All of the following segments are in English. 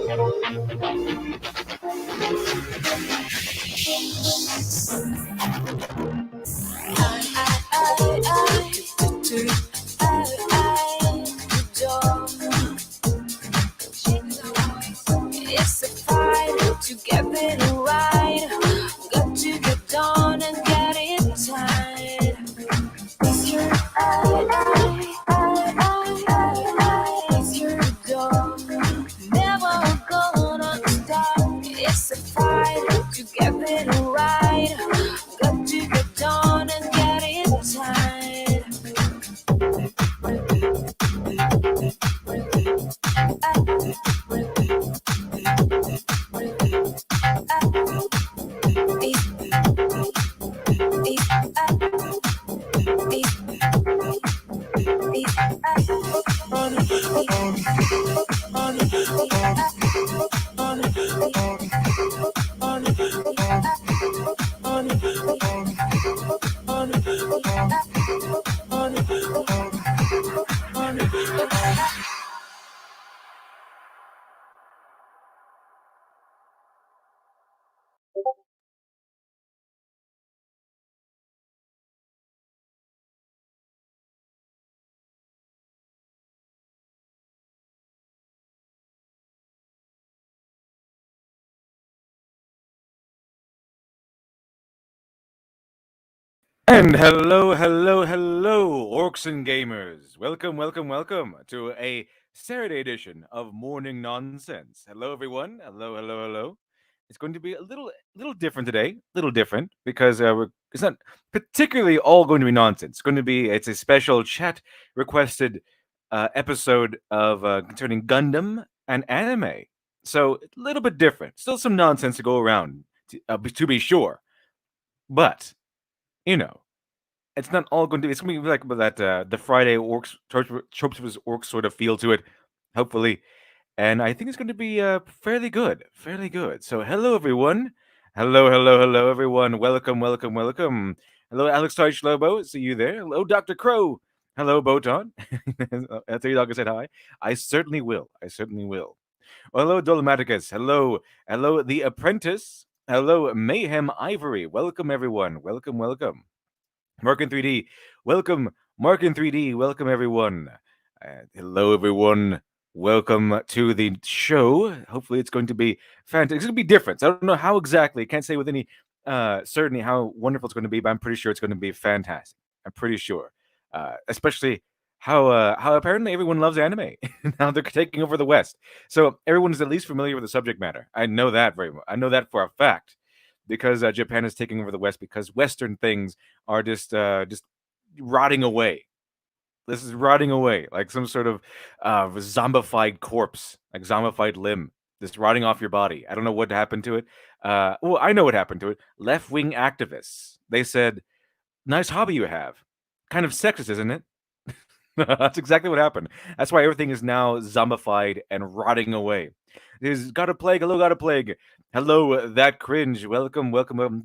It's a fight to get it right. Got to get done and get it tight. It's your it's your door. Never gonna stop. It's a fight to get it right. Got to get done and get it tight. And hello, orcs and gamers. Welcome to a Saturday edition of Morning Nonsense. Hello, everyone. Hello. It's going to be a little different today. Little different because it's not particularly all going to be nonsense. It's a special chat requested episode of concerning Gundam and anime. So a little bit different. Still some nonsense to go around, to be sure. But you know it's not all going to be. It's going to be like that the Friday orcs tropes versus orcs sort of feel to it, hopefully. And I think it's going to be fairly good, fairly good. So hello everyone, hello everyone. Welcome. Hello Alex Tarch Lobo, see you there. Hello Dr. Crow. Hello Boton. I'll tell you dog I said hi. I certainly will. Hello Dolomaticus. Hello the Apprentice. Hello Mayhem Ivory. Welcome everyone. Welcome. Mark in 3D, welcome. Mark in 3D, welcome everyone. Hello everyone. Welcome to the show. Hopefully it's going to be fantastic. It's going to be different. So I don't know how exactly. I can't say with any certainty how wonderful it's going to be, but I'm pretty sure it's going to be fantastic. I'm pretty sure. Especially how apparently everyone loves anime. Now they're taking over the West. So everyone is at least familiar with the subject matter. I know that very much. I know that for a fact because Japan is taking over the West because Western things are just rotting away. This is rotting away like some sort of zombified corpse, like zombified limb, just rotting off your body. I don't know what happened to it. Well, I know what happened to it. Left wing activists. They said, "Nice hobby you have." Kind of sexist, isn't it? That's exactly what happened. That's why everything is now zombified and rotting away. Is got a plague? Hello, got a plague. Hello, that cringe. Welcome.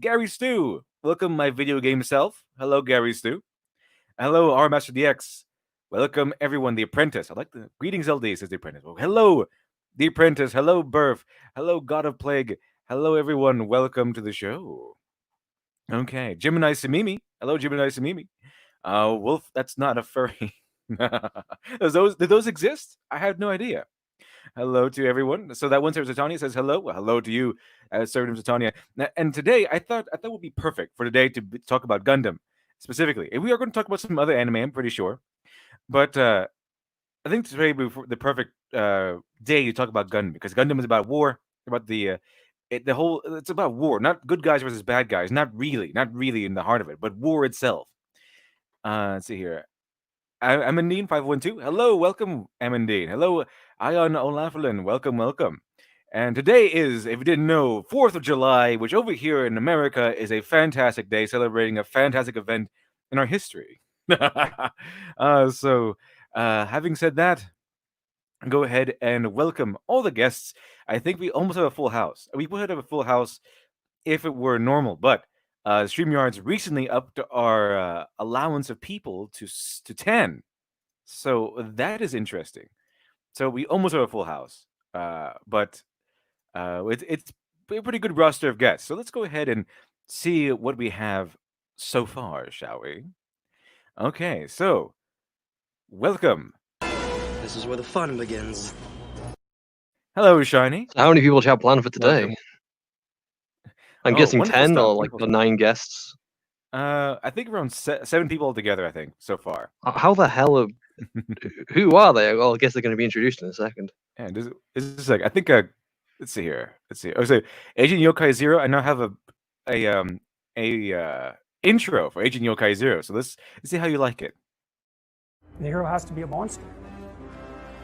Gary Stew. Welcome, my video game self. Hello, Gary Stew. Hello, R Master DX. Welcome, everyone. The Apprentice. I like the greetings, LD, says the Apprentice. Well, hello, the Apprentice. Hello, Burf. Hello, God of Plague. Hello, everyone. Welcome to the show. Okay, Gemini Samimi. Hello, Gemini Samimi. Wolf, that's not a furry. Did those exist? I had no idea. Hello to everyone. So that one Servant Titania says hello. Well, hello to you, Servant Titania. And today I thought would be perfect for today to talk about Gundam specifically. And we are going to talk about some other anime, I'm pretty sure. But I think today would be the perfect day to talk about Gundam because Gundam is about war, about it's about war, not good guys versus bad guys, not really in the heart of it, but war itself. Let's see here. Amandine 512. Hello, welcome, Amandine. Hello, Ion Olaflin. Welcome. And today is, if you didn't know, 4th of July, which over here in America is a fantastic day celebrating a fantastic event in our history. Having said that, go ahead and welcome all the guests. I think we almost have a full house. We would have a full house if it were normal, but StreamYard's recently upped our allowance of people to 10. So that is interesting. So we almost have a full house. But It's a pretty good roster of guests. So let's go ahead and see what we have so far, shall we? Okay, so welcome. This is where the fun begins. Hello, Shiny. So how many people do you have planned for today? Welcome. I'm Oh, guessing wonderful 10 stuff, or like wonderful the stuff. 9 guests. I think around 7 people altogether. I think so far. How the hell are... Who are they? Well, I guess they're going to be introduced in a second. And this is like I think let's see here. Let's see. Oh, so Agent Yokai Zero. I now have a intro for Agent Yokai Zero. So let's see how you like it. The hero has to be a monster,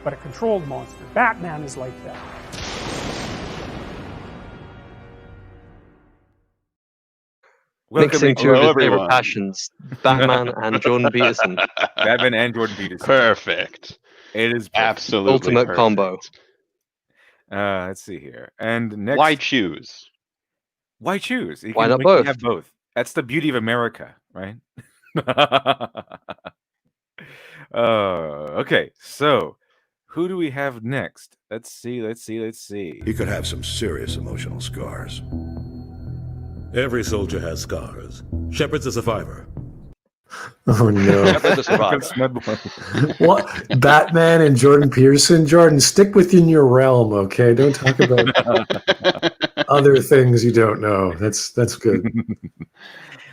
but a controlled monster. Batman is like that. Mixing two of Hello, his favorite everyone. passions, Batman and Jordan Peterson. Batman and Jordan Peterson. Perfect. It is perfect. Absolutely Ultimate perfect. combo. Let's see here. And next, Why choose? why choose? You Why can- not you can both? Have both. That's the beauty of America, right? Okay. So, who do we have next? Let's see. He could have some serious emotional scars. Every soldier has scars. Shepard's a survivor. Oh no! Shepard's a survivor. That's my boy. What? Batman and Jordan Peterson? Jordan, stick within your realm, okay? Don't talk about other things you don't know. That's good.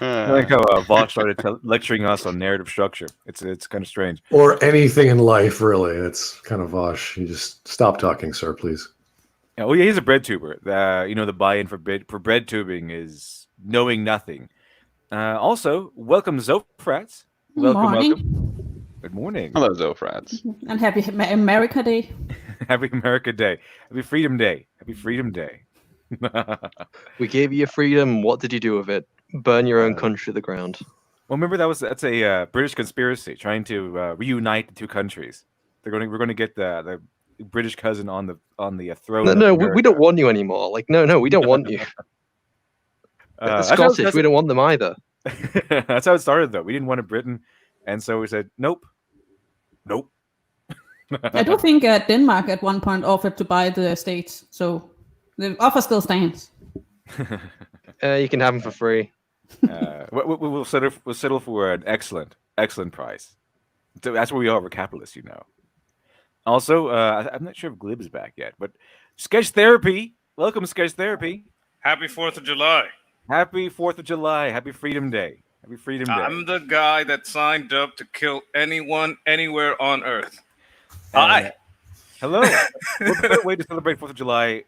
I like how Vosh started lecturing us on narrative structure. It's kind of strange. Or anything in life, really. It's kind of Vosh. You just stop talking, sir, please. Yeah, oh yeah, he's a bread tuber. The buy-in for bread tubing is knowing nothing. Also, welcome Zofrats. Welcome. Good morning. Hello, Zofrats. And happy America Day. Happy America Day. Happy Freedom Day. Happy Freedom Day. We gave you your freedom. What did you do with it? Burn your own country to the ground. Well, remember that's a British conspiracy trying to reunite the two countries. We're going to get the British cousin on the throne. No, we don't want you anymore. Like, no, we don't want you. The Scottish, we don't want them either. That's how it started, though. We didn't want a Britain, and so we said, nope. I do think Denmark at one point offered to buy the estates, so the offer still stands. You can have them for free. We'll settle for an excellent price. So that's where we are. We're capitalists, you know. Also, I'm not sure if Glib is back yet, but Sketch Therapy. Welcome, Sketch Therapy. Happy 4th of July. Happy 4th of July. Happy Freedom Day. Happy Freedom Day. I'm the guy that signed up to kill anyone, anywhere on Earth. Hi. Hello. What better way to celebrate 4th of July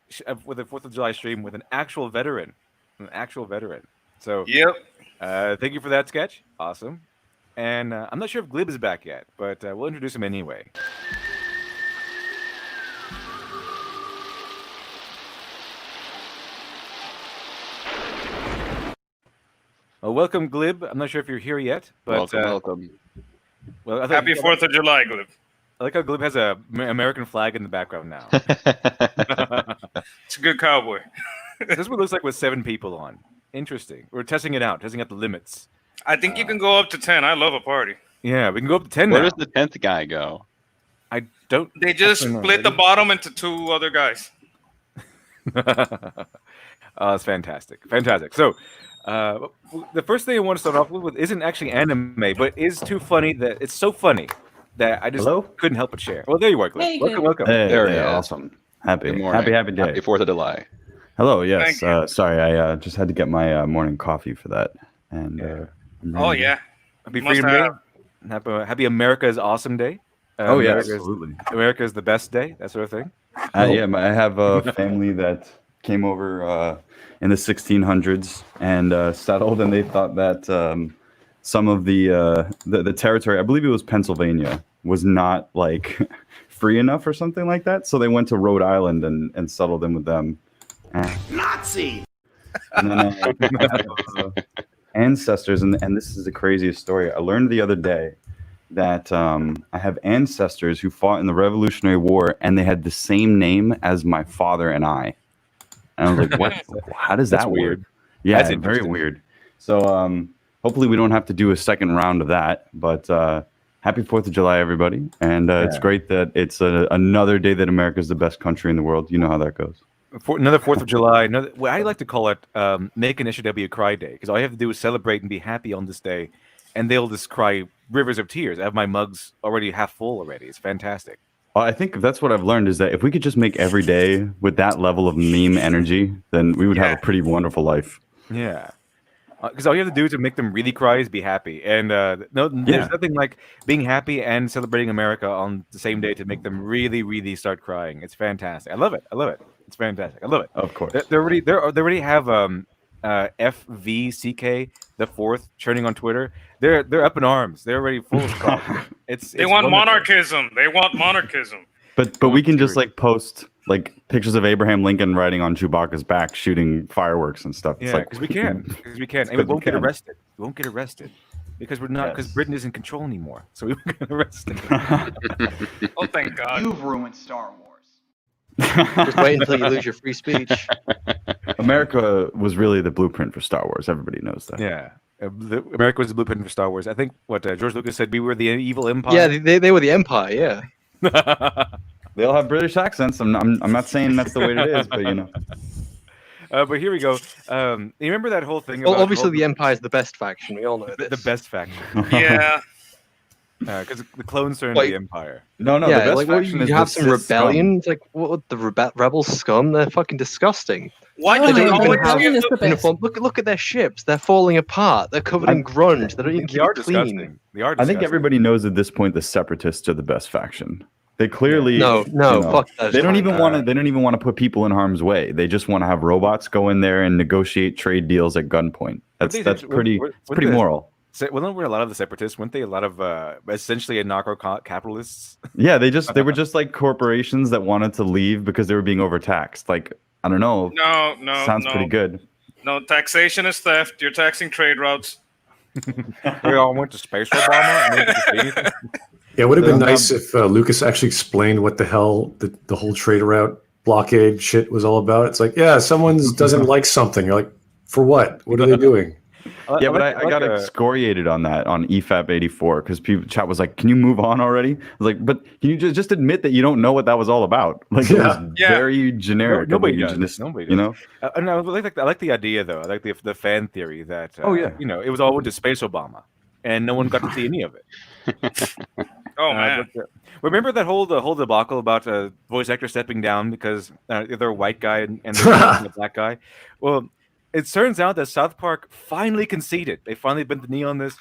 with a 4th of July stream with an actual veteran. So, Yep. thank you for that, Sketch. Awesome. And I'm not sure if Glib is back yet, but we'll introduce him anyway. Well, welcome, Glib. I'm not sure if you're here yet, but Welcome. well, Happy 4th of July, Glib. I like how Glib has a American flag in the background now. It's a good cowboy. This is what it looks like with 7 people on. Interesting. We're testing it out, testing out the limits. I think you can go up to 10. I love a party. Yeah, we can go up to 10 Where now. does the 10th guy go? I don't. They just actually know. split the bottom into 2 other guys. Oh, that's fantastic. Fantastic. So, the first thing I want to start off with isn't actually anime, but is too funny that it's so funny that I just couldn't help but share. Well, there you are, Glib. Hey, Welcome, Glib. welcome. Hey, There he is. awesome. Happy Good morning. day. Happy 4th of July. Hello, yes. Thank Sorry, I just had to get my morning coffee for that. And I'm Oh, ready. yeah. Happy Must Freedom Day. have. Happy America's Awesome Day. Oh, yeah, America's, absolutely. America's the best day, that sort of thing. Yeah, I have a family that came over in the 1600s and settled, and they thought that some of the territory, I believe it was Pennsylvania, was not like free enough or something like that. So they went to Rhode Island and settled in with them. Nazi! And then I have ancestors, and this is the craziest story. I learned the other day that I have ancestors who fought in the Revolutionary War, and they had the same name as my father and I. And I was like, what? How does That's that weird. work? Yeah, That's very interesting. weird. So hopefully we don't have to do a second round of that. But happy 4th of July, everybody. And it's great that it's another day that America's the best country in the world. You know how that goes. Another 4th of July. Another, well, I like to call it Make an SJW Cry Day, because all you have to do is celebrate and be happy on this day, and they'll just cry rivers of tears. I have my mugs already half full already. It's fantastic. Well, I think that's what I've learned is that if we could just make every day with that level of meme energy, then we would have a pretty wonderful life. Yeah. Because all you have to do to make them really cry is be happy, and there's nothing like being happy and celebrating America on the same day to make them really, really start crying. It's fantastic. I love it. It's fantastic. I love it. Of course. They already have FVCK the 4th churning on Twitter. They're up in arms. They're already full of stuff. They want monarchism. They want monarchism. But we can just like post like pictures of Abraham Lincoln riding on Chewbacca's back, shooting fireworks and stuff. Yeah, because we can. And we won't get arrested. We won't get arrested because we're not. Because Britain is in control anymore, so we won't get arrested. Oh, thank God! You've ruined Star Wars. Just wait until you lose your free speech. America was really the blueprint for Star Wars. Everybody knows that. Yeah. America was the blueprint for Star Wars. I think what George Lucas said, we were the evil empire. Yeah, they were the empire. Yeah. They all have British accents. I'm not saying that's the way it is, but you know. But here we go. You remember that whole thing? Well, about obviously the Empire is the best faction. We all know this. the best faction. Yeah. Because the clones are in the Empire. No, yeah, the best like faction is you have the some Sith rebellion. Like what the rebel scum? They're fucking disgusting. Why Oh, do they no, always rebellion give is the best. Uniform. Look at their ships. They're falling apart. They're covered in grunge. They don't even They keep are it clean. disgusting. They are I disgusting. think everybody knows at this point the Separatists are the best faction. They clearly No, fuck that. They don't even want to. They don't even want to put people in harm's way. They just want to have robots go in there and negotiate trade deals at gunpoint. That's pretty moral. Well, weren't a lot of the Separatists? Weren't they a lot of essentially anarcho-capitalists? Yeah, they were just like corporations that wanted to leave because they were being overtaxed. Like I don't know. No. Sounds pretty good. No, taxation is theft. You're taxing trade routes. We all went to space, Obama. Yeah, it would have been nice if Lucas actually explained what the hell the whole trade route blockade shit was all about. It's like, yeah, someone doesn't like something. You're like, for what? What are they doing? Yeah, but I got excoriated on that on EFAP 84 because chat was like, "Can you move on already?" I was like, "But can you just admit that you don't know what that was all about?" Like, it was very generic. Nobody does. You know. And I like the idea though. I like the fan theory that it was all went to space Obama, and no one got to see any of it. Oh man! Remember that whole debacle about voice actor stepping down because they're a white guy and they're a black guy? Well, it turns out that South Park finally conceded. They finally bent the knee on this,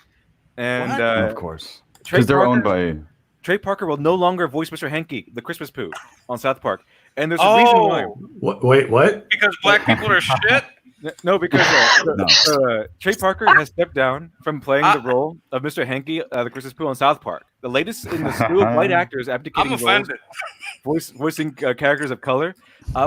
and of course, because they're owned by Trey Parker will no longer voice Mr. Hanky, the Christmas poo, on South Park, and there's a reason why. Wait, what? Because black people are shit. No, because Trey Parker has stepped down from playing the role of Mr. Hanky, the Christmas poo on South Park. The latest in the slew of white actors abdicating I'm offended. voicing characters of color.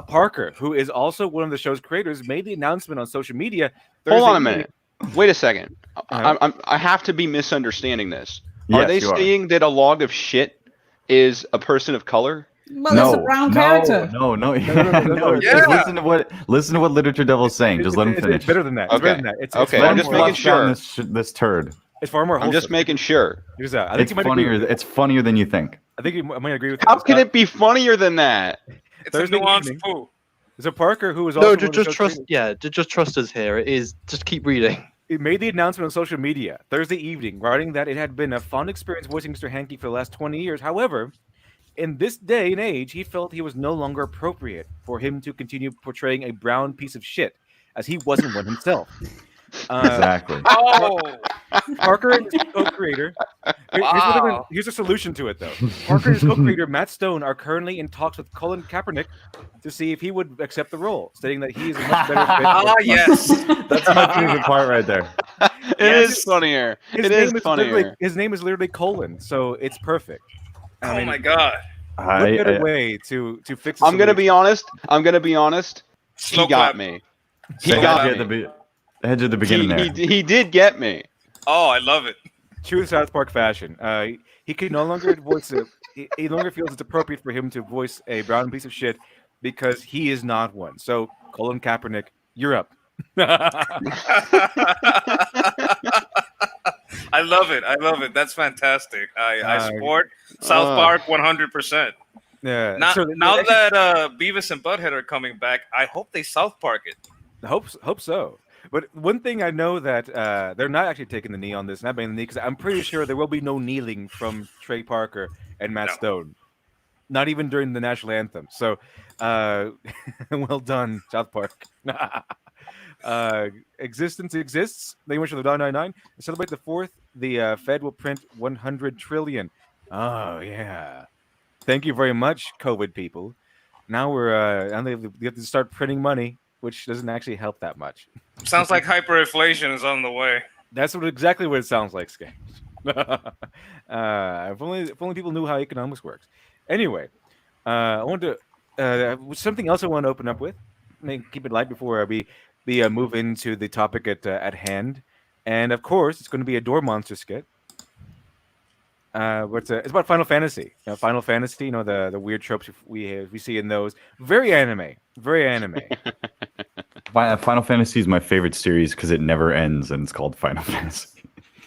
Parker, who is also one of the show's creators, made the announcement on social media. Hold on a minute. Wait a second. I have to be misunderstanding this. Are they saying that a log of shit is a person of color? Well, it's a brown character. No. Yeah. Listen to what Literature Devil's saying. Just let him finish. It's better than that. Okay. I'm just making sure. This turd. It's far more wholesome. I'm just making sure. I think It's funnier than you think. I think you might agree with. How can it be funnier than that? It's a nuanced poo. So Parker, who was also just trust us here. It is just keep reading. It made the announcement on social media Thursday evening, writing that it had been a fun experience voicing Mr. Hanky for the last 20 years. However, in this day and age, he felt he was no longer appropriate for him to continue portraying a brown piece of shit, as he wasn't one himself. Exactly. Parker and his co-creator. Here's a solution to it, though. Parker and his co-creator Matt Stone are currently in talks with Colin Kaepernick to see if he would accept the role, stating that he is a much better fit. Yes, that's my favorite part right there. It is funnier. His name is literally Colin, so it's perfect. Oh my god! What better way to fix? I'm gonna be honest. He got me. He got me. Edge at the beginning there. He did get me. Oh, I love it. True South Park fashion. He can no longer voice it. He no longer feels it's appropriate for him to voice a brown piece of shit because he is not one. So, Colin Kaepernick, you're up. I love it. That's fantastic. I support South Park 100%. Yeah. Now, so now actually, that Beavis and Butthead are coming back, I hope they South Park it. hope so. But one thing I know that they're not actually taking the knee on this, not bending the knee, because I'm pretty sure there will be no kneeling from Trey Parker and Matt No. Stone, not even during the national anthem. So, well done, South Park. Existence exists. Thank you much for the $1.99. To celebrate the 4th, the Fed will print 100 trillion. Oh yeah. Thank you very much, COVID people. Now now they have to start printing money, which doesn't actually help that much. Sounds like hyperinflation is on the way. That's exactly what it sounds like, Sketch. If only people knew how economics works. Anyway, I want to something else I want to open up with. Keep it light before we move into the topic at hand, and of course, it's going to be a door monster skit. But it's about Final Fantasy. Final Fantasy, the weird tropes we see in those. Very anime. Very anime. Final Fantasy is my favorite series because it never ends, and it's called Final Fantasy.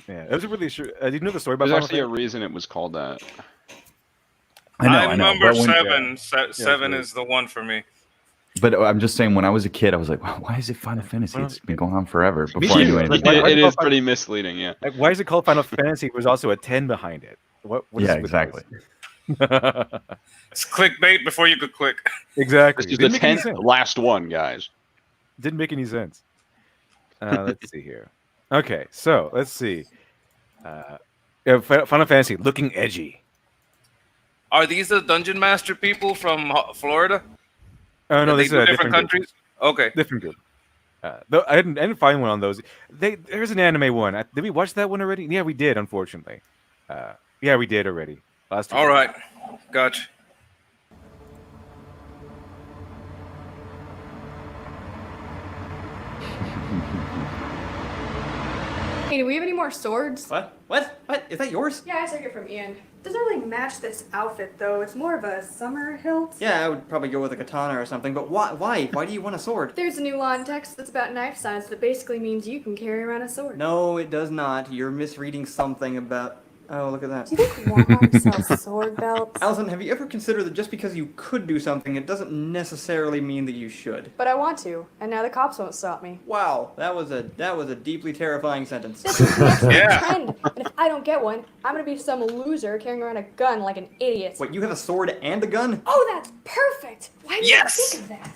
Yeah, it was really sure. Did you know the story about There's Final actually a Fantasy? reason it was called that. I remember but when- 7. Seven is the one for me. But I'm just saying, when I was a kid, I was like, why is it Final Fantasy? It's been going on forever before I knew anything. It is pretty misleading, yeah. Like, why is it called Final Fantasy? There's also a 10 behind it. What Yeah, is with exactly. this? It's clickbait before you could click. Exactly. This is the Didn't make any 10th sense. last one, guys. Didn't make any sense. Let's see here. Okay, so let's see. Final Fantasy looking edgy. Are these the Dungeon Master people from Florida? Oh no, They these do are different group. countries. Okay. Different group. Though I didn't find one on those. There's an anime one. Did we watch that one already? Yeah, we did. Unfortunately, yeah, we did already. Last week. All right. Gotcha. Hey, do we have any more swords? What? What? Is that yours? Yeah, I took it from Ian. Doesn't really match this outfit though. It's more of a summer hilt. Yeah, I would probably go with a katana or something, but why? Why do you want a sword? There's a new law in Texas that's about knife size that basically means you can carry around a sword. No, it does not. You're misreading something about... Oh, look at that. Do you think Walmart sells sword belts? Allison, have you ever considered that just because you could do something, it doesn't necessarily mean that you should? But I want to, and now the cops won't stop me. Wow, that was a deeply terrifying sentence. This is the next trend, and if I don't get one, I'm gonna be some loser carrying around a gun like an idiot. Wait, you have a sword and a gun? Oh, that's perfect! Why didn't I think of that?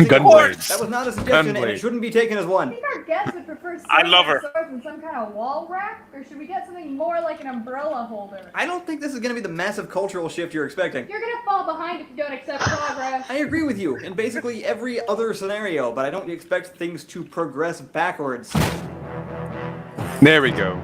Gunblades. That was not a suggestion, and it shouldn't be taken as one. I think our guest would prefer I love her. swords in some kind of wall rack, or should we get something more like an umbrella holder? I don't think this is going to be the massive cultural shift you're expecting. You're gonna fall behind if you don't accept progress. I agree with you in basically every other scenario, but I don't expect things to progress backwards. There we go.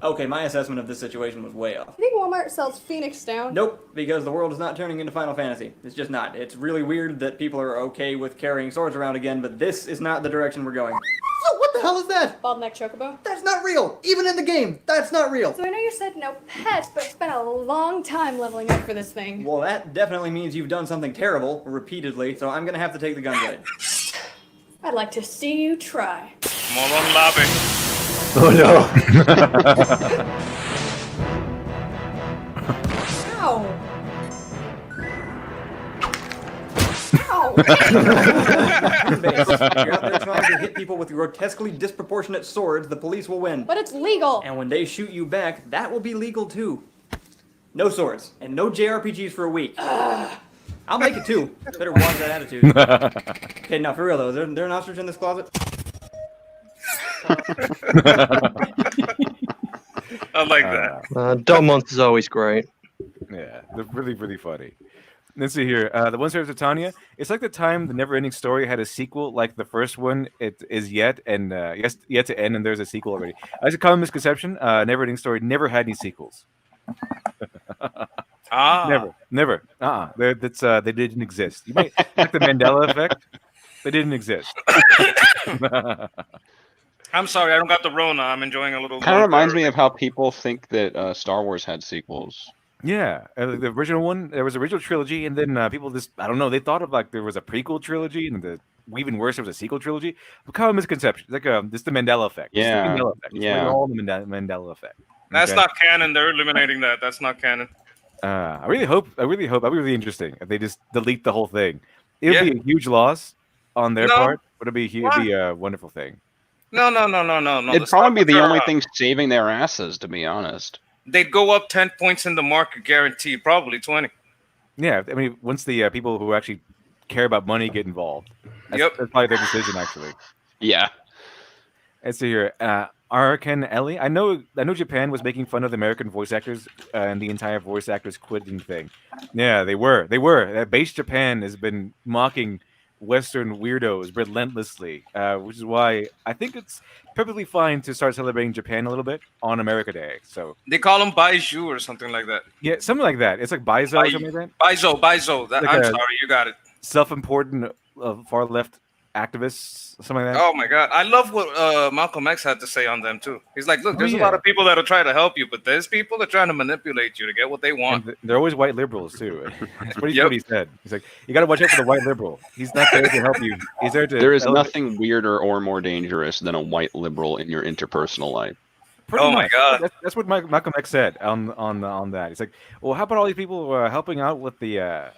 Okay, my assessment of this situation was way off. You think Walmart sells Phoenix Down? Nope, because the world is not turning into Final Fantasy. It's just not. It's really weird that people are okay with carrying swords around again, but this is not the direction we're going. So what the hell is that? Bald neck chocobo? That's not real! Even in the game, that's not real! So I know you said no pets, but it's been a long time leveling up for this thing. Well, that definitely means you've done something terrible, repeatedly, so I'm gonna have to take the gun blade. I'd like to see you try. More on lobby. Oh no. Ow! Ow! If you're out there trying to hit people with grotesquely disproportionate swords, the police will win. But it's legal! And when they shoot you back, that will be legal too. No swords, and no JRPGs for a week. I'll make it too. Better watch that attitude. Okay, now for real though, is there an ostrich in this closet? I like that. Dog Monster's always great. Yeah, they're really, really funny. Let's see here. The one series of Tanya. It's like the time the Never-Ending Story had a sequel, like the first one. It is yet and yet to end, and there's a sequel already. As a common misconception, Never-Ending Story never had any sequels. Never. They didn't exist. You might like the Mandela effect. They didn't exist. I'm sorry, I don't got the Rona. I'm enjoying a little. Kind of reminds me of how people think that Star Wars had sequels. Yeah, the original one. There was an original trilogy, and then people just I don't know. They thought of like there was a prequel trilogy, and even worse, there was a sequel trilogy. Common misconception. It's like this the Mandela effect. Yeah, Mandela effect. yeah. All the Mandela effect. That's Okay. not canon. They're eliminating that. That's not canon. I really hope. That'd be really interesting if they just delete the whole thing. It would Yeah. be a huge loss on their No. part, but it'd be a wonderful thing. No. It'd probably be the only thing saving their asses, to be honest. They'd go up 10 points in the market, guaranteed. Probably 20. Yeah, I mean, once the people who actually care about money get involved, that's probably their decision. Actually, yeah. Let's see here. Arkan Ellie. I know Japan was making fun of the American voice actors and the entire voice actors quitting thing. Yeah, they were. Base Japan has been mocking Western weirdos relentlessly, which is why I think it's perfectly fine to start celebrating Japan a little bit on America Day. So they call them Baiju or something like that. Yeah, something like that. It's like Baizo or something like that. Baizo. Like I'm sorry, you got it. Self-important far left activists, something like that. Oh my God, I love what Malcolm X had to say on them too. He's like, look, there's a lot of people that'll try to help you, but there's people that are trying to manipulate you to get what they want. And they're always white liberals too. That's what he said. He's like, you got to watch out for the white liberal. He's not there to help you. He's there to. There is nothing weirder or more dangerous than a white liberal in your interpersonal life. Pretty much. My God, that's what Malcolm X said on that. He's like, well, how about all these people who are helping out with the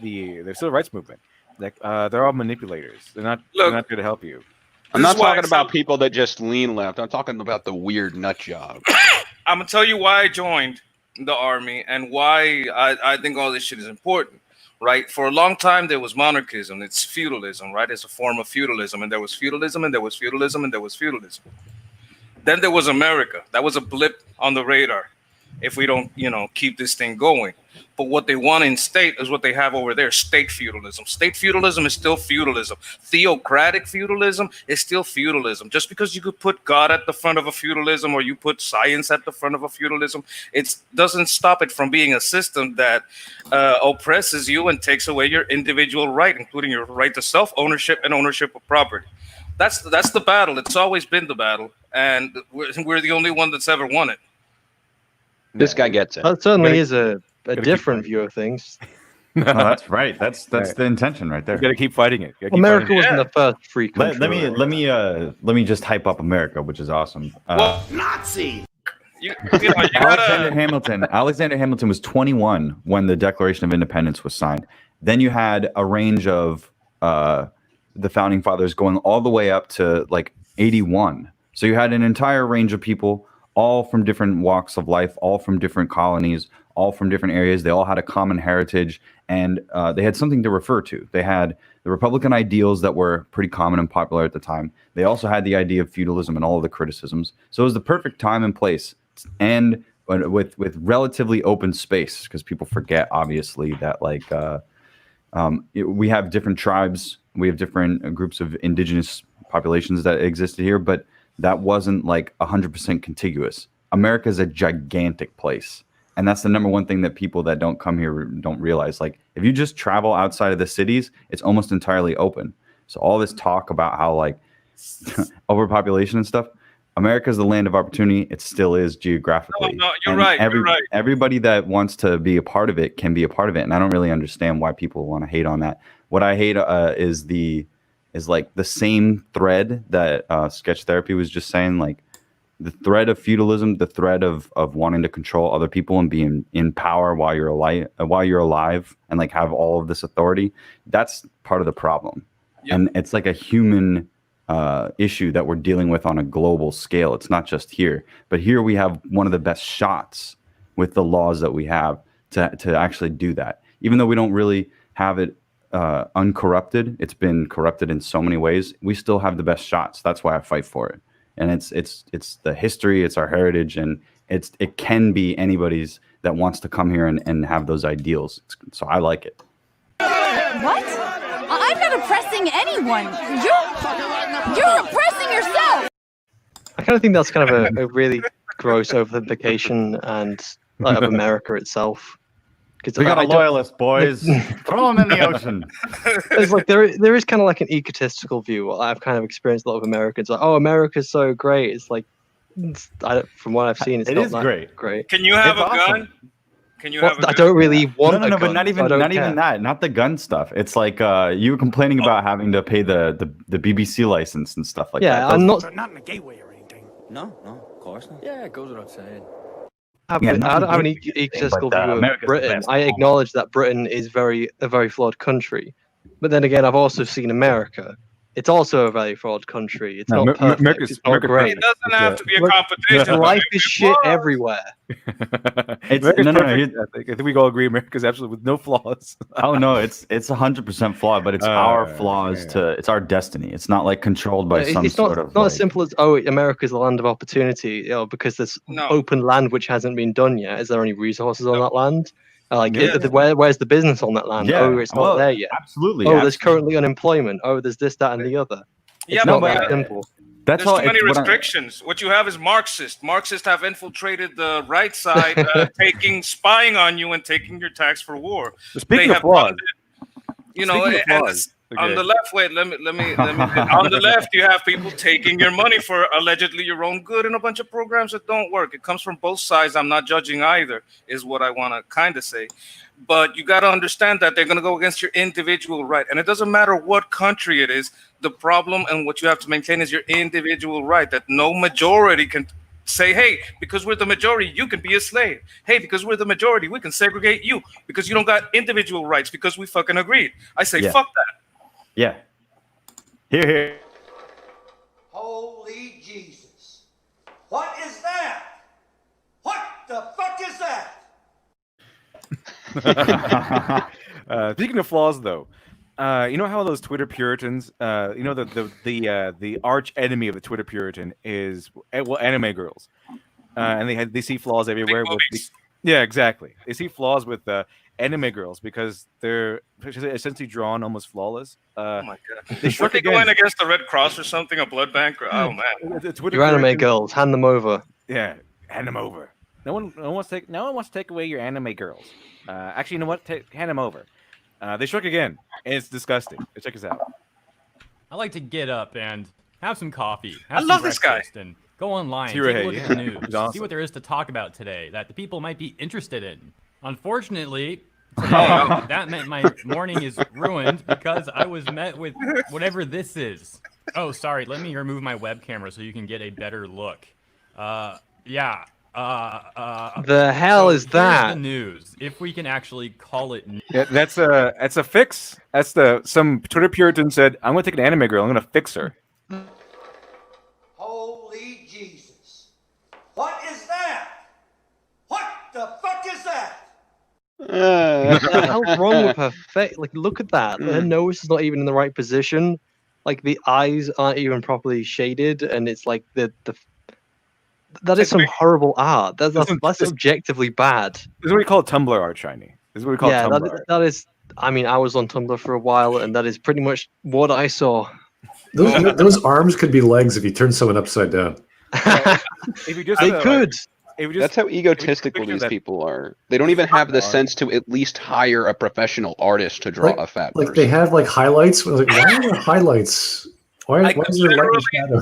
the civil rights movement? Like they're all manipulators. They're not there to help you. I'm not talking about people that just lean left. I'm talking about the weird nut job. I'm gonna tell you why I joined the army and why I think all this shit is important. Right? For a long time there was monarchism. It's feudalism, right? It's a form of feudalism, and there was feudalism, and there was feudalism, and there was feudalism. Then there was America. That was a blip on the radar. If we don't, keep this thing going. But what they want in state is what they have over there, state feudalism. State feudalism is still feudalism. Theocratic feudalism is still feudalism. Just because you could put God at the front of a feudalism or you put science at the front of a feudalism, it doesn't stop it from being a system that oppresses you and takes away your individual right, including your right to self-ownership and ownership of property. That's the battle. It's always been the battle, and we're the only one that's ever won it. This guy gets it. That certainly is a different view of things. No, that's right. That's the intention right there. You got to keep fighting it. America wasn't the first free country. Let me just hype up America, which is awesome. Nazi. Alexander Hamilton was 21 when the Declaration of Independence was signed. Then you had a range of the founding fathers going all the way up to like 81. So you had an entire range of people, all from different walks of life, all from different colonies, all from different areas. They all had a common heritage, and they had something to refer to. They had the Republican ideals that were pretty common and popular at the time. They also had the idea of feudalism and all of the criticisms. So it was the perfect time and place, and with relatively open space, because people forget, obviously, that we have different tribes, we have different groups of indigenous populations that existed here, but that wasn't like 100% contiguous. America is a gigantic place. And that's the number one thing that people that don't come here don't realize. Like, if you just travel outside of the cities, it's almost entirely open. So all this talk about how like overpopulation and stuff, America is the land of opportunity. It still is geographically. No, you're right. You're right. Everybody that wants to be a part of it can be a part of it. And I don't really understand why people want to hate on that. What I hate is like the same thread that Sketch Therapy was just saying, like the thread of feudalism, the thread of wanting to control other people and being in power while you're alive and like have all of this authority. That's part of the problem. Yep. And it's like a human issue that we're dealing with on a global scale. It's not just here, but here we have one of the best shots with the laws that we have to actually do that. Even though we don't really have it uncorrupted, it's been corrupted in so many ways. We still have the best shots. That's why I fight for it. And it's the history, it's our heritage, and it can be anybody's that wants to come here and have those ideals. So I like it. What? I'm not oppressing anyone. You're oppressing yourself. I kind of think that's kind of a really gross oversimplification and of America itself. We got a loyalist, boys. Throw them in the ocean. It's like there is kind of like an egotistical view. I've kind of experienced a lot of Americans like, oh, America's so great. It's like, from what I've seen, it's not that great. Can you have a gun? Can you have a gun? I don't really want no, but not even that. Not the gun stuff. It's like you were complaining about having to pay the BBC license and stuff like that. Yeah, I'm not. Not in a gateway or anything. No, of course not. Yeah, it goes without saying. I don't have an egotistical view of Britain. I acknowledge that Britain is a very flawed country, but then again, I've also seen America. It's also a very flawed country. It's not perfect. It's not great. It doesn't have to be a competition. Life is shit everywhere. I think we all agree America's absolutely with no flaws. Oh no, it's 100% flawed, but it's our flaws it's our destiny. It's not like controlled by some sort of. It's not as simple as America's a land of opportunity, because there's open land which hasn't been done yet. Is there any resources on that land? Where's the business on that land? Yeah. It's not there yet. Absolutely. There's currently unemployment. There's this, that, and the other. It's not that simple. There's too many restrictions. What you have is Marxist. Marxists have infiltrated the right side, spying on you and taking your tax for war. Speaking of flaws, on the left, wait, let me. On the left, you have people taking your money for allegedly your own good in a bunch of programs that don't work. It comes from both sides. I'm not judging either, is what I want to kind of say. But you got to understand that they're going to go against your individual right. And it doesn't matter what country it is. The problem and what you have to maintain is your individual right, that no majority can say, hey, because we're the majority, you can be a slave. Hey, because we're the majority, we can segregate you because you don't got individual rights because we fucking agreed. I say, fuck that. Yeah. Here. Holy Jesus. What is that? What the fuck is that? Speaking of flaws, though, you know how those Twitter Puritans, the arch enemy of the Twitter Puritan is anime girls, and they see flaws everywhere. Yeah, exactly. They see flaws with anime girls because they're essentially drawn almost flawless. Oh my god! Were they going against the Red Cross or something, a blood bank? Oh man! Your anime girls, hand them over. Yeah, hand them over. No one wants to take away your anime girls. Actually, you know what? Hand them over. They struck again, and it's disgusting. Check this out. I like to get up and have some coffee. I love this guy. And go online, take a look at the news, see what there is to talk about today that the people might be interested in. Unfortunately, today, that meant my morning is ruined because I was met with whatever this is. Oh, sorry. Let me remove my web camera so you can get a better look. The hell is that? The news, if we can actually call it. Yeah, that's a fix. Some Twitter Puritan said, "I'm gonna take an anime girl. I'm gonna fix her." Holy Jesus! What is that? What the fuck is that? What the hell's wrong with her face? Like, look at that. Her nose is not even in the right position. Like, the eyes aren't even properly shaded, and it's like that is some horrible art. That's objectively bad. This is what we call Tumblr art, Shiny. This is what we call Tumblr art. That is. I mean, I was on Tumblr for a while, and that is pretty much what I saw. Those arms could be legs if you turn someone upside down. If you just they could. That's how egotistical these people are. They don't even have the sense to at least hire a professional artist to draw a fat person. Like they have like highlights. Like, why are there highlights? Why is there light and shadow?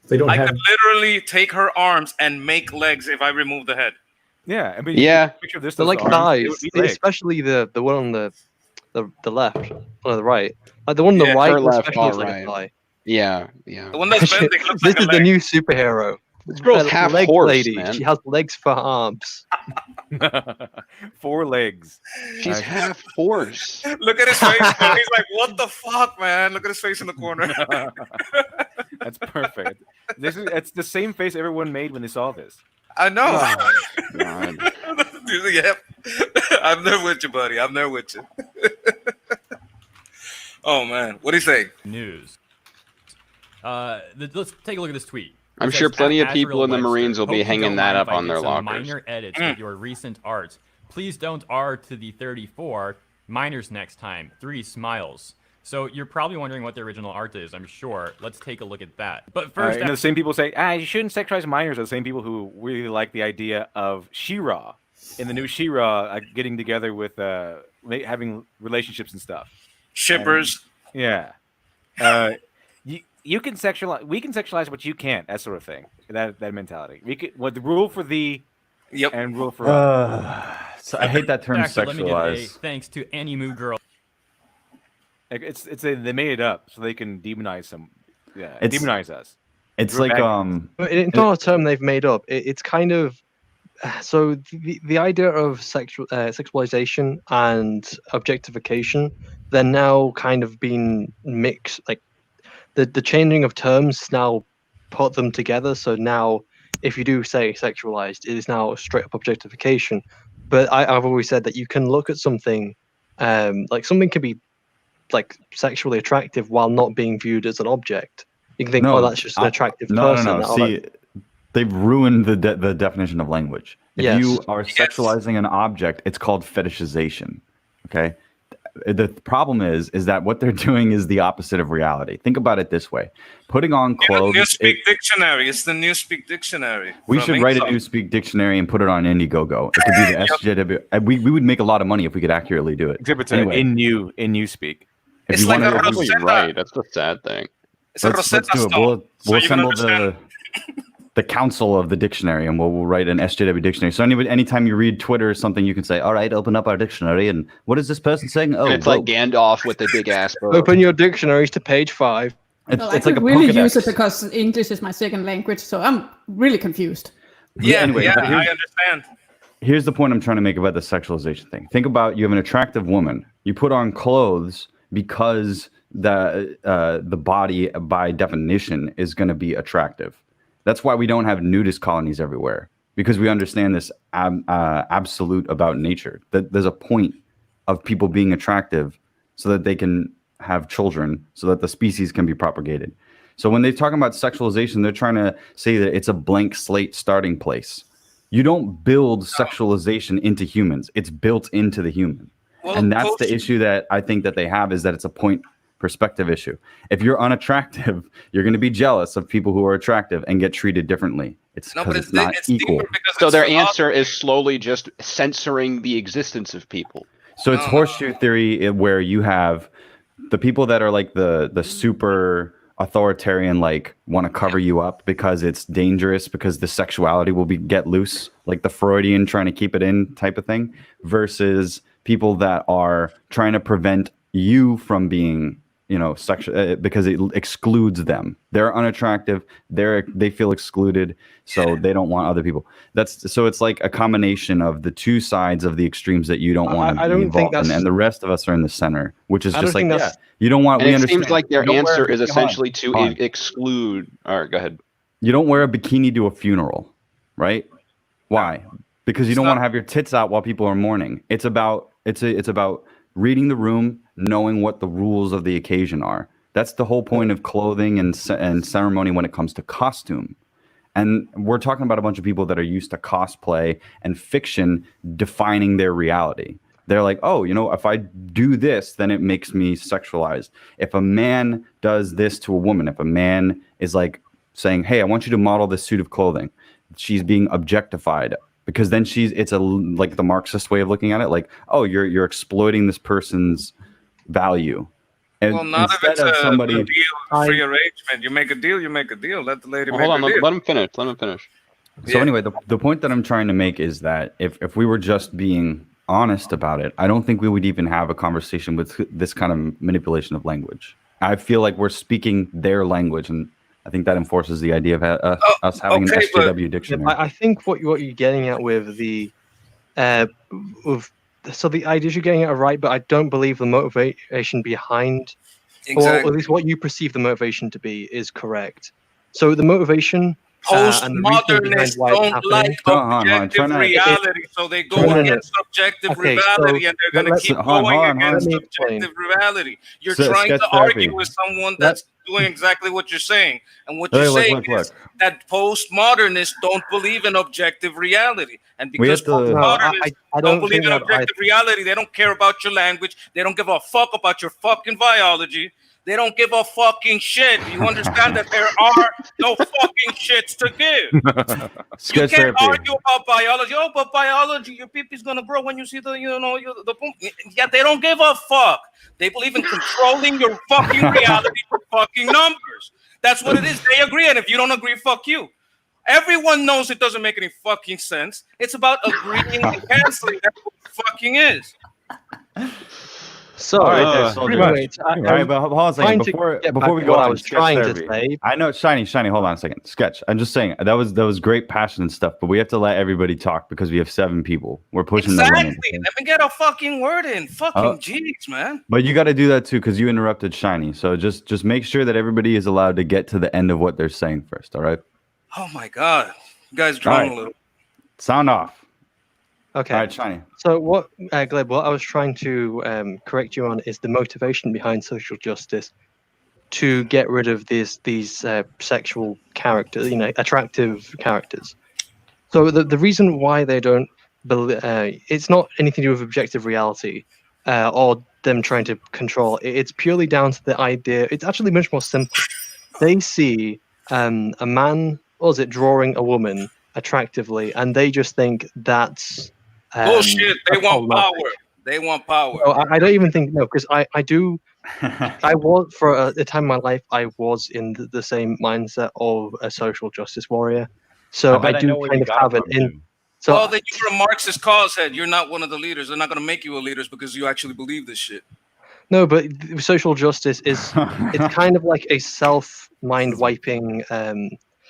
They don't have. I could literally take her arms and make legs if I remove the head. Yeah, I mean, picture this. They're like thighs, especially the one on the left, on the right. Like the one on the right, especially is like a thigh. Yeah. The one that's bending looks This like is the new superhero. This girl's half horse, lady. man. She has legs for arms. 4 legs. She's half horse. Look at his face. Man. He's like, "What the fuck, man?" Look at his face in the corner. That's perfect. It's the same face everyone made when they saw this. I know. God. Yep. I'm there with you, buddy. I'm there with you. Oh man, what do you say? News. Let's take a look at this tweet. I'm sure plenty of people in the Marines will be hanging that up on their lockers. Minor edits with your recent art. Please don't R to the 34. Minors next time. 3 smiles. So you're probably wondering what the original art is, I'm sure. Let's take a look at that. But first, the same people say, you shouldn't sexualize minors are the same people who really like the idea of She-Ra in the new She-Ra getting together with having relationships and stuff. Shippers. And, you can sexualize. We can sexualize what you can't. That sort of thing. That mentality. We could. The rule for thee. Yep. And rule for us. So I hate that term, actually, let me get a sexualize. thanks to Annie Moo Girl. They made it up so they can demonize some. Yeah. Demonize us. It's like It's not a term they've made up. It's kind of so the idea of sexualization and objectification, they're now kind of being mixed. Like the changing of terms now put them together. So now, if you do say sexualized, it is now straight up objectification. But I've always said that you can look at something, like something can be like sexually attractive while not being viewed as an object. You can think, oh, that's just an attractive person. No. See, they've ruined the definition of language. If you are sexualizing an object, it's called fetishization. Okay. The problem is that what they're doing is the opposite of reality. Think about it this way: putting on clothes. Newspeak Dictionary. It's the Newspeak Dictionary. We should write a Newspeak Dictionary and put it on Indiegogo. It could be the SJW. We would make a lot of money if we could accurately do it. Exhibit anyway, in Newspeak. It's like a Rosetta. Right. That's the sad thing. It's a Rosetta do it. Stone. We'll assemble the council of the dictionary, and we'll write an SJW dictionary. So anytime you read Twitter or something, you can say, "All right, open up our dictionary." And what is this person saying? Oh, and it's like Gandalf with the big ass bow. Open your dictionaries to page 5. I could really use it because English is my second language, so I'm really confused. Anyway, I understand. Here's the point I'm trying to make about the sexualization thing. Think about, you have an attractive woman. You put on clothes because the body, by definition, is going to be attractive. That's why we don't have nudist colonies everywhere, because we understand this absolute about nature. That there's a point of people being attractive so that they can have children, so that the species can be propagated. So when they're talking about sexualization, they're trying to say that it's a blank slate starting place. You don't build sexualization into humans. It's built into the human. And that's the issue that I think that they have, is that it's a point perspective issue. If you're unattractive, you're going to be jealous of people who are attractive and get treated differently. It's because it's not equal. So their answer is slowly just censoring the existence of people. So it's horseshoe theory, where you have the people that are like the super authoritarian, like want to cover you up because it's dangerous, because the sexuality will get loose, like the Freudian trying to keep it in type of thing, versus people that are trying to prevent you from being, sexual, because it excludes them. They're unattractive. They feel excluded, so they don't want other people. So it's like a combination of the two sides of the extremes that you don't want to be involved in, and the rest of us are in the center, which is just like, you don't want. And it seems like their answer is essentially to exclude. All right, go ahead. You don't wear a bikini to a funeral, right? Why? Because you don't want to have your tits out while people are mourning. It's about reading the room, knowing what the rules of the occasion are. That's the whole point of clothing and ceremony when it comes to costume. And we're talking about a bunch of people that are used to cosplay and fiction defining their reality. They're like, oh, if I do this, then it makes me sexualized. If a man does this to a woman, if a man is like saying, hey, I want you to model this suit of clothing, she's being objectified. Because then it's like the Marxist way of looking at it, like, oh, you're exploiting this person's value. And well, not if it's a deal, free arrangement. You make a deal, you make a deal. Let the lady make a deal. Let him finish. Let him finish. So anyway, the point that I'm trying to make is that if we were just being honest about it, I don't think we would even have a conversation with this kind of manipulation of language. I feel like we're speaking their language, and I think that enforces the idea of us having an SJW dictionary. I think what you're getting at with the so the ideas you're getting at are right, but I don't believe the motivation behind, or at least what you perceive the motivation to be, is correct. So the motivation. Postmodernists don't like objective reality, so they go against objective reality, and they're going to keep going against objective reality. You're trying to argue with someone that's doing exactly what you're saying, and what you're saying is that postmodernists don't believe in objective reality, and because postmodernists don't believe in objective reality, they don't care about your language, they don't give a fuck about your fucking biology. They don't give a fucking shit. You understand that there are no fucking shits to give. You can't argue about biology. Oh, but biology, your peepee's gonna grow when you see the boom. Yeah, they don't give a fuck. They believe in controlling your fucking reality with fucking numbers. That's what it is. They agree, and if you don't agree, fuck you. Everyone knows it doesn't make any fucking sense. It's about agreeing and canceling. That's what it fucking is. So, all right, there, soldier. anyways, All right, but hold on a second. Before we go what on, I was sketch trying to therapy. say. I know, shiny. Hold on a second. Sketch. I'm just saying that was great passion and stuff, but we have to let everybody talk because we have 7 people. We're pushing the limit. Exactly. Let me get a fucking word in. Fucking jeez, man. But you got to do that too because you interrupted Shiny. So just make sure that everybody is allowed to get to the end of what they're saying first. All right. Oh my god, you guys drone a little. Sound off. Okay. All right, Shiny. So what, Gleb, what I was trying to correct you on is the motivation behind social justice to get rid of these sexual characters, attractive characters. So the reason why they don't believe it's not anything to do with objective reality or them trying to control. It's purely down to the idea. It's actually much more simple. They see a man, drawing a woman attractively, and they just think that's Bullshit. They want power. They want power. No, I don't even think because I do. I was for a time in my life. I was in the same mindset of a social justice warrior, so I do kind of have it in. So, well, then you're a Marxist cause head. You're not one of the leaders. They're not going to make you a leader because you actually believe this shit. No, but social justice is it's kind of like a self-mind wiping.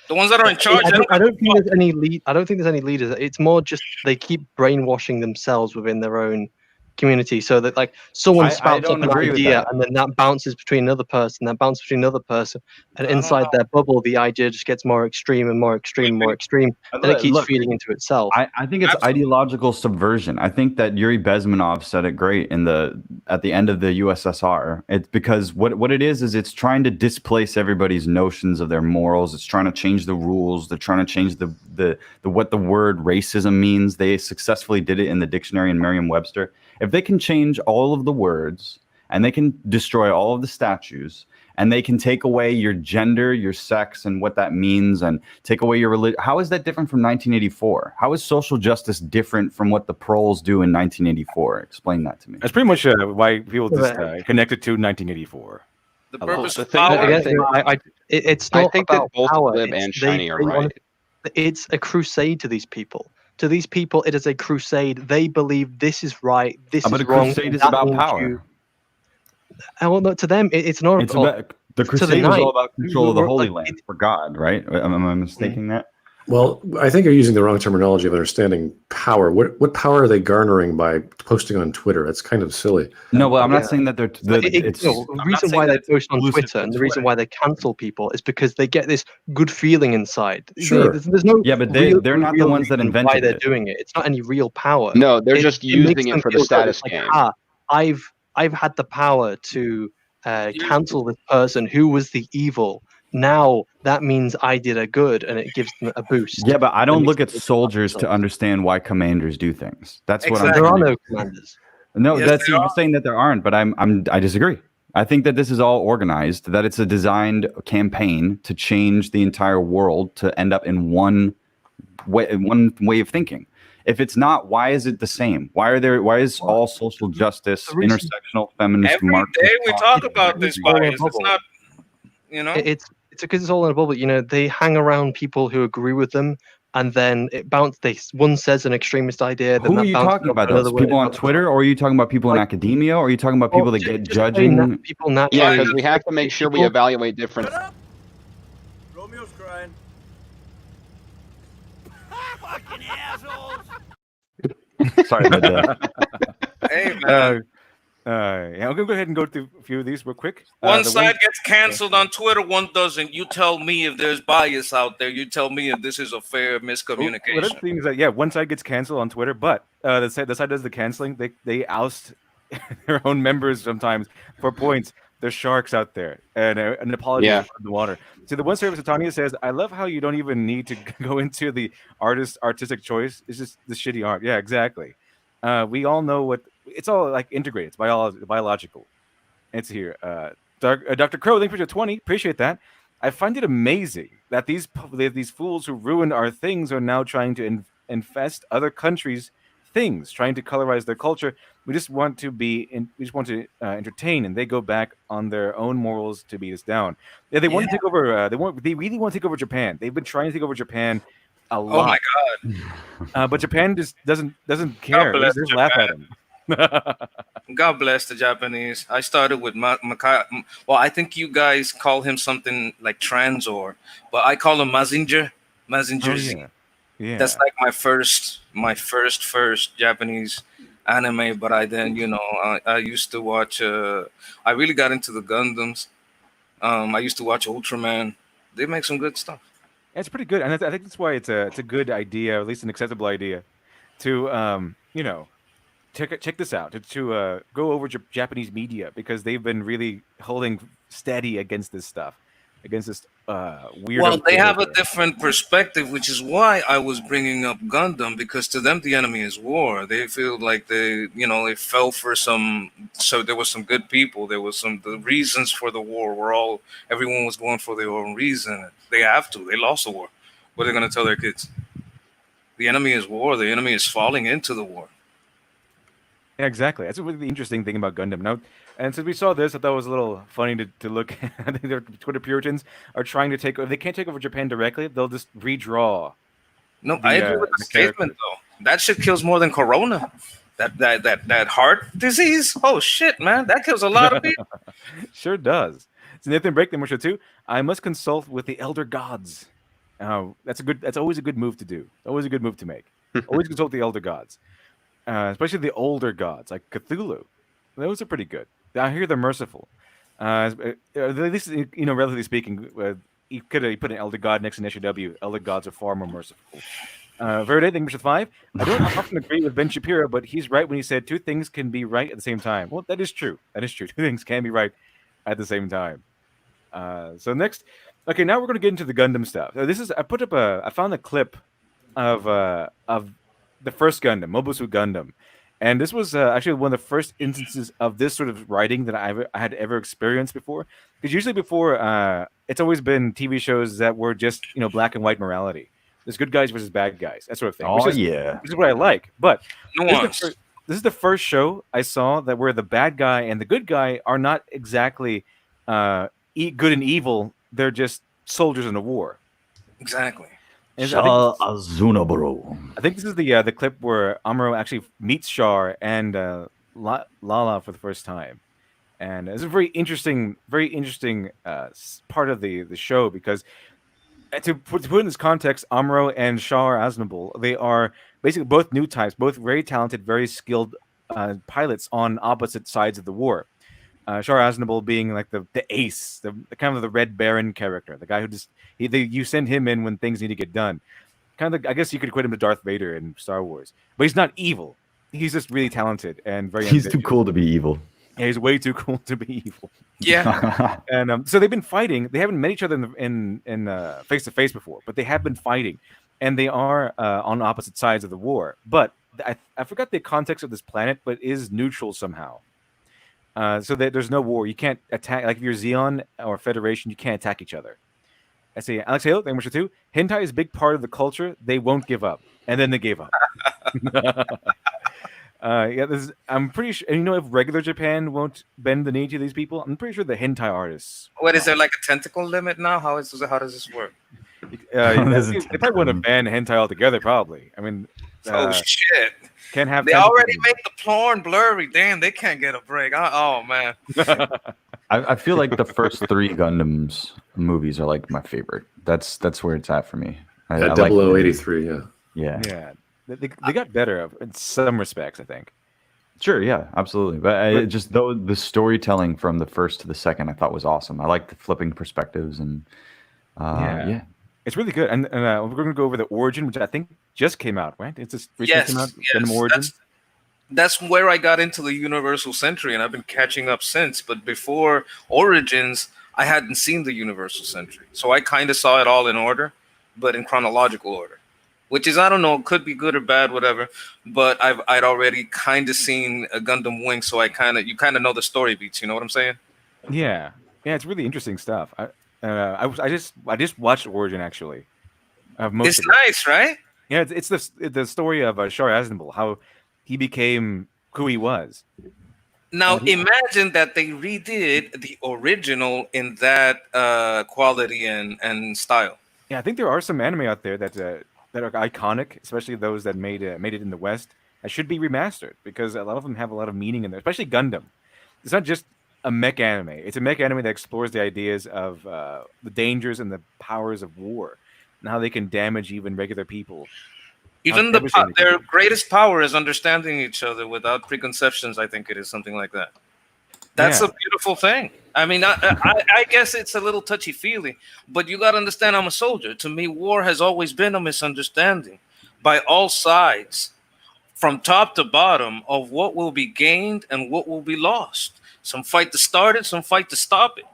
The ones that are in charge. I don't think there's any lead. I don't think there's any leaders. It's more just they keep brainwashing themselves within their own community, so that like someone spouts up an idea and then that bounces between another person, that bounces between another person, and inside their bubble, the idea just gets more extreme and more extreme and more extreme, and it keeps feeding into itself. I think it's ideological subversion. I think that Yuri Bezmenov said it great at the end of the USSR. It's because what it is it's trying to displace everybody's notions of their morals. It's trying to change the rules. They're trying to change the what the word racism means. They successfully did it in the dictionary in Merriam-Webster. If they can change all of the words and they can destroy all of the statues and they can take away your gender, your sex, and what that means, and take away your religion, how is that different from 1984? How is social justice different from what the proles do in 1984? Explain that to me. That's pretty much why people just connected to 1984. The purpose of power. power. It's not think about that both power. Glib and Shiny are right. It's a crusade to these people. To these people, it is a crusade. They believe this is right, this is but a wrong. crusade is about power. Well, no, to them, it's not. It's about the crusade is all about control of the Holy Land for God, right? Am I mistaking that? Well, I think you're using the wrong terminology of understanding power. What power are they garnering by posting on Twitter? That's kind of silly. No, well, I'm not saying that they're. The reason why they post on Twitter and the reason why they cancel people is because they get this good feeling inside. Sure. There's no. Yeah, but they're not the ones that invented why they're it. doing it. It's not any real power. No, they're just using makes it them for the feel status like, game. I've had the power to cancel this person who was the evil. Now that means I did a good, and it gives them a boost. Yeah, but I don't look at soldiers to understand why commanders do things. That's what I'm. There are no commanders. No, you're saying that there aren't, but I disagree. I think that this is all organized. That it's a designed campaign to change the entire world to end up in one way of thinking. If it's not, why is it the same? Why is all social justice, intersectional, feminist, Every Marxist day we talk about this bias. It's not, It's because it's all in a bubble. They hang around people who agree with them, and then one says an extremist idea. Then Who are you talking about? Those people on Twitter, or are you talking about people in academia, or are you talking about people that get judging? People naturally. Yeah, because we have to make sure we evaluate different. Romeo's crying. Fucking assholes. Sorry about that. Hey, man. Yeah, I'm gonna go ahead and go through a few of these real quick. One side gets canceled on Twitter, one doesn't. You tell me if there's bias out there. You tell me if this is a fair miscommunication. Well, the thing is that one side gets canceled on Twitter, but the side does the canceling. They oust their own members sometimes for points. There's sharks out there, and an apology in the water. See, the one service that Tanya says, I love how you don't even need to go into the artistic choice. It's just the shitty art. Yeah, exactly. We all know what it's all like integrated. It's biological. It's here. Dr. Crow, thank you for your 20. Appreciate that. I find it amazing that these fools who ruined our things are now trying to infest other countries' things, trying to colorize their culture. We just want to entertain, and they go back on their own morals to beat us down. Yeah, they want to take over. They really want to take over Japan. They've been trying to take over Japan a lot. Oh my god! But Japan just doesn't care. They just laugh at them. God bless the Japanese. I started with well, I think you guys call him something like Transor, but I call him Mazinger. Mazinger Z. Yeah. That's like my first Japanese anime. But I used to watch. I really got into the Gundams. I used to watch Ultraman. They make some good stuff. It's pretty good, and I think that's why it's a good idea, or at least an acceptable idea, to check this out, to go over Japanese media, because they've been really holding steady against this stuff, against this weird. Well, they have a different perspective, which is why I was bringing up Gundam, because to them the enemy is war. They feel like they fell for some. So there was some good people. There was the reasons for the war were everyone was going for their own reason. They have to. They lost the war. What are they going to tell their kids? The enemy is war. The enemy is falling into the war. Yeah, exactly. That's a really interesting thing about Gundam. Now, and since we saw this, I thought it was a little funny to look at. I think the Twitter Puritans are trying to if they can't take over Japan directly, they'll just redraw. No, I agree with the statement, though. That shit kills more than Corona. That heart disease. Oh, shit, man. That kills a lot of people. Sure does. So Nathan Break, number 2. I must consult with the elder gods. That's always a good move to do. Always a good move to make. Always consult the elder gods. Especially the older gods like Cthulhu. Those are pretty good. I hear they're merciful. At least, relatively speaking, you could put an elder god next to an SJW. Elder gods are far more merciful. Verde, number 5. I don't often agree with Ben Shapiro, but he's right when he said 2 things can be right at the same time. Well, that is true. 2 things can be right at the same time. So next, okay, now we're going to get into the Gundam stuff. I found a clip of the first Gundam, Mobusu Gundam. And this was actually one of the first instances of this sort of writing that I had ever experienced before. Because usually before, it's always been TV shows that were just, black and white morality. There's good guys versus bad guys, that sort of thing. Which is what I like. But this is the first show I saw that where the bad guy and the good guy are not exactly good and evil. They're just soldiers in a war. Exactly. I think this is the clip where Amuro actually meets Char and Lala for the first time, and it's a very interesting part of the show, because to put in this context, Amuro and Char Aznavour, they are basically both new types, both very talented, very skilled pilots on opposite sides of the war. Char Aznavour being like the ace, the kind of the Red Baron character, the guy who you send him in when things need to get done. Kind of, I guess you could equate him to Darth Vader in Star Wars, but he's not evil. He's just really talented and very. He's too cool to be evil. Yeah, he's way too cool to be evil. Yeah. And so they've been fighting. They haven't met each other in face to face before, but they have been fighting, and they are on opposite sides of the war. But I forgot the context of this planet, but it is neutral somehow. So that there's no war. You can't attack. Like if you're Xeon or Federation, you can't attack each other. I say, Alex Hale, thank you, 2. Hentai is a big part of the culture. They won't give up. And then they gave up. I'm pretty sure, and if regular Japan won't bend the knee to these people, I'm pretty sure the hentai artists. What, is there like a tentacle limit now? How does this work? They probably want to ban hentai altogether, probably. I mean, shit. Can't have. They already make the porn blurry. Damn, they can't get a break. Oh man. I feel like the first 3 Gundams movies are like my favorite. That's where it's at for me. I like 0083, yeah. Yeah. They got better in some respects, I think. Sure, yeah, absolutely. But just the storytelling from the first to the second, I thought was awesome. I like the flipping perspectives and yeah. It's really good. And we're going to go over the Origin, which I think just came out, right? It's just recently came out. Gundam Origin. That's where I got into the Universal Century, and I've been catching up since. But before Origins, I hadn't seen the Universal Century, so I kind of saw it all in order, but in chronological order, which is, I don't know, could be good or bad, whatever. But I'd already kind of seen a Gundam Wing, so you kind of know the story beats. You know what I'm saying? Yeah, it's really interesting stuff. I just watched Origin actually. It's nice, right? Yeah, it's the story of Char Aznavour, how he became who he was. Now imagine that they redid the original in that quality and style. Yeah, I think there are some anime out there that are iconic, especially those that made it in the West. that should be remastered because a lot of them have a lot of meaning in there, especially Gundam. It's not just a mech anime. It's a mech anime that explores the ideas of the dangers and the powers of war and how they can damage even regular people. Even their greatest power is understanding each other without preconceptions. I think it is something like that. That's a beautiful thing. I mean, I guess it's a little touchy-feely, but you got to understand I'm a soldier. To me, war has always been a misunderstanding by all sides, from top to bottom, of what will be gained and what will be lost. Some fight to start it, some fight to stop it.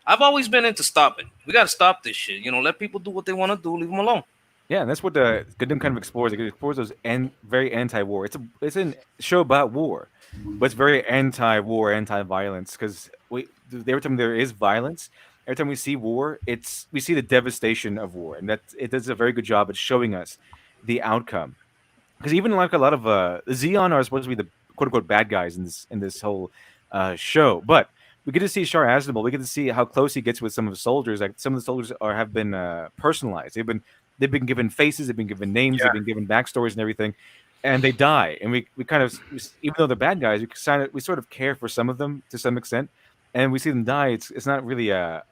I've always been into stopping. We got to stop this shit. You know, let people do what they want to do. Leave them alone. Yeah, and that's what the Gundam kind of explores. It explores those very anti-war. It's a show about war, but it's very anti-war, anti-violence. Because every time there is violence, every time we see war, we see the devastation of war, and it does a very good job at showing us the outcome. Because even like a lot of the Zeon are supposed to be the quote unquote bad guys in this whole show, but we get to see Char Aznable. We get to see how close he gets with some of the soldiers. Like some of the soldiers have been personalized. They've been given faces, they've been given names, they've been given backstories and everything, and they die. And we kind of, even though they're bad guys, we sort of care for some of them to some extent, and we see them die. It's not really an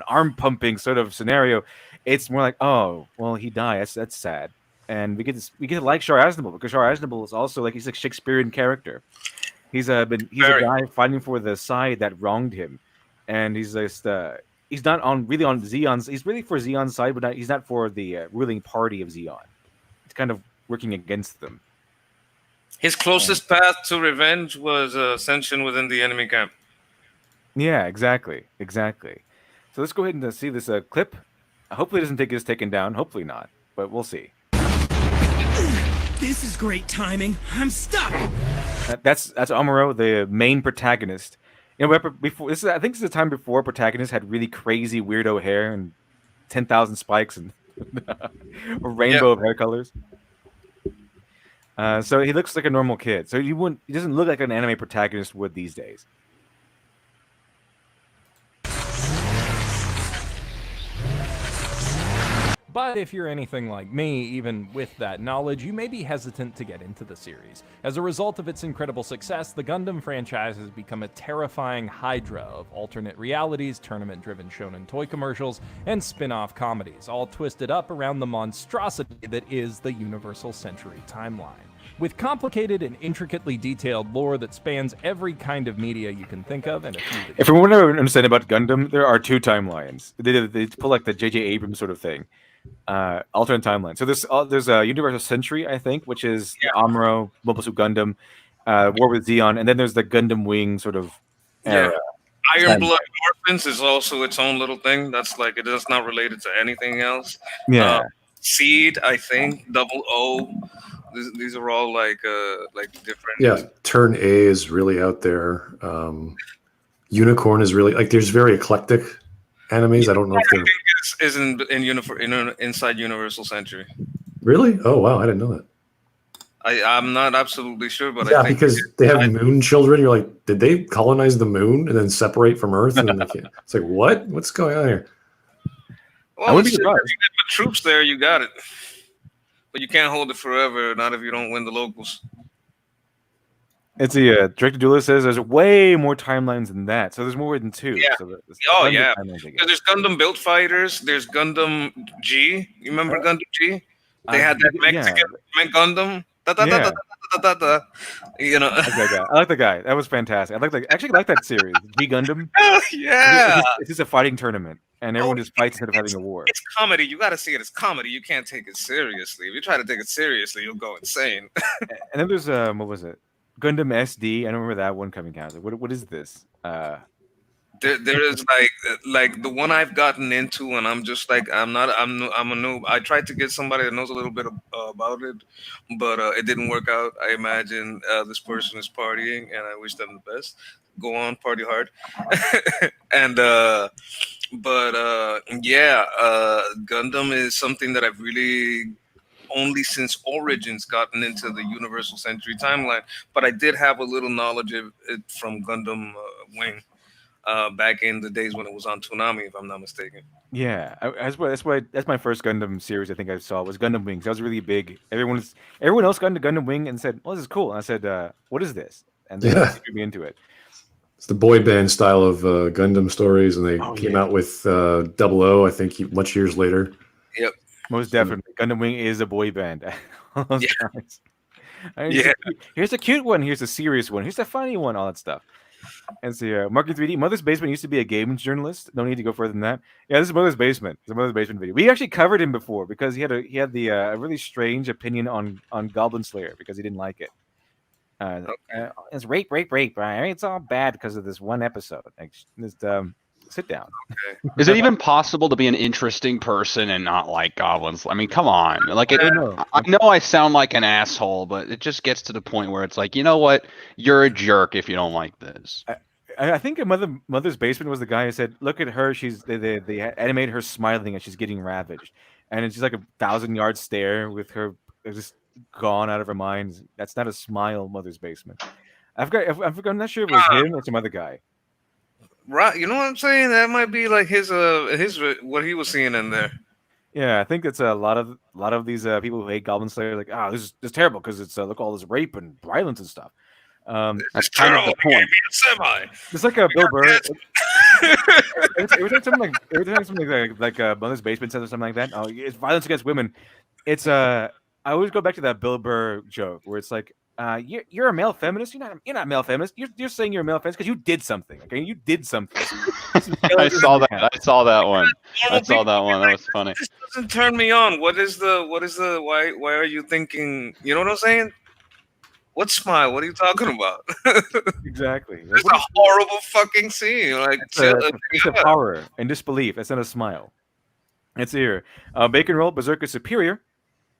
arm pumping sort of scenario. It's more like, oh well, he died. That's sad. And we get to like Char Aznable because Char Aznable is also like he's a Shakespearean character. He's a guy fighting for the side that wronged him, and he's just he's not really on Zeon's. He's really for Zeon's side, but he's not for the ruling party of Zeon. He's kind of working against them. His closest path to revenge was ascension within the enemy camp. Yeah, exactly. So let's go ahead and see this clip. Hopefully, it doesn't get us taken down. Hopefully not, but we'll see. This is great timing. I'm stuck. That's Amuro, the main protagonist. You know, before I think this is the time before protagonists had really crazy weirdo hair and 10,000 spikes and a rainbow of hair colors. So he looks like a normal kid. So he doesn't look like an anime protagonist would these days. But if you're anything like me, even with that knowledge, you may be hesitant to get into the series. As a result of its incredible success, the Gundam franchise has become a terrifying hydra of alternate realities, tournament-driven shonen toy commercials, and spin-off comedies, all twisted up around the monstrosity that is the Universal Century timeline. With complicated and intricately detailed lore that spans every kind of media you can think of, and a few if we want to understand about Gundam, there are two timelines. They pull like the J.J. Abrams sort of thing. Alternate timeline. So there's a Universal Century, I think, which is Amuro, Mobile Suit Gundam, War with Zeon, and then there's the Gundam Wing sort of era. Iron Blood Orphans is also its own little thing. That's like it is not related to anything else. Yeah. Seed, I think, Double O. These are all like different. Yeah, Turn A is really out there. Unicorn is really like there's very eclectic animes. I don't know if they're isn't inside Universal Century. Really? Oh wow, I didn't know that. I'm not absolutely sure, but yeah, I think because they have moon children. You're like, did they colonize the moon and then separate from Earth? And then they can't. It's like, what? What's going on here? Well, I wouldn't be surprised. If you get the troops there, you got it. But you can't hold it forever, not if you don't win the locals. It's the Director Dula says there's way more timelines than that. So there's more than two. Yeah. So Yeah. Because there's Gundam Built Fighters. There's Gundam G. You remember Gundam G? They had that Mexican Gundam. You know. I like the guy. That was fantastic. I actually like that series, G Gundam. Yeah. It's just a fighting tournament, and everyone just fights instead of having a war. It's comedy. You got to see it as comedy. You can't take it seriously. If you try to take it seriously, you'll go insane. And then there's what was it? Gundam SD. I don't remember that one coming out. What is this? There is like the one I've gotten into, and I'm just like I'm a noob. I tried to get somebody that knows a little bit about it, but it didn't work out. I imagine this person is partying, and I wish them the best. Go on, party hard. And Gundam is something that I've really only since Origins gotten into the Universal Century timeline, but I did have a little knowledge of it from Gundam Wing. back in the days when it was on Toonami, if I'm not mistaken. Yeah, that's my first Gundam series I think I saw was Gundam Wings. That was really big. Everyone else got into Gundam Wing and said, "Well, this is cool." And I said, "What is this?" And they Yeah. threw me into it. It's the boy band style of Gundam stories, and they came out with 00, I think, much years later. Yep. Most definitely. Gundam Wing is a boy band. All those guys. Yeah. Here's a cute one. Here's a serious one. Here's a funny one. All that stuff. And so, Mark in 3D. Mother's Basement used to be a games journalist. No need to go further than that. Yeah, this is Mother's Basement. It's a Mother's Basement video. We actually covered him before because he had a really strange opinion on Goblin Slayer because he didn't like it. It's rape, right? It's all bad because of this one episode. Just sit down. Is it even possible to be an interesting person and not like goblins? I mean, come on. Like, I know I sound like an asshole, but it just gets to the point where it's like, you know what? You're a jerk if you don't like this. I think Mother's Basement was the guy who said, "Look at her. They animate her smiling and she's getting ravaged, and it's just like 1,000-yard stare with her just gone out of her mind. That's not a smile." Mother's Basement. I'm not sure if it was him or some other guy. Right, you know what I'm saying? That might be like his what he was seeing in there. Yeah, I think it's a lot of these people who hate Goblin Slayer like, this is terrible because it's look all this rape and violence and stuff. That's kind of the point. It's like a Bill Burr. Every time something like Mother's Basement says or something like that. Oh, it's violence against women. It's I always go back to that Bill Burr joke where it's like, you're a male feminist. You're not a male feminist. You're saying you're a male feminist because you did something. Okay, you did something. I saw that. I saw that one. That was funny. This doesn't turn me on. What is the why are you thinking? You know what I'm saying? What smile? What are you talking about? Exactly. It's a horrible fucking scene. Like it's a horror and disbelief. It's not a smile. It's here. Bacon Roll Berserk is superior.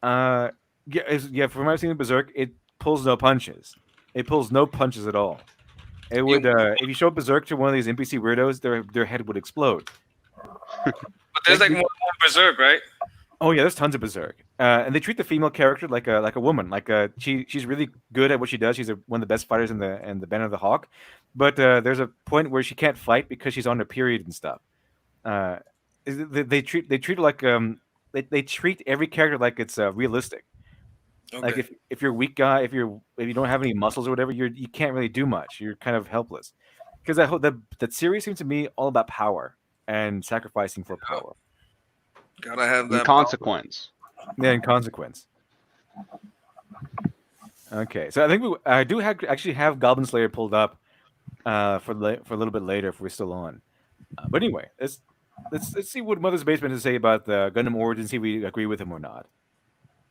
From what I've seen in Berserk, it pulls no punches. It pulls no punches at all. It would if you show Berserk to one of these NPC weirdos, their head would explode. But there's like more Berserk, right? Oh yeah, there's tons of Berserk, and they treat the female character like a woman. She's really good at what she does. She's one of the best fighters in the Band of the Hawk, but there's a point where she can't fight because she's on her period and stuff. They treat her like they treat every character like it's realistic. Okay. Like if you're a weak guy, if you don't have any muscles or whatever, you can't really do much. You're kind of helpless. Because that series seems to me all about power and sacrificing for power. Gotta have that consequence. Yeah, in consequence. Okay, so I think I do actually have Goblin Slayer pulled up for a little bit later if we're still on. But anyway, let's see what Mother's Basement has to say about the Gundam Origins. See if we agree with him or not.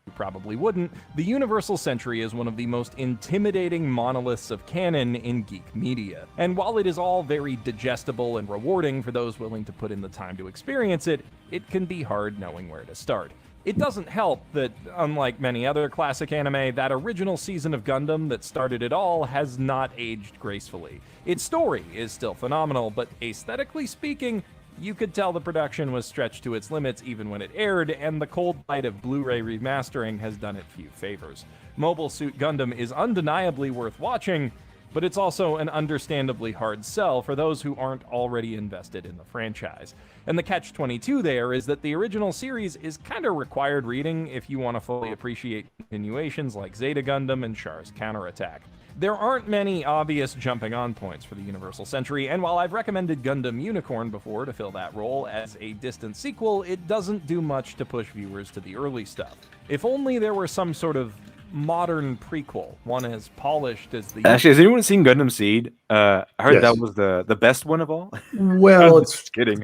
You probably wouldn't. The Universal Century is one of the most intimidating monoliths of canon in geek media. And while it is all very digestible and rewarding for those willing to put in the time to experience it, it can be hard knowing where to start. It doesn't help that, unlike many other classic anime, that original season of Gundam that started it all has not aged gracefully. Its story is still phenomenal, but aesthetically speaking, you could tell the production was stretched to its limits even when it aired, and the cold light of Blu-ray remastering has done it few favors. Mobile Suit Gundam is undeniably worth watching, but it's also an understandably hard sell for those who aren't already invested in the franchise. And the catch-22 there is that the original series is kinda required reading if you want to fully appreciate continuations like Zeta Gundam and Char's Counterattack. There aren't many obvious jumping-on points for the Universal Century, and while I've recommended Gundam Unicorn before to fill that role as a distant sequel, it doesn't do much to push viewers to the early stuff. If only there were some sort of modern prequel, one as polished as the... Actually, has anyone seen Gundam Seed? I heard that was the best one of all. Well, it's just kidding.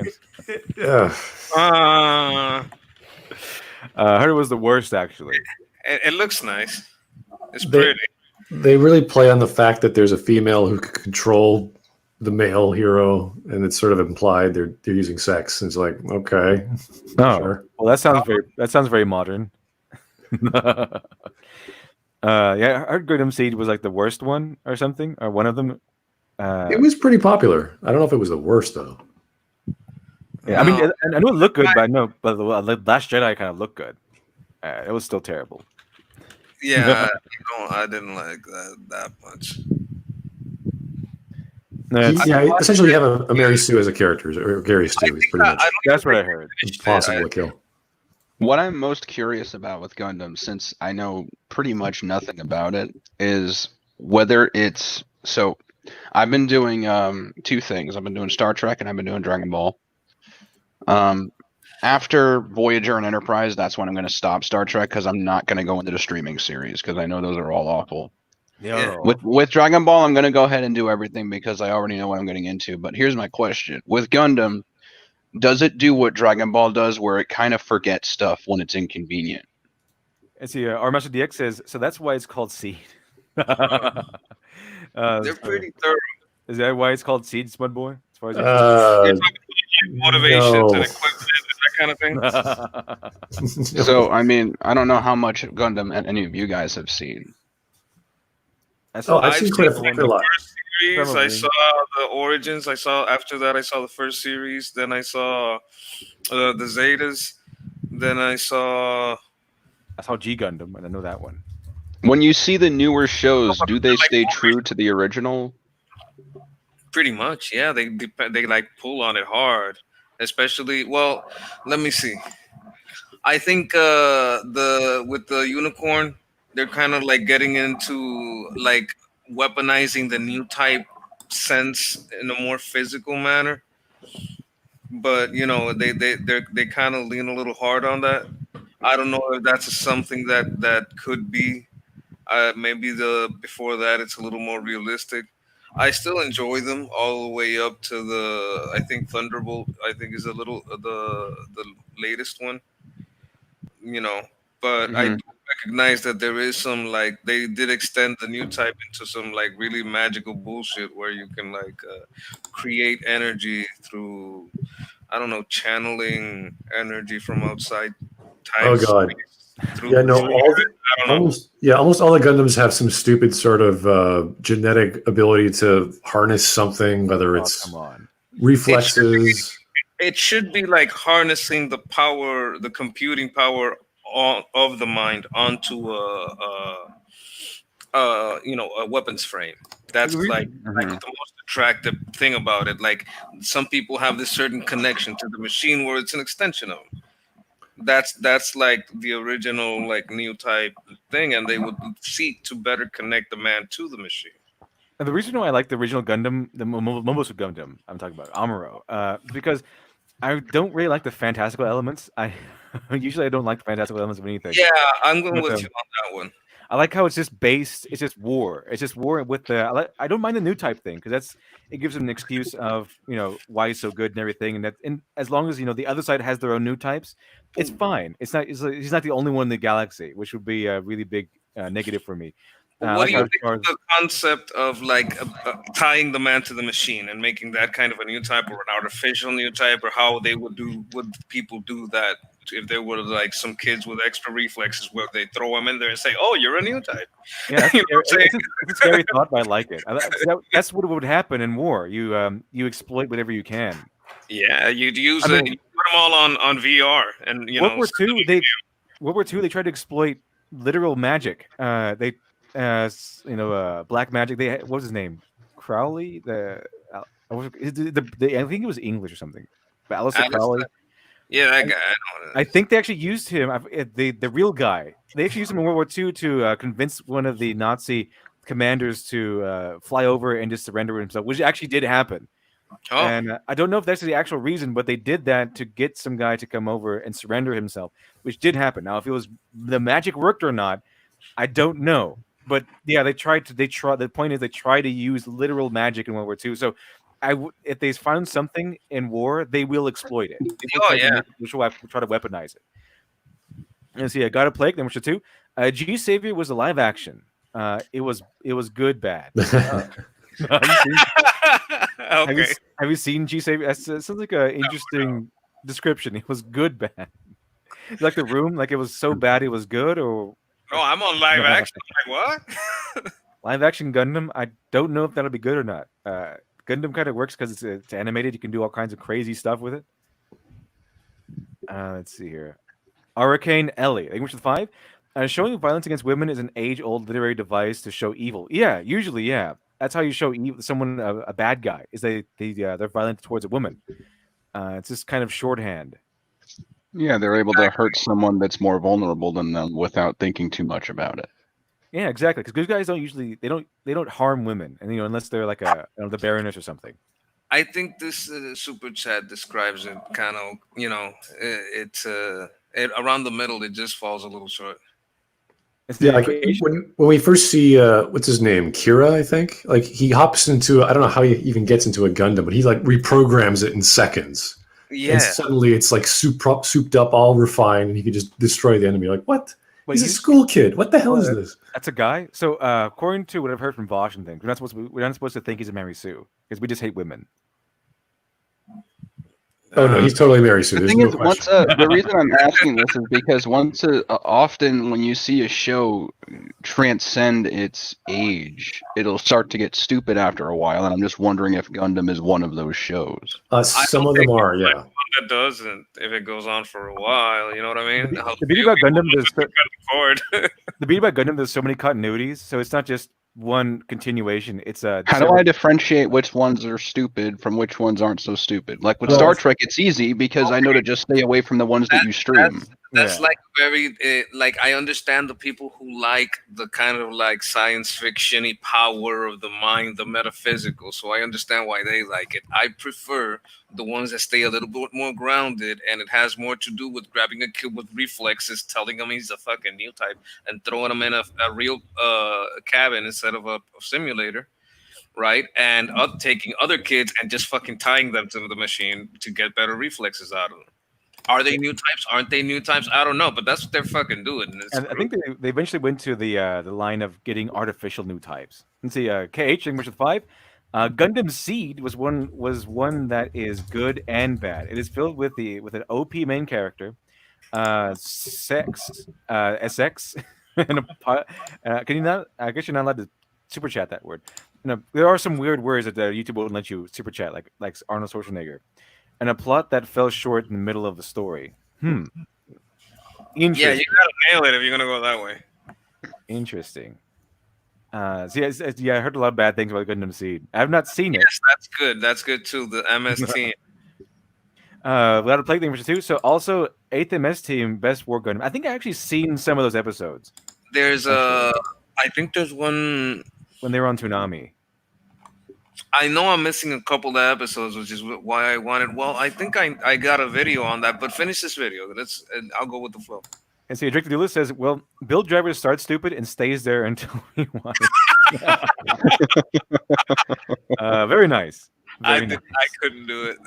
Yeah. I heard it was the worst, actually. It looks nice. It's pretty. They really play on the fact that there's a female who can control the male hero, and it's sort of implied they're using sex. And it's like, okay, sure. Well, that sounds very modern. Yeah, I heard Gundam Seed was like the worst one or something, or one of them. It was pretty popular. I don't know if it was the worst though. Yeah, I mean, I know it looked good, but the Last Jedi kind of looked good. It was still terrible. Yeah, I didn't like that much. Essentially, you have a Mary Sue as a character, or Gary Stu. He's pretty much. That's what I heard. Impossible to kill. What I'm most curious about with Gundam, since I know pretty much nothing about it, is whether it's so. I've been doing two things. I've been doing Star Trek and I've been doing Dragon Ball. After Voyager and Enterprise, that's when I'm going to stop Star Trek because I'm not going to go into the streaming series because I know those are all awful. Yeah. With Dragon Ball, I'm going to go ahead and do everything because I already know what I'm getting into. But here's my question: with Gundam, does it do what Dragon Ball does, where it kind of forgets stuff when it's inconvenient? Let's see. Our Master DX says so. That's why it's called Seed. They're pretty thorough. Is that why it's called Seed, Smud Boy? As far as motivations and equipment and that kind of thing. So, I mean, I don't know how much Gundam any of you guys have seen. I've seen quite a lot. Series, I saw the Origins. I saw after that. I saw the first series. Then I saw the Zetas. Then I saw G Gundam, and I know that one. When you see the newer shows, do they stay true to the original? Pretty much, yeah. They like pull on it hard, especially. Well, let me see. I think with the unicorn, they're kind of like getting into like weaponizing the new type sense in a more physical manner. But you know, they kind of lean a little hard on that. I don't know if that's something that could be. Maybe before that it's a little more realistic. I still enjoy them all the way up to I think Thunderbolt. I think is a little the latest one. You know, but I do recognize that there is some like they did extend the new type into some like really magical bullshit where you can like create energy through I don't know channeling energy from outside types. Oh god. Yeah, no, almost all the Gundams have some stupid sort of genetic ability to harness something, whether it's reflexes. It should be like harnessing the power, the computing power of the mind onto a weapons frame. That's like the most attractive thing about it. Like some people have this certain connection to the machine where it's an extension of them. That's like the original like new type thing, and they would seek to better connect the man to the machine. And the reason why I like the original Gundam, the Momosu Gundam, I'm talking about Amuro, because I don't really like the fantastical elements. I don't like the fantastical elements of anything. Yeah, I'm going with you on that one. I like how it's just based. It's just war. It's just war with the. I don't mind the new type thing because it gives them an excuse of why he's so good and everything. And as long as the other side has their own new types, it's fine. It's not. He's not the only one in the galaxy, which would be a really big negative for me. What do you think of the concept of like tying the man to the machine and making that kind of a new type or an artificial new type, or how they would people do that if there were like some kids with extra reflexes where they throw them in there and say, "Oh, you're a new type." Yeah, it's a scary thought, but I like it. That's what would happen in war. You exploit whatever you can. Yeah, you'd use it. You put them all on VR, and World War II, they tried to exploit literal magic. Black magic. What was his name? Crowley. I think it was English or something. But Alistair Crowley. Yeah, that guy. I think they actually used him. The real guy. They actually used him in World War II to convince one of the Nazi commanders to fly over and just surrender himself, which actually did happen. Oh. And I don't know if that's the actual reason, but they did that to get some guy to come over and surrender himself, which did happen. Now, if it was the magic worked or not, I don't know. But yeah, they tried. The point is, they try to use literal magic in World War II. So, if they found something in war, they will exploit it. They will try to weaponize it. And see, I got a plague. Number 2. G Savior was a live action. It was good bad. Okay. Have you seen G Savior? That sounds like an interesting description. It was good bad. Like The Room, like it was so bad it was good, or. No, I'm on live action. I'm like, what? Live action Gundam. I don't know if that'll be good or not. Gundam kind of works because it's animated. You can do all kinds of crazy stuff with it. Let's see here. Hurricane Ellie. English with 5. Showing violence against women is an age-old literary device to show evil. Yeah, usually, yeah. that's how you show someone a bad guy is they're violent towards a woman. It's just kind of shorthand. Yeah, they're able to hurt someone that's more vulnerable than them without thinking too much about it. Yeah, exactly. Because good guys don't usually they don't harm women, and unless they're like the Baroness or something. I think this super chat describes it kind of, it's around the middle. It just falls a little short. Yeah, like when we first see what's his name, Kira, I think. Like he hops into, I don't know how he even gets into a Gundam, but he like reprograms it in seconds. Yeah. And suddenly it's like souped up, all refined, and he can just destroy the enemy. Like what? Wait, He's a school kid. What the hell is this? That's a guy. So according to what I've heard from Vosh and things, we're not supposed to think he's a Mary Sue because we just hate women. Oh no, he's totally Mary Sue. The There's thing no is, question. the reason I'm asking this is because often when you see a show transcend its age, it'll start to get stupid after a while, and I'm just wondering if Gundam is one of those shows. Some of them are, yeah. That doesn't if it goes on for a while. You know what I mean? The beauty about Gundam there's so many continuities, so it's not just one continuation. It's a How do I differentiate which ones are stupid from which ones aren't so stupid? Like with Star Trek, it's easy because I know to just stay away from the ones that you stream. That's like very like I understand the people who like the kind of like science fiction-y power of the mind, the metaphysical. So I understand why they like it. I prefer the ones that stay a little bit more grounded, and it has more to do with grabbing a kid with reflexes, telling him he's a fucking new type, and throwing him in a real cabin instead of a simulator. Right, and taking other kids and just fucking tying them to the machine to get better reflexes out of them. Are they new types? Aren't they new types? I don't know, but that's what they're fucking doing. And I think they eventually went to the line of getting artificial new types. Let's see, KH English with 5. Gundam Seed was one that is good and bad. It is filled with an OP main character, sex, SX, and can you not? I guess you're not allowed to super chat that word. There are some weird words that YouTube won't let you super chat, like Arnold Schwarzenegger. And a plot that fell short in the middle of the story. Interesting. Yeah, you gotta nail it if you're gonna go that way. Interesting. I heard a lot of bad things about Gundam Seed. I have not seen it. Yes, that's good. That's good too. The MS team. Without a Plague Thing too. So also 8th MS team, Best War Gundam. I think I actually seen some of those episodes. There's I think there's one when they were on Toonami. I know I'm missing a couple of episodes, which is why I wanted. Well, I think I got a video on that, but finish this video. And I'll go with the flow. And so Drake Dula says, "Well, Bill Driver starts stupid and stays there until he wants." Very nice. I couldn't do it.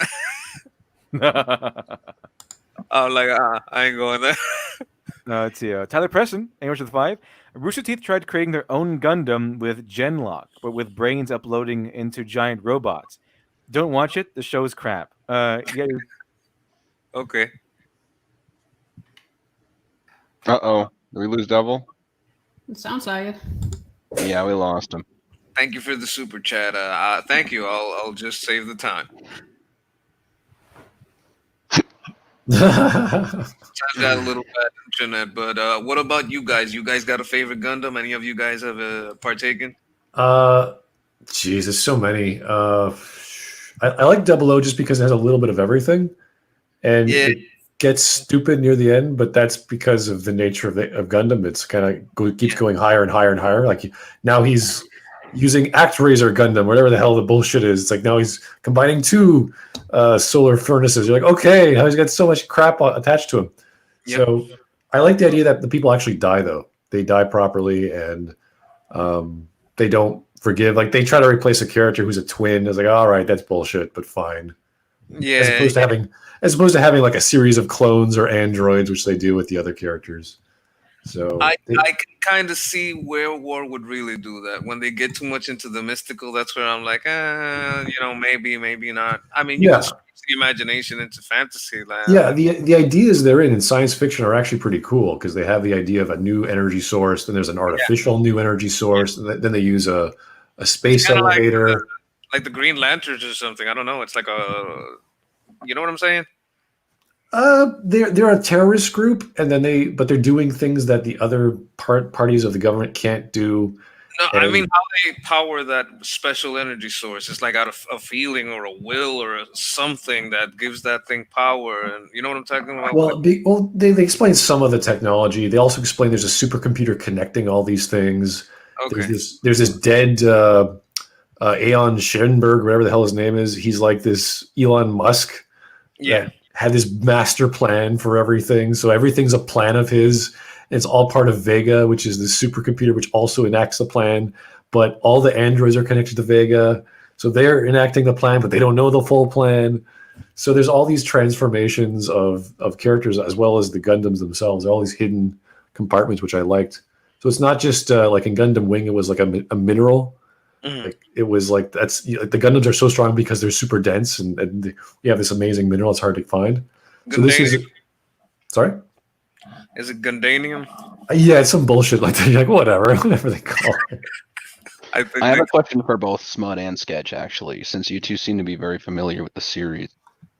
I'm like, I ain't going there. Let's see. Tyler Preston, English with 5. Rooster Teeth tried creating their own Gundam with Genlock, but with brains uploading into giant robots. Don't watch it. The show is crap. Yeah. Okay. Uh-oh. Did we lose Devil? It sounds like it. Yeah, we lost him. Thank you for the super chat. Thank you. I'll just save the time. I've got a little bad internet, but what about you guys? You guys got a favorite Gundam? Any of you guys have partaken? Geez, there's so many. I like 00 just because it has a little bit of everything, and it gets stupid near the end. But that's because of the nature of Gundam. It's kind of keeps going higher and higher and higher. Like now he's using ActRaiser Gundam, whatever the hell the bullshit is. It's like now he's combining 2 solar furnaces. You're like, okay, now he's got so much crap attached to him. Yep. So I like the idea that the people actually die, though. They die properly, and they don't forgive. Like they try to replace a character who's a twin. It's like, all right, that's bullshit, but fine. Yeah. As opposed to having like a series of clones or androids, which they do with the other characters. So I can kind of see where War would really do that. When they get too much into the mystical, that's where I'm like, maybe, maybe not. I mean, you can switch the imagination into fantasy land. Yeah, the ideas they're in science fiction are actually pretty cool because they have the idea of a new energy source, then there's an artificial new energy source, and then they use a space elevator. Like the Green Lanterns or something. I don't know. It's like you know what I'm saying? They're a terrorist group, and then they're doing things that the other parties of the government can't do, No, I And mean how they power that special energy source. It's like out of a feeling or a will or something that gives that thing power. And you know what I'm talking about? well, they explain some of the technology. They also explain there's a supercomputer connecting all these things. Okay. There's this dead Aeon Schenberg, whatever the hell his name is. He's like this Elon Musk Yeah. that had this master plan for everything. So everything's a plan of his. It's all part of Vega, which is the supercomputer, which also enacts the plan. But all the androids are connected to Vega. So they're enacting the plan, but they don't know the full plan. So there's all these transformations of characters as well as the Gundams themselves. All these hidden compartments, which I liked. So it's not just like in Gundam Wing, it was like a mineral. Mhm. Like it was like that's the Gundams are so strong because they're super dense and you have this amazing mineral. It's hard to find. So this is sorry. Is it Gundanium? Yeah, it's some bullshit like that. You're like whatever they call it. I have a question for both Smut and Sketch, actually, since you two seem to be very familiar with the series.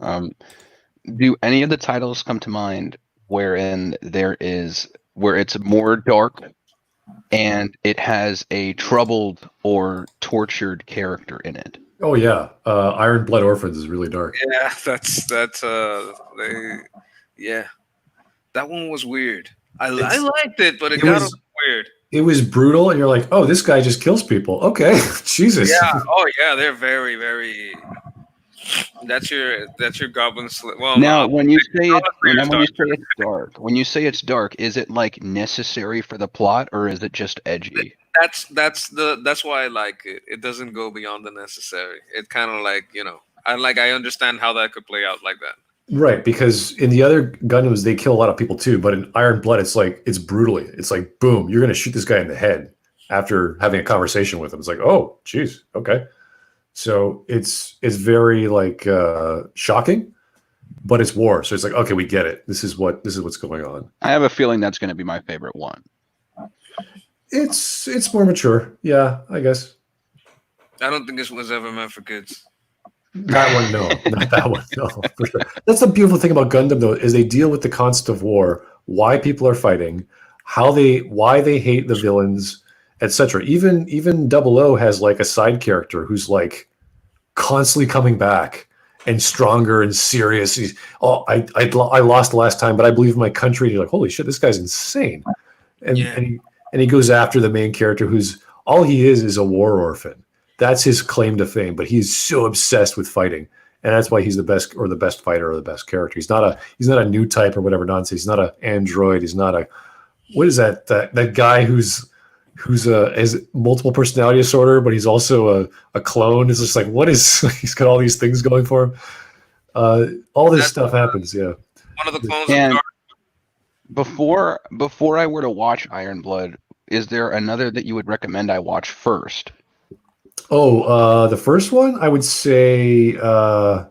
Do any of the titles come to mind wherein where it's more dark and it has a troubled or tortured character in it? Oh yeah, Iron Blood Orphans is really dark. Yeah, yeah. That one was weird. I liked it, but it got weird. It was brutal, and you're like, oh, this guy just kills people. Okay, Jesus. Yeah. Oh yeah, they're very, very. That's your Goblin. Well, Now, when you say it's dark, is it like necessary for the plot, or is it just edgy? That's why I like it. It doesn't go beyond the necessary. It kind of like I understand how that could play out like that. Right, because in the other Gundams they kill a lot of people too, but in Iron Blood it's brutally. It's like boom, you're gonna shoot this guy in the head after having a conversation with him. It's like, oh, geez, okay. So it's very like shocking, but it's war. So it's like, okay, we get it. This is what's going on. I have a feeling that's going to be my favorite one. It's more mature, yeah, I guess. I don't think this was ever meant for kids. That one, no, not that one, no, for sure. That's the beautiful thing about Gundam, though, is they deal with the concept of war, why people are fighting, why they hate the villains, etc. Even 00 has like a side character who's like constantly coming back and stronger and serious. I lost last time, but I believe in my country. And you're like, holy shit, this guy's insane, and he goes after the main character who's all he is a war orphan. That's his claim to fame, but he's so obsessed with fighting, and that's why he's the best fighter or the best character. He's not a new type or whatever nonsense. He's not an android. He's not a what is that guy who's has multiple personality disorder, but he's also a clone. It's just like he's got all these things going for him. All this stuff happens. Yeah. One of the clones. And before I were to watch Iron Blood, is there another that you would recommend I watch first? Oh, the first one, I would say, go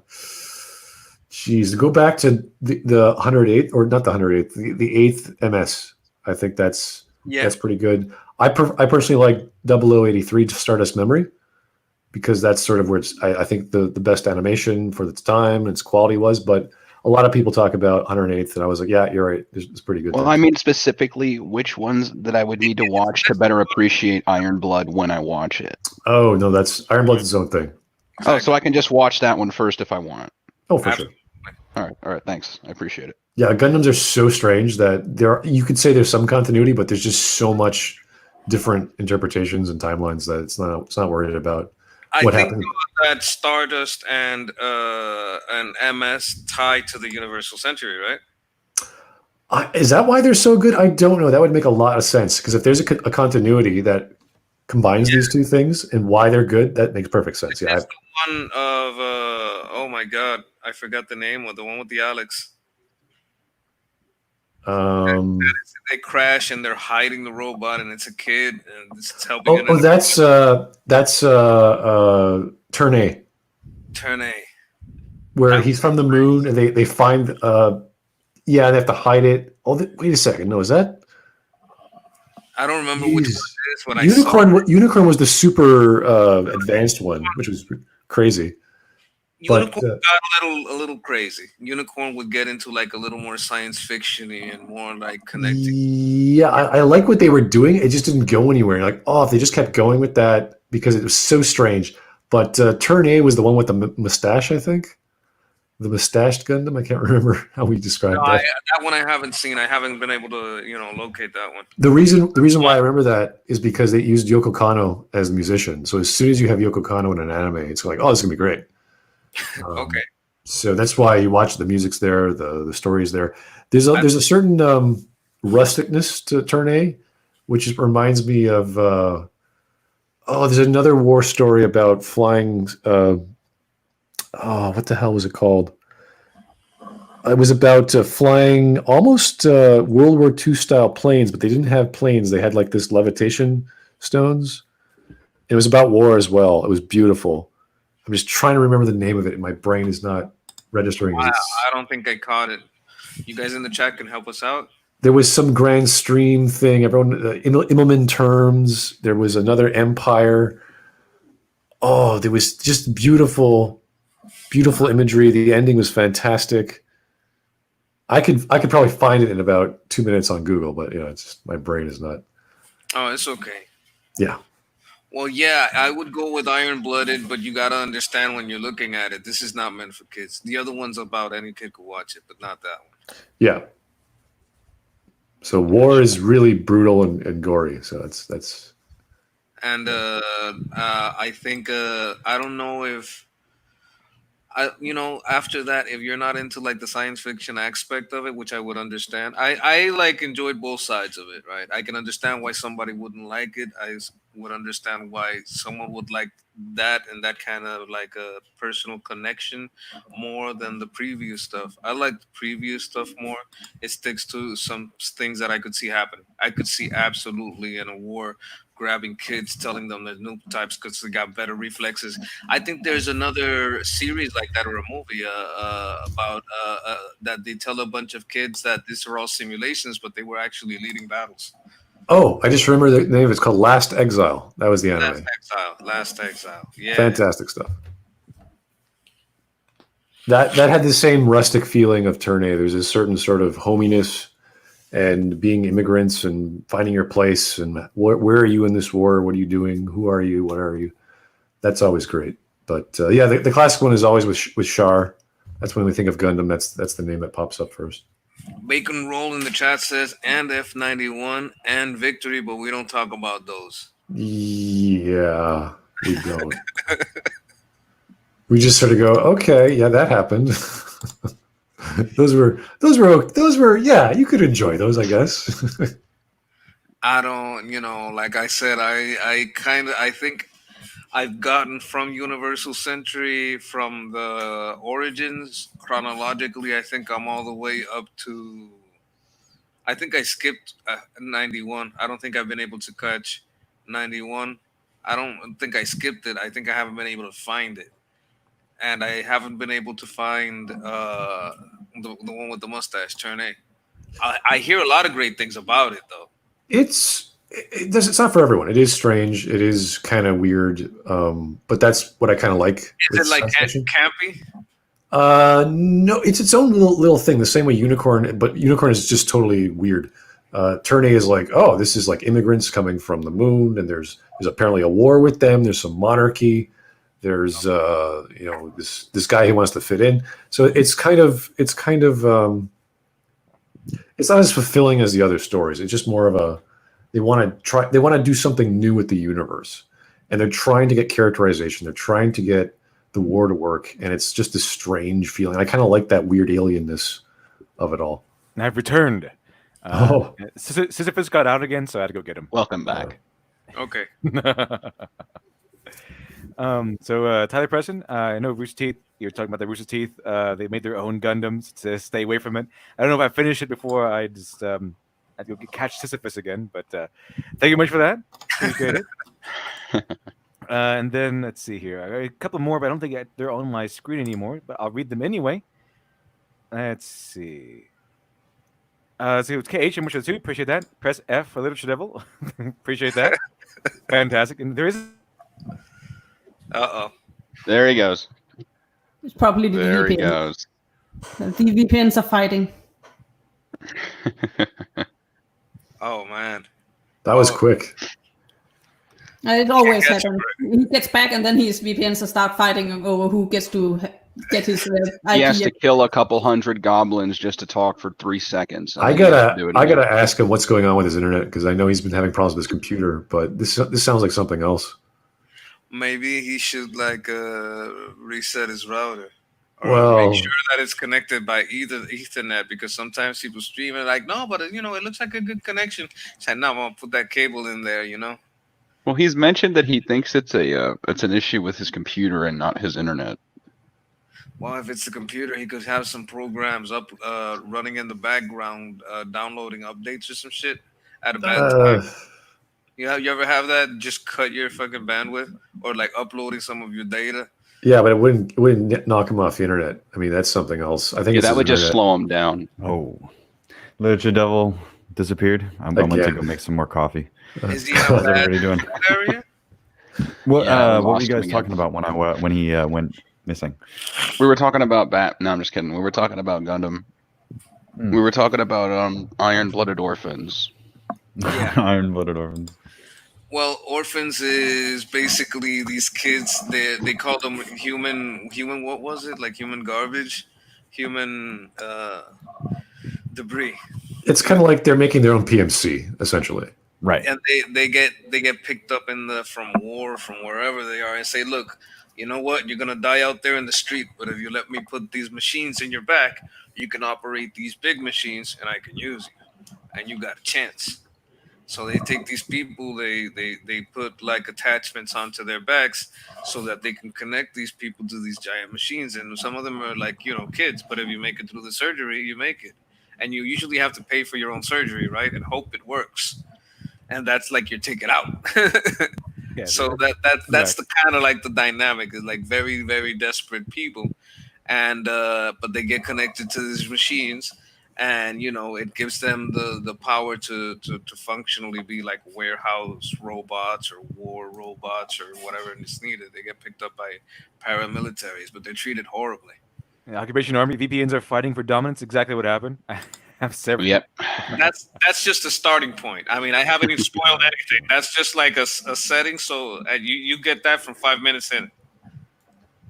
back to the 108th, or not the 108th, the 8th MS. I think that's pretty good. I personally like 0083 Stardust Memory because that's sort of where I think the best animation for its time and its quality was, but a lot of people talk about 108th, and I was like, yeah, you're right. It's pretty good. Well, I mean specifically which ones that I would need to watch to better appreciate Iron Blood when I watch it. Oh, no, that's Iron Blood's its own thing. Oh, so I can just watch that one first if I want. Oh, for sure. All right, thanks. I appreciate it. Yeah, Gundams are you strange that you could say there's some continuity, but there's just so much different interpretations and timelines that it's not worried about what happened. That Stardust and MS tied to the Universal Century, right? Is that why they're so good? I don't know. That would make a lot of sense because if there's a continuity that combines these two things and why they're good, that makes perfect sense. Yeah. It's the one of oh my god, I forgot the name of the one with the Alex. They crash and they're hiding the robot, and it's a kid, and it's helping. That's Turn A. Turn A. Where he's from the moon, and they find they have to hide it. Wait a second, no, is that? I don't remember which one it is. When I saw Unicorn was the super advanced one, which was crazy. Unicorn got a little crazy. Unicorn would get into like a little more science fiction-y and more like connecting. Yeah, I like what they were doing. It just didn't go anywhere. Like, oh, if they just kept going with that because it was so strange. But Turn A was the one with the mustache, I think. The mustached Gundam. I can't remember how we described No, that. that one I haven't seen. I haven't been able to, locate that one. The reason why I remember that is because they used Yoko Kanno as the musician. So as soon as you have Yoko Kanno in an anime, it's like, oh, this is gonna be great. Okay. So that's why you watch the music's there, the story's there. There's a certain rusticness to Turn A, which reminds me of there's another war story about flying. What the hell was it called? It was about flying almost World War II style planes, but they didn't have planes. They had like this levitation stones. It was about war as well. It was beautiful. I'm just trying to remember the name of it, and my brain is not registering. I don't think I caught it. You guys in the chat can help us out. There was some grand stream thing. Everyone, Immelman terms. There was another empire. Oh, there was just beautiful imagery. The ending was fantastic. I could probably find it in about 2 minutes on Google, but it's just my brain is not. Oh, it's okay. Yeah. Well, yeah, I would go with Iron Blooded, but you gotta understand when you're looking at it, this is not meant for kids. The other one's about any kid could watch it, but not that one. Yeah. So war is really brutal and gory. So that's. And I think I don't know if after that, if you're not into like the science fiction aspect of it, which I would understand, I like enjoyed both sides of it, right? I can understand why somebody wouldn't like it. I would understand why someone would like that and that kind of like a personal connection more than the previous stuff. I like the previous stuff more. It sticks to some things that I could see happening. I could see absolutely in a war grabbing kids, telling them they're noob types because they got better reflexes. I think there's another series like that or a movie about that they tell a bunch of kids that these are all simulations, but they were actually leading battles. Oh, I just remember the name. It's called Last Exile. That was the anime. Last Exile. Yeah. Fantastic stuff. That had the same rustic feeling of Turn A. There's a certain sort of hominess and being immigrants and finding your place and where are you in this war? What are you doing? Who are you? What are you? That's always great. But the classic one is always with Char. That's when we think of Gundam. That's the name that pops up first. Bacon Roll in the chat says and F91 and Victory, but we don't talk about those. Yeah, we don't. We just sort of go, okay, yeah, that happened. Those were yeah, you could enjoy those, I guess. I don't, like I said, I think I've gotten from Universal Century, from the origins chronologically. I think I'm all the way up to. I think I skipped 91. I don't think I've been able to catch 91. I don't think I skipped it. I think I haven't been able to find it, and I haven't been able to find the one with the mustache, Turn A. I hear a lot of great things about it, though. It's not for everyone. It is strange. It is kind of weird, but that's what I kind of like. Is it like campy? No, it's its own little thing. The same way Unicorn, but Unicorn is just totally weird. Turn A is like, oh, this is like immigrants coming from the moon, and there's apparently a war with them. There's some monarchy. There's this guy who wants to fit in. So it's not as fulfilling as the other stories. It's just more of they want to do something new with the universe, and they're trying to get characterization. They're trying to get the war to work, and it's just a strange feeling. I kind of like that weird alienness of it all. And I've returned. Sisyphus got out again, so I had to go get him. Welcome back. Okay. So Tyler Preston, I know Rooster Teeth. You're talking about the Rooster Teeth. They made their own Gundams to stay away from it. I don't know if I finish it before I just I'd go catch Sisyphus again. But thank you much for that. Appreciate it. And then let's see here. I got a couple more, but I don't think they're on my screen anymore. But I'll read them anyway. Let's see. So it's KH and Much 2. Appreciate that. Press F for Literature Devil. Appreciate that. Fantastic. And there is. Uh-oh. There he goes. It's probably the There he VPN. goes. The VPNs are fighting. Oh man, That was quick. It always happens. He gets back, and then his VPNs start fighting over who gets to get his IP. He has to kill a couple hundred goblins just to talk for 3 seconds. and I then he has to gotta do it I again. gotta ask him what's going on with his internet because I know he's been having problems with his computer. But this sounds like something else. maybe he should like reset his router. Or Well- make sure that it's connected by either Ethernet, because sometimes people stream it like, no, but it looks like a good connection. It's like, no, I'm gonna put that cable in there, Well, he's mentioned that he thinks it's an issue with his computer and not his internet. Well, if it's the computer, he could have some programs up running in the background, downloading updates or some shit at a bad time. You ever have that? Just cut your fucking bandwidth, or like uploading some of your data. Yeah, but it wouldn't knock him off the internet. I mean, that's something else. I think Yeah, it's that his would just internet. slow him down. Oh, Literature Devil disappeared. I'm going to Again. go make some more coffee. Is he in a How's bad everybody doing? area? What Yeah, what were lost you him guys again. talking about when he went missing? We were talking about No, I'm just kidding. We were talking about Gundam. We were talking about iron-blooded orphans. Iron-blooded orphans. Well, orphans is basically these kids. They call them human. What was it? Like human garbage, human debris. It's kind of like they're making their own PMC essentially. Right. And they get picked up from war, from wherever they are, and say, look, you know what? You're gonna die out there in the street, but if you let me put these machines in your back, you can operate these big machines, and I can use you, and you got a chance. So they take these people, they put like attachments onto their backs so that they can connect these people to these giant machines. And some of them are like, kids, but if you make it through the surgery, you make it. And you usually have to pay for your own surgery, right? And hope it works. And that's like your ticket out. Yeah, So that's the kind of like the dynamic is like very, very desperate people. And but they get connected to these machines, and it gives them the power to functionally be like warehouse robots or war robots or whatever is needed. They get picked up by paramilitaries, but they're treated horribly. The Occupation Army VPNs are fighting for dominance. Exactly what happened. I have several. Yep. That's just a starting point. I mean, I haven't even spoiled anything. That's just like a setting. So you get that from 5 minutes in.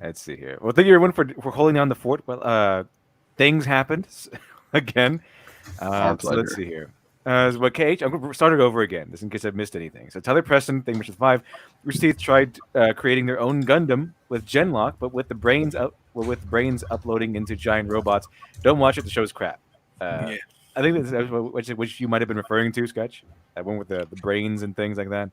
Let's see here. Well, thank you everyone for holding down the fort. Well, things happened again. Our So let's pleasure. see here. Well, KH, I'm going to start it over again, just in case I've missed anything. So Tyler Preston, thing Mission 5, Rooster Teeth tried creating their own Gundam with Genlock, but with the brains uploading into giant robots. Don't watch it; the show's crap. Yeah. I think that's which you might have been referring to, Sketch. That one with the brains and things like that.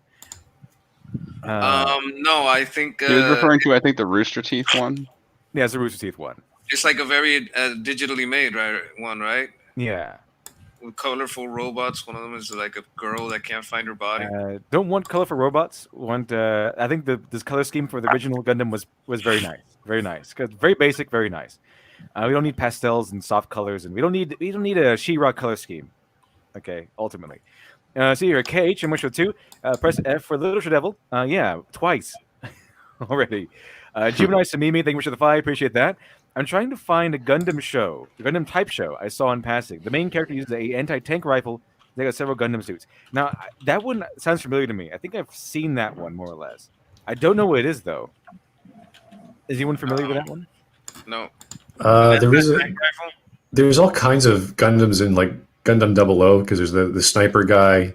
No, I think He was referring to, I think, the Rooster Teeth one. Yeah, it's the Rooster Teeth one. it's like a very digitally made right? Yeah. With colorful robots. One of them is like a girl that can't find her body. Don't want colorful robots. Want I think this color scheme for the original Gundam was very nice, very nice. 'Cause very basic, very nice. We don't need pastels and soft colors, and we don't need a She-Ra color scheme. Okay, ultimately. See here, KH and Wisho 2. Press F for Literature Devil. Yeah, twice already. Gemini Samimi, thank you for the 5. Appreciate that. I'm trying to find a Gundam show, a Gundam type show I saw in passing. The main character uses a anti-tank rifle. They got several Gundam suits. Now, that one sounds familiar to me. I think I've seen that one, more or less. I don't know what it is, though. Is anyone familiar with that one? No. There's all kinds of Gundams in like Gundam 00 because there's the sniper guy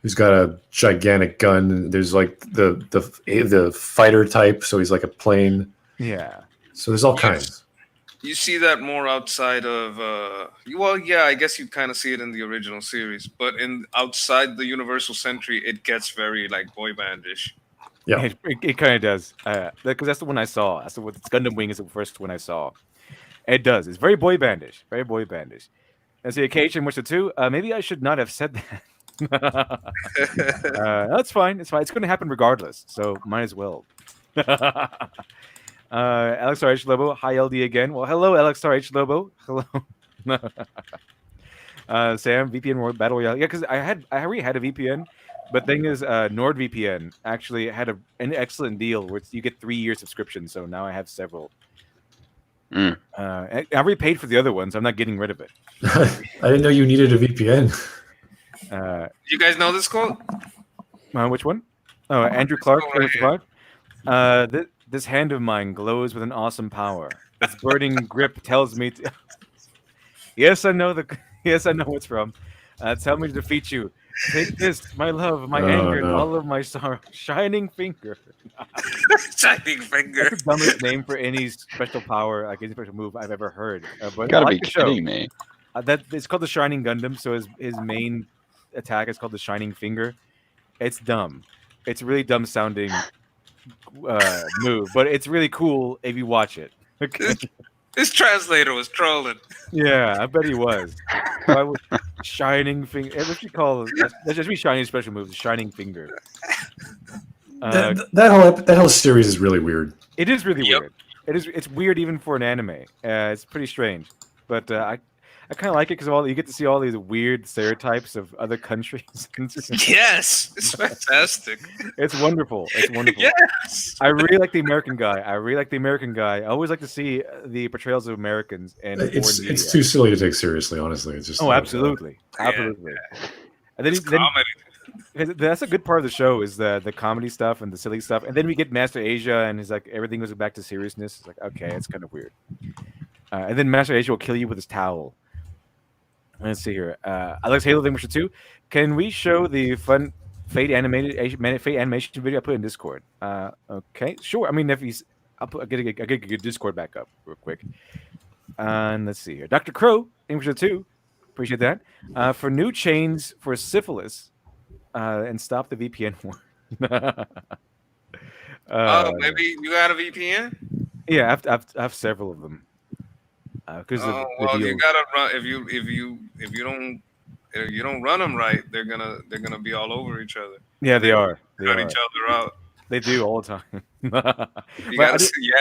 who's got a gigantic gun. There's like the fighter type, so he's like a plane. Yeah. So there's all kinds. You see that more outside of yeah, I guess you kind of see it in the original series, but outside the Universal Century, it gets very like boy bandish. Yeah, it kind of does. Because that's the one I saw. That's what Gundam Wing is the first one I saw. It does. It's very boy bandish. Very boy bandish. And see, occasion which the two. Maybe I should not have said that. That's fine. It's fine. It's going to happen regardless. So might as well. Alex RH Lobo, hi LD again. Well, hello, Alex RH Lobo. Hello. Sam, VPN World Battle Royale. Yeah, because I already had a VPN, but thing is, NordVPN actually had an excellent deal where you get 3-year subscription. So now I have several. I already paid for the other ones. I'm not getting rid of it. I didn't know you needed a VPN. You guys know this quote? Which one? Oh, Andrew Clark, quote right Game this hand of mine glows with an awesome power. Its burning grip tells me to... Yes, I know Yes, I know what's from. Tell me to defeat you. Take this, my love, my anger, and no. all of my sorrow. Shining finger. Shining finger. That's the dumbest name for any special power, like any special move I've ever heard. But Gotta I be like the show. kidding me. That it's called the Shining Gundam, so his main attack is called the Shining Finger. It's dumb. It's really dumb sounding move, but it's really cool if you watch it. Okay. This translator was trolling. Yeah, I bet he was. Why would Shining Finger? What should you call that's just be Shining special move, the Shining Finger. That whole series is really weird. It is really weird. It's weird even for an anime. It's pretty strange, but I kind of like it because you get to see all these weird stereotypes of other countries. Yes, it's fantastic. It's wonderful. It's wonderful. Yes, I really like the American guy. I always like to see the portrayals of Americans and it's too silly to take seriously. Honestly, it's just absolutely. And then, that's a good part of the show is the comedy stuff and the silly stuff, and then we get Master Asia and he's like everything goes back to seriousness. It's like okay, it's kind of weird. And then Master Asia will kill you with his towel. Let's see here. Alex Halo thing 2. Can we show the fun Fate animation video? I put in Discord. Okay, sure. I mean, I'll get a good Discord back up real quick. And let's see here. Dr. Crow, English 2. Appreciate that. For new chains for syphilis, and stop the VPN war. Maybe you got a VPN? Yeah, I have several of them. Because you gotta run if you don't run them right, they're gonna be all over each other. Yeah, they are. They cut are. each other out. They do all the time. You gotta see,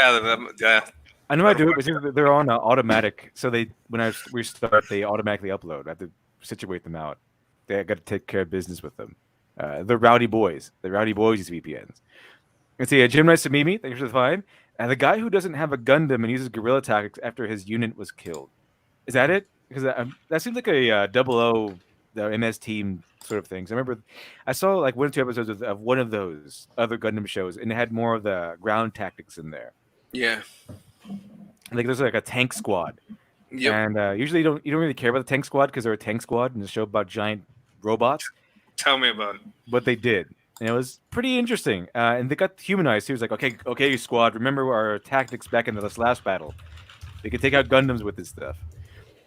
yeah. I know I do it, but they're on automatic. So when we start, they automatically upload. I have to situate them out. I got to take care of business with them. They're rowdy boys. The rowdy boys use VPNs. Let's see. Jim Nice to meet me. Thanks for the five. And the guy who doesn't have a Gundam and uses guerrilla tactics after his unit was killed. Is that it? Because that seems like a 00, the MS Team sort of things. I remember I saw like 1 or 2 episodes of one of those other Gundam shows, and it had more of the ground tactics in there. Yeah. Like there's like a tank squad. Yep. And usually you don't really care about the tank squad because they're a tank squad in a show about giant robots. Tell me about it. But they did. And it was pretty interesting. And they got humanized. He was like, okay, squad, remember our tactics back in this last battle. They could take out Gundams with this stuff.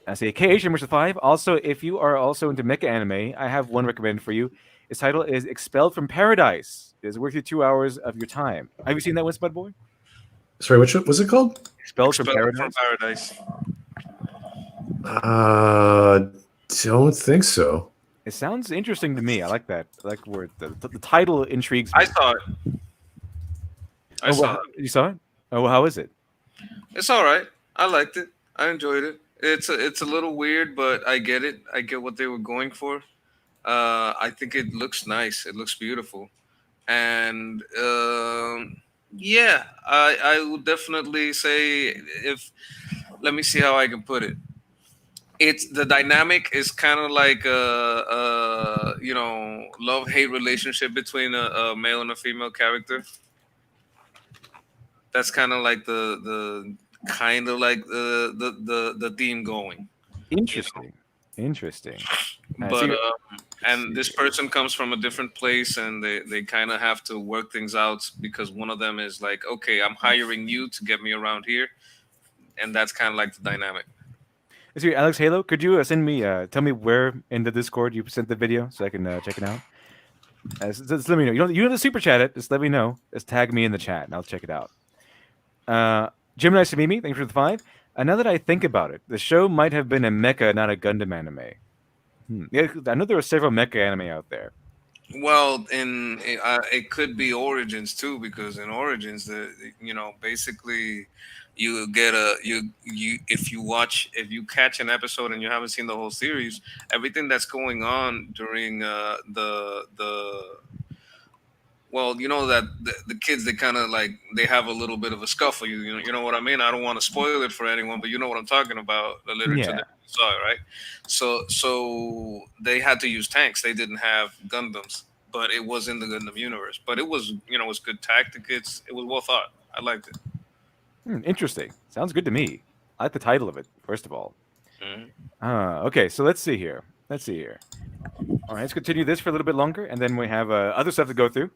I say, KH number 5. Also, if you are also into mecha anime, I have one recommended for you. Its title is Expelled from Paradise. It is worth you 2 hours of your time. Have you seen that one, Spud Boy? Sorry, which was it called? Expelled from Paradise. Don't think so. It sounds interesting to me. I like that. I like where the title intrigues me. I saw it. I saw it. You saw it? Oh, well, how is it? It's all right. I liked it. I enjoyed it. It's a little weird, but I get it. I get what they were going for. I think it looks nice. It looks beautiful, and yeah, I would definitely say let me see how I can put it. It's the dynamic is kind of like a love-hate relationship between a male and a female character. That's kind of like the theme going. Interesting. Interesting. But and this person comes from a different place, and they kind of have to work things out because one of them is like, okay, I'm hiring you to get me around here, and that's kind of like the dynamic. Is here, Alex Halo? Could you send me? Tell me where in the Discord you sent the video so I can check it out. Just let me know. You don't have to super chat it. Just let me know. Just tag me in the chat, and I'll check it out. Jim, nice to meet me. Thanks for the 5. Now that I think about it, the show might have been a mecha, not a Gundam anime. Yeah, I know there are several mecha anime out there. Well, it could be Origins too, because in Origins, basically, you get if you catch an episode and you haven't seen the whole series, everything that's going on during well, you know that the kids, they kind of like, they have a little bit of a scuffle. You know what I mean? I don't want to spoil it for anyone, but you know what I'm talking about. The literature Yeah. that you saw, right? So they had to use tanks. They didn't have Gundams, but it was in the Gundam universe. But it was, it was good tactic. It was well thought. I liked it. Interesting. Sounds good to me. I like the title of it, first of all. Mhm. Okay, so let's see here. All right, let's continue this for a little bit longer, and then we have other stuff to go through.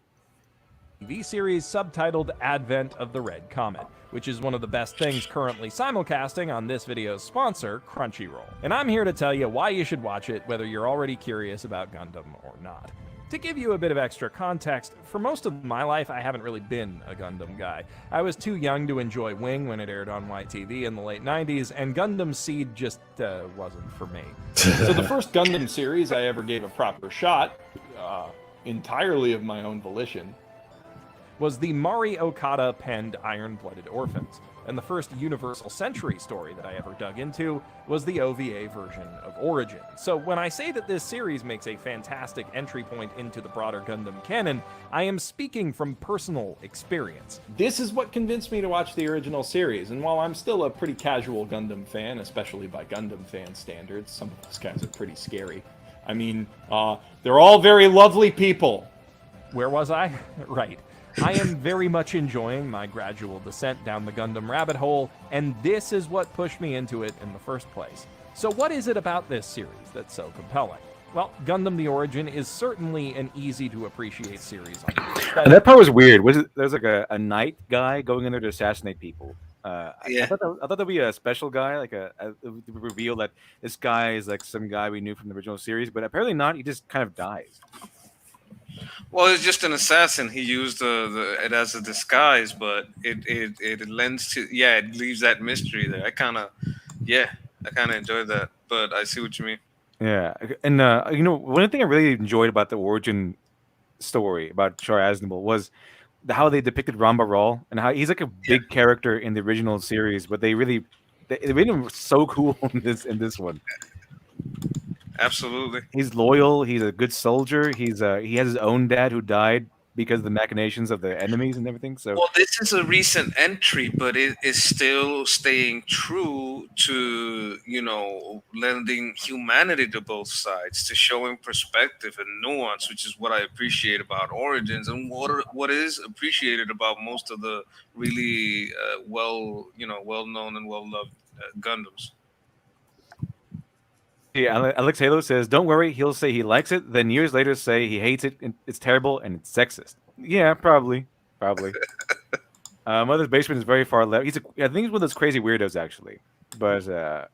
TV series subtitled Advent of the Red Comet, which is one of the best things currently simulcasting on this video's sponsor, Crunchyroll. And I'm here to tell you why you should watch it, whether you're already curious about Gundam or not. To give you a bit of extra context, for most of my life, I haven't really been a Gundam guy. I was too young to enjoy Wing when it aired on YTV in the late 90s, and Gundam Seed just wasn't for me. So the first Gundam series I ever gave a proper shot, entirely of my own volition, was the Mari Okada penned Iron-Blooded Orphans, and the first Universal Century story that I ever dug into was the OVA version of Origin. So when I say that this series makes a fantastic entry point into the broader Gundam canon, I am speaking from personal experience. This is what convinced me to watch the original series, and while I'm still a pretty casual Gundam fan, especially by Gundam fan standards, some of those guys are pretty scary. I mean, they're all very lovely people. Where was I? Right. I am very much enjoying my gradual descent down the Gundam rabbit hole, and this is what pushed me into it in the first place. So what is it about this series that's so compelling? Well, Gundam the Origin is certainly an easy-to-appreciate series. And that part was weird. There's like a knight guy going in there to assassinate people. Yeah. I thought that'd be a special guy, like a reveal that this guy is like some guy we knew from the original series, but apparently not. He just kind of dies. Well, it's just an assassin. He used it as a disguise, but it lends to, yeah, it leaves that mystery there. I kind of enjoyed that, but I see what you mean. Yeah, and one thing I really enjoyed about the origin story about Char Aznable was how they depicted Ramba Ral and how he's like a big character in the original series, but they made him so cool in this one. Absolutely. He's loyal. He's a good soldier. He has his own dad who died because of the machinations of the enemies and everything. So, Well, this is a recent entry, but it is still staying true to, lending humanity to both sides, to showing perspective and nuance, which is what I appreciate about Origins, and what is appreciated about most of the really well-known and well-loved Gundams. yeah, Alex Halo says, "Don't worry, he'll say he likes it, then years later say he hates it, and it's terrible and it's sexist." Yeah, probably. Mother's Basement is very far left. I think he's one of those crazy weirdos, actually. But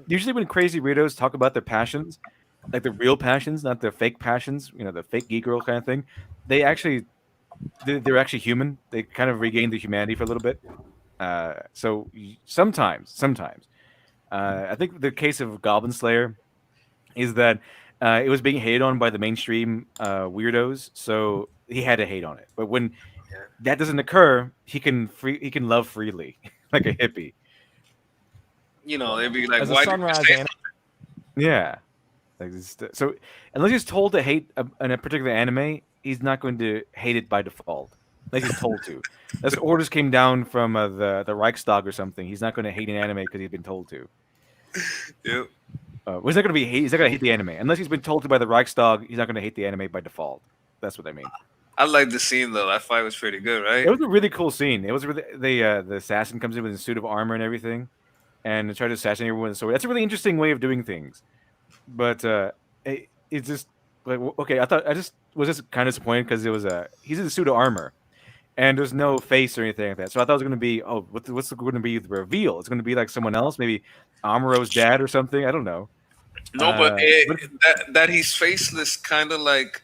usually when crazy weirdos talk about their passions, like the real passions, not the fake passions, the fake geek girl kind of thing, they're actually human. They kind of regain the humanity for a little bit. So sometimes. I think the case of Goblin Slayer is that it was being hated on by the mainstream weirdos, so he had to hate on it. But when that doesn't occur, he can love freely, like a hippie. They'd be like, As a "Why Sunrise did you say anime- Yeah. So unless he's told to hate a particular anime, he's not going to hate it by default. Like he's told to. As orders came down from the Reichstag or something, he's not going to hate an anime because he's been told to. Yep. He's not going to hate the anime unless he's been told to by the Reichstag. He's not going to hate the anime by default. That's what I mean. I like the scene though. That fight was pretty good, right? It was a really cool scene. It was really the assassin comes in with a suit of armor and everything, and tries to assassinate everyone with a sword. That's a really interesting way of doing things. But it's just like, okay, I just was just kind of disappointed because he's in a suit of armor, and there's no face or anything like that. So I thought it was going to be, what's going to be the reveal? It's going to be like someone else, maybe Amuro's dad or something. I don't know. No, but that he's faceless, kind of like,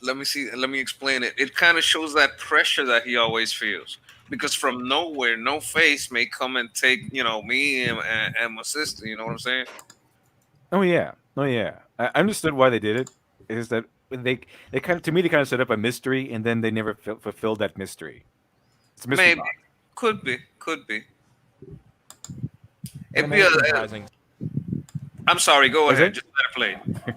let me explain it. It kind of shows that pressure that he always feels, because from nowhere, no face may come and take, me and my sister. You know what I'm saying? Oh yeah. I understood why they did it. Is that they kind of set up a mystery, and then they never fulfilled that mystery. It's a mystery Maybe. box. Could be. It'd Anime be comprising I'm sorry. Go Is ahead. it? Just let it play.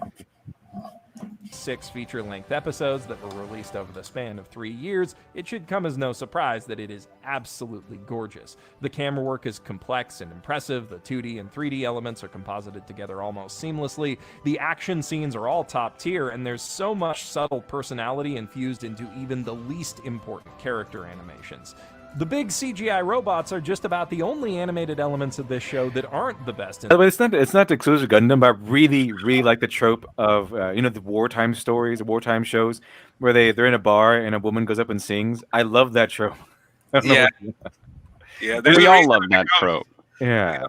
6 feature-length episodes that were released over the span of 3 years, it should come as no surprise that it is absolutely gorgeous. The camera work is complex and impressive, the 2D and 3D elements are composited together almost seamlessly, the action scenes are all top tier, and there's so much subtle personality infused into even the least important character animations. The big CGI robots are just about the only animated elements of this show that aren't the best. But it's not exclusive to Gundam, but I really like the trope of the wartime stories, the wartime shows, where they're in a bar and a woman goes up and sings. I love that trope. I don't know Yeah. what- Yeah, We all love that trope. Yeah.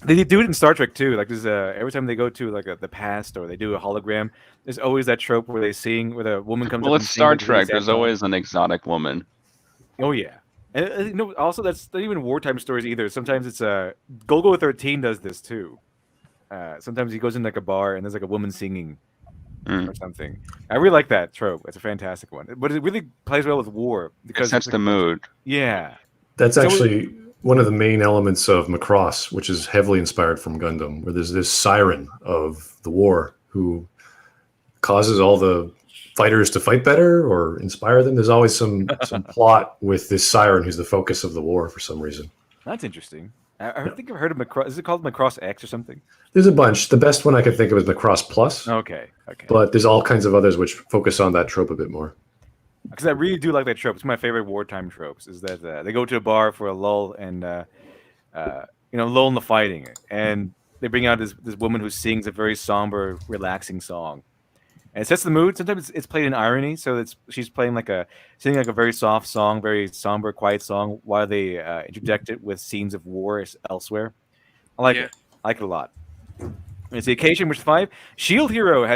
They do it in Star Trek too. Like there's every time they go to like the past or they do a hologram, there's always that trope where they sing, where the woman comes Well, up and it's sings Star a really Trek. sad There's song. always an exotic woman. Oh yeah. And also that's not even wartime stories either. Sometimes it's Golgo 13 does this too. Sometimes he goes in like a bar and there's like a woman singing or something. I really like that trope. It's a fantastic one. But it really plays well with war because It sets the mood. Yeah. That's So actually one of the main elements of Macross, which is heavily inspired from Gundam, where there's this siren of the war who causes all the fighters to fight better or inspire them. There's always some plot with this siren who's the focus of the war for some reason. That's interesting. I think I've heard of Macross. Is it called Macross X or something? There's a bunch. The best one I could think of is Macross Plus. Okay. But there's all kinds of others which focus on that trope a bit more. Because I really do like that trope. It's my favorite wartime tropes. Is that they go to a bar for a lull and lull in the fighting, and they bring out this woman who sings a very somber, relaxing song, and it sets the mood. Sometimes it's played in irony, so she's playing singing like a very soft song, very somber, quiet song, while they interject it with scenes of war elsewhere. I like it. I like it a lot. It's the occasion which 5 Shield Hero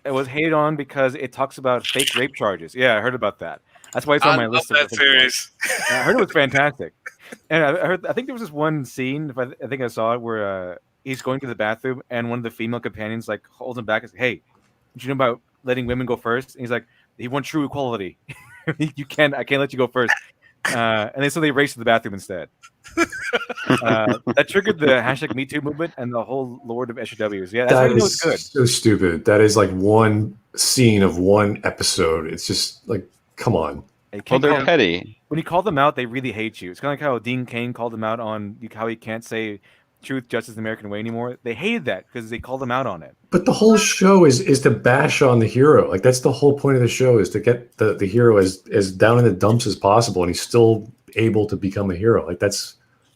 was hated on because it talks about fake rape charges. Yeah, I heard about that. That's why it's on my list. I love that series. I heard it was fantastic. And I think there was this one scene, I think I saw it, where he's going to the bathroom and one of the female companions like holds him back and says, "Hey, did you know about letting women go first?" And he's like, "He wants true equality. I can't let you go first." And so they race to the bathroom instead. That triggered the #MeToo movement and the whole Lord of SJWs. Yeah, that's how you know it's good. So stupid. That is like one scene of one episode. It's just like, come on. Well, they're petty. When you call them out, they really hate you. It's kind of like how Dean Cain called them out on how he can't say truth, justice, the American way anymore. They hated that because they called them out on it. But the whole show is to bash on the hero. Like that's the whole point of the show, is to get the hero as down in the dumps as possible, and he's still able to become a hero. Like that's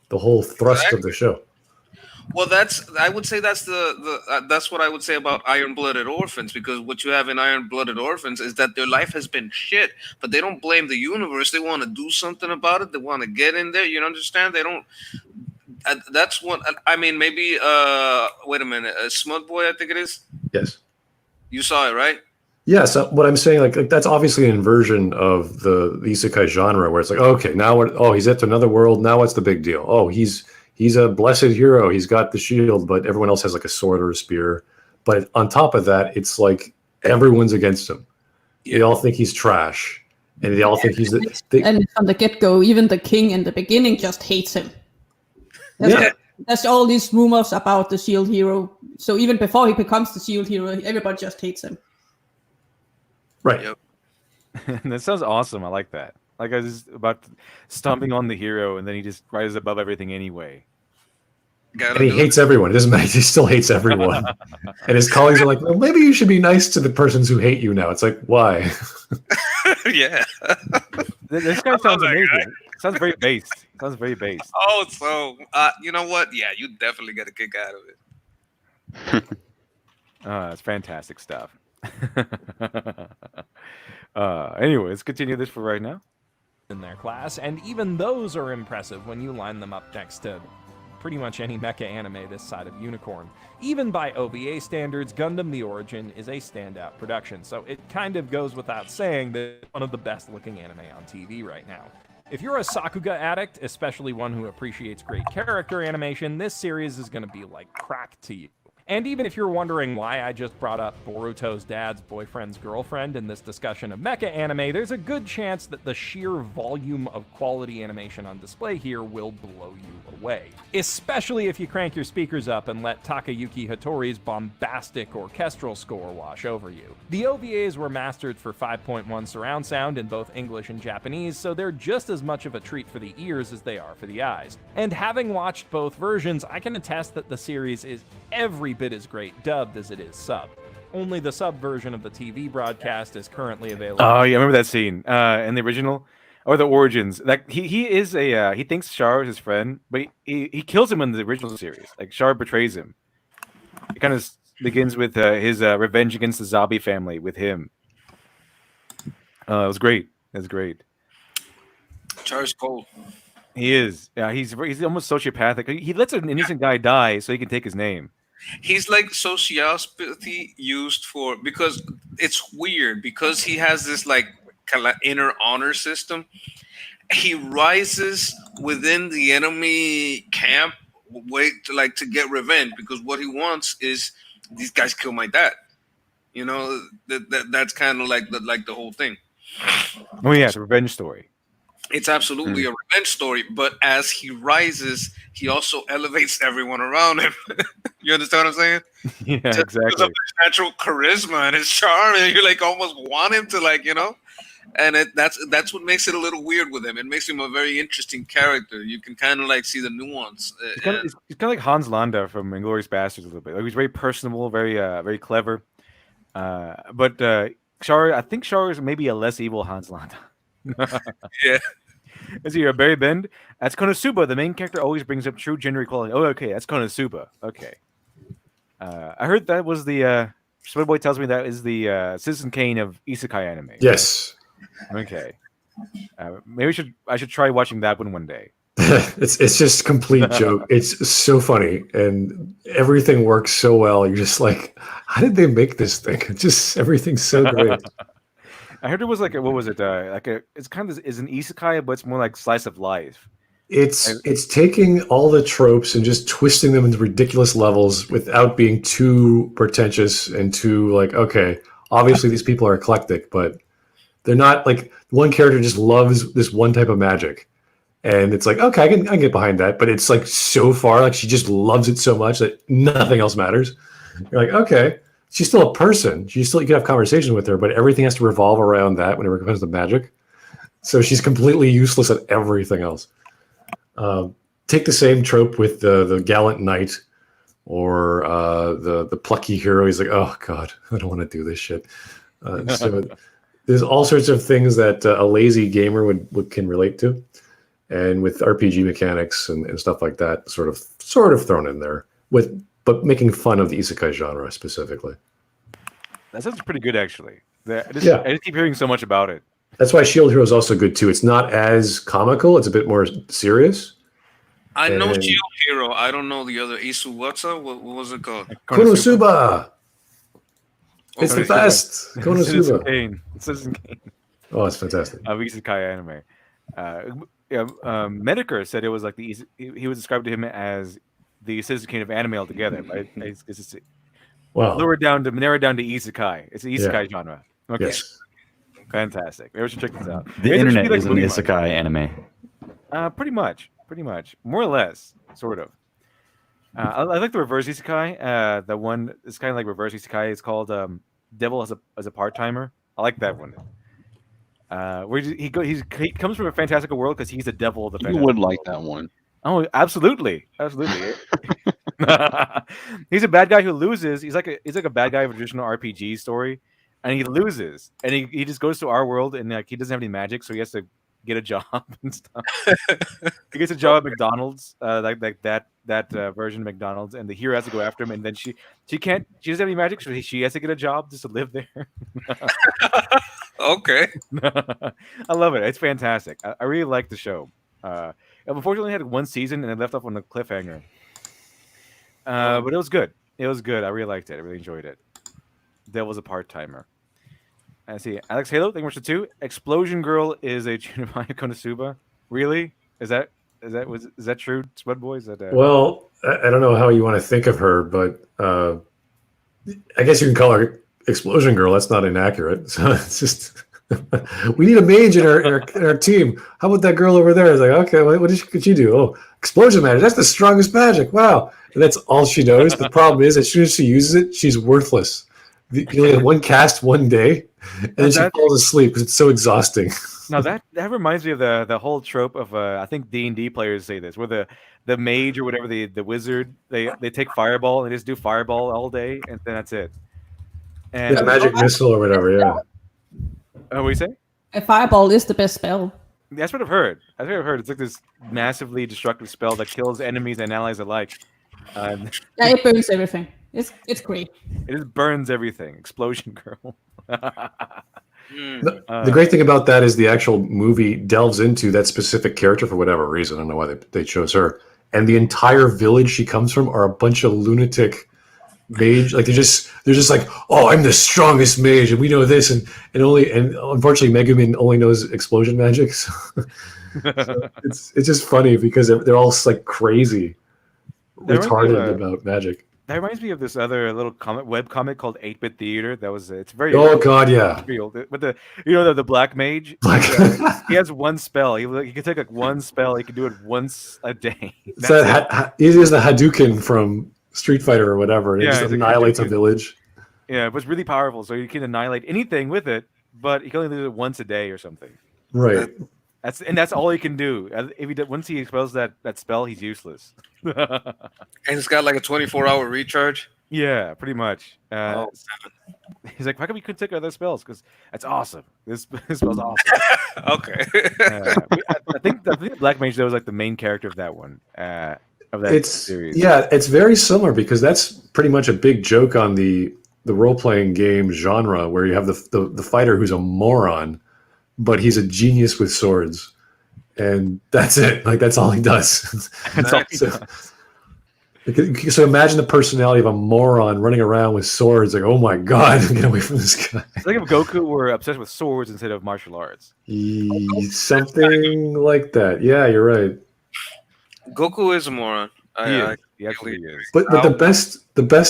the whole thrust of the show. Well, I would say that's that's what I would say about Iron-Blooded Orphans, because what you have in Iron-Blooded Orphans is that their life has been shit, but they don't blame the universe. They want to do something about it. They want to get in there. You understand? They don't. That's what I mean. Maybe wait a minute, Smug Boy, I think it is. Yes. You saw it, right? Yeah, so what I'm saying, like that's obviously an inversion of the isekai genre, where it's like, okay, now he's at another world. Now what's the big deal? Oh, he's a blessed hero. He's got the shield, but everyone else has like a sword or a spear. But on top of that, it's like everyone's against him. They all think he's trash, and they all think he's and from the get-go, even the king in the beginning just hates him. There's all these rumors about the shield hero. So even before he becomes the shield hero, everybody just hates him. Right. Yep. That sounds awesome. I like that. Like I was about stomping on the hero, and then he just rises above everything anyway. And he hates everyone. It doesn't matter. He still hates everyone. And his colleagues are like, well, maybe you should be nice to the persons who hate you now. It's like, why? Yeah. This guy sounds amazing. Sounds very based. Sounds very based. Oh, so you know what? Yeah, you definitely get a kick out of it. It's fantastic stuff. Anyway, let's continue this for right now. In their class, and even those are impressive when you line them up next to pretty much any mecha anime this side of Unicorn. Even by OVA standards, Gundam The Origin is a standout production, so it kind of goes without saying that it's one of the best looking anime on TV right now. If you're a Sakuga addict, especially one who appreciates great character animation, this series is going to be like crack to you. And even if you're wondering why I just brought up Boruto's dad's boyfriend's girlfriend in this discussion of mecha anime, there's a good chance that the sheer volume of quality animation on display here will blow you away. Especially if you crank your speakers up and let Takayuki Hattori's bombastic orchestral score wash over you. The OVAs were mastered for 5.1 surround sound in both English and Japanese, so they're just as much of a treat for the ears as they are for the eyes. And having watched both versions, I can attest that the series is every bit as great dubbed as it is subbed. Only the sub version of the TV broadcast is currently available. Oh yeah, I remember that scene in the original or the Origins. Like he is a he thinks Char is his friend, but he kills him in the original series. Like Char betrays him. It kind of begins with his revenge against the Zabi family with him. It was great. It was great. Char's cold. He is. Yeah, he's almost sociopathic. He lets an innocent guy die so he can take his name. He's like sociopathy used for, because it's weird, because he has this like kind of inner honor system. He rises within the enemy camp, to get revenge, because what he wants is these guys kill my dad. You know, that's kind of like the whole thing. Oh yeah, it's a revenge story. It's absolutely a revenge story, but as he rises, he also elevates everyone around him. You understand what I'm saying? Yeah, Just exactly. Because of his natural charisma and his charm, and you like almost want him to and that's what makes it a little weird with him. It makes him a very interesting character. You can kind of like see the nuance. He's kind of like Hans Landa from Inglourious Basterds a little bit. Like, he's very personable, very clever. But Char, I think Char is maybe a less evil Hans Landa. Yeah. Is he a Barry Bend? That's Konosuba. The main character always brings up true gender equality. Oh, okay, that's Konosuba. Okay. I heard that was the Boy tells me that is the Citizen Kane of isekai anime. Yes. Okay. Maybe I should try watching that one day. It's just complete joke. It's so funny and everything works so well. You're just like, how did they make this thing? It's just everything's so great. I heard it was like what was it? It's kind of is an isekai, but it's more like slice of life. It's taking all the tropes and just twisting them into ridiculous levels without being too pretentious and too like, okay, obviously these people are eclectic, but they're not like one character just loves this one type of magic. And it's like, okay, I can get behind that, but it's like so far, like she just loves it so much that nothing else matters. You're like, okay, she's still a person. You can have conversations with her, but everything has to revolve around that whenever it comes to magic. So she's completely useless at everything else. Take the same trope with the gallant knight or the plucky hero. He's like, oh god, I don't want to do this shit. So there's all sorts of things that a lazy gamer can relate to, and with RPG mechanics and stuff like that, sort of thrown in there but making fun of the isekai genre specifically. That sounds pretty good, actually. I just keep hearing so much about it. That's why Shield Hero is also good too. It's not as comical; it's a bit more serious. I know Shield Hero. I don't know the other Isuwatsa. What was it called? Konosuba. It's the best. Konosuba. Citizen Kane. Oh, it's fantastic. Isekai anime. Medicare said it was like he was described to him as the Citizen Kane of anime altogether. Right? Wow. Narrowed down to isekai. It's an isekai genre. Okay. Yes. Fantastic. Maybe we should check this out. The internet is an isekai anime. Pretty much, more or less, sort of. I like the reverse isekai. The one is kind of like reverse isekai. It's called Devil as a part timer. I like that one. Where he comes from a fantastical world because he's the devil of the. You would like that one. Oh, absolutely. He's a bad guy who loses. He's like a bad guy of a traditional RPG story, and he loses, and he just goes to our world, and like he doesn't have any magic, so he has to get a job and stuff. He gets a job at McDonald's, like that version of McDonald's, and the hero has to go after him, and then she doesn't have any magic, so she has to get a job just to live there. Okay. I love it. It's fantastic. I really like the show. Unfortunately, it had one season and it left off on a cliffhanger. But it was good. It was good. I really liked it. I really enjoyed it. Devil's a part-timer. I see. Alex Halo, thank you much for 2. Explosion Girl is a Junimaya Konosuba. Really? Is that true, Spud Boy? Is that Well, I don't know how you want to think of her, but I guess you can call her Explosion Girl. That's not inaccurate. So it's just we need a mage in our team. How about that girl over there? It's like, okay, what could she do? Oh, explosion magic. That's the strongest magic. Wow. And that's all she knows. The problem is, as soon as she uses it, she's worthless. You only have one cast one day, and then she falls asleep because it's so exhausting. Now that reminds me of the whole trope of I think D&D players say this, where the mage or whatever the wizard they take fireball and they just do fireball all day and then that's it. And yeah, magic missile or whatever. Yeah. What do you say? A fireball is the best spell. That's what I've heard. It's like this massively destructive spell that kills enemies and allies alike. Yeah, it burns everything. It's great. It just burns everything. Explosion Girl. The great thing about that is the actual movie delves into that specific character for whatever reason. I don't know why they chose her. And the entire village she comes from are a bunch of lunatic mage. Like they're just like, oh, I'm the strongest mage, and we know this, and unfortunately Megumin only knows explosion magic. So it's just funny because they're all like crazy, retarded about magic. That reminds me of this other little web comic called 8-Bit Theater. It's very old. God, yeah. But the black mage, he has one spell. He can take like one spell. He can do it once a day. He is the Hadouken from Street Fighter or whatever. It just annihilates a village. Yeah, but it's really powerful. So you can annihilate anything with it, but he can only do it once a day or something. Right. That's all he can do. If once he expels that spell, he's useless. And it's got like a 24-hour recharge. Yeah, pretty much. He's like, how come we couldn't take other spells? Because that's awesome. This spell's awesome. Okay. I think Black Mage though was like the main character of that one. Of that series. Yeah, it's very similar because that's pretty much a big joke on the role-playing game genre, where you have the fighter who's a moron, but he's a genius with swords, and that's it. Like that's all he does. So imagine the personality of a moron running around with swords. Like, oh my god, get away from this guy. It's like if Goku were obsessed with swords instead of martial arts. Something like that. Yeah, you're right. Goku is a moron. He actually is. But the best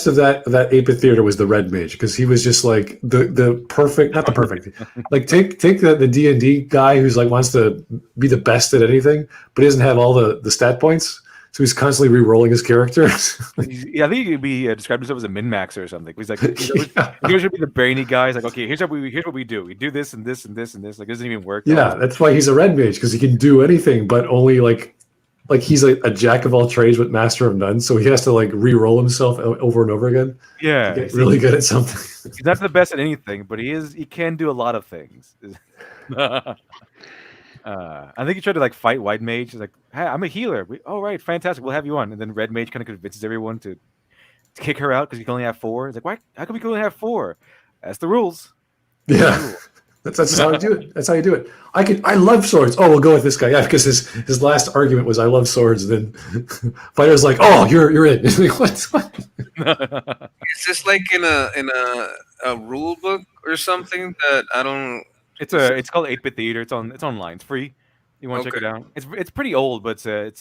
of that 8-Bit Theater was the Red Mage, because he was just like the perfect, not the perfect. Like take the D&D guy who's like wants to be the best at anything, but he doesn't have all the stat points. So he's constantly re-rolling his characters. Yeah, I think he could be described himself as a min-maxer or something. He's like, he should be the brainy guy. He's like, okay, here's what we do. We do this and this and this and this. Like, it doesn't even work. Yeah, that's why he's a Red Mage, because he can do anything, but only like he's a jack of all trades but master of none. So he has to like re-roll himself over and over again. Yeah, to get really good at something. He's not the best at anything, but he can do a lot of things. I think he tried to like fight White Mage. He's like, hey, I'm a healer. Oh, right, fantastic. We'll have you on. And then Red Mage kind of convinces everyone to kick her out because you can only have 4. He's like, why? How come we can only have 4? That's the rules. Yeah, that's how you do it. That's how you do it. I love swords. Oh, we'll go with this guy. Yeah, because his last argument was I love swords. And then fighter's like, oh, you're in. Like, what? Is this like in a rule book or something that I don't? It's called 8-Bit Theater. It's online. It's free. You want to check it out? It's pretty old, but it's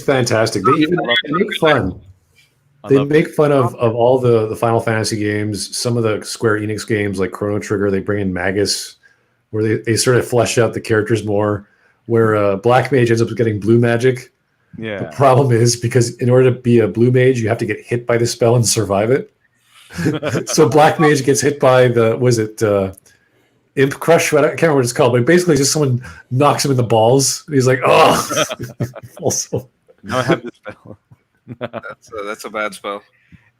fantastic. They make fun. They make fun of all the Final Fantasy games, some of the Square Enix games like Chrono Trigger. They bring in Magus, where they sort of flesh out the characters more. Where Black Mage ends up getting blue magic. Yeah. The problem is because in order to be a blue mage, you have to get hit by the spell and survive it. So Black Mage gets hit by Imp Crush, I can't remember what it's called, but basically just someone knocks him in the balls. And he's like, oh. Also, now I have this spell. That's a bad spell.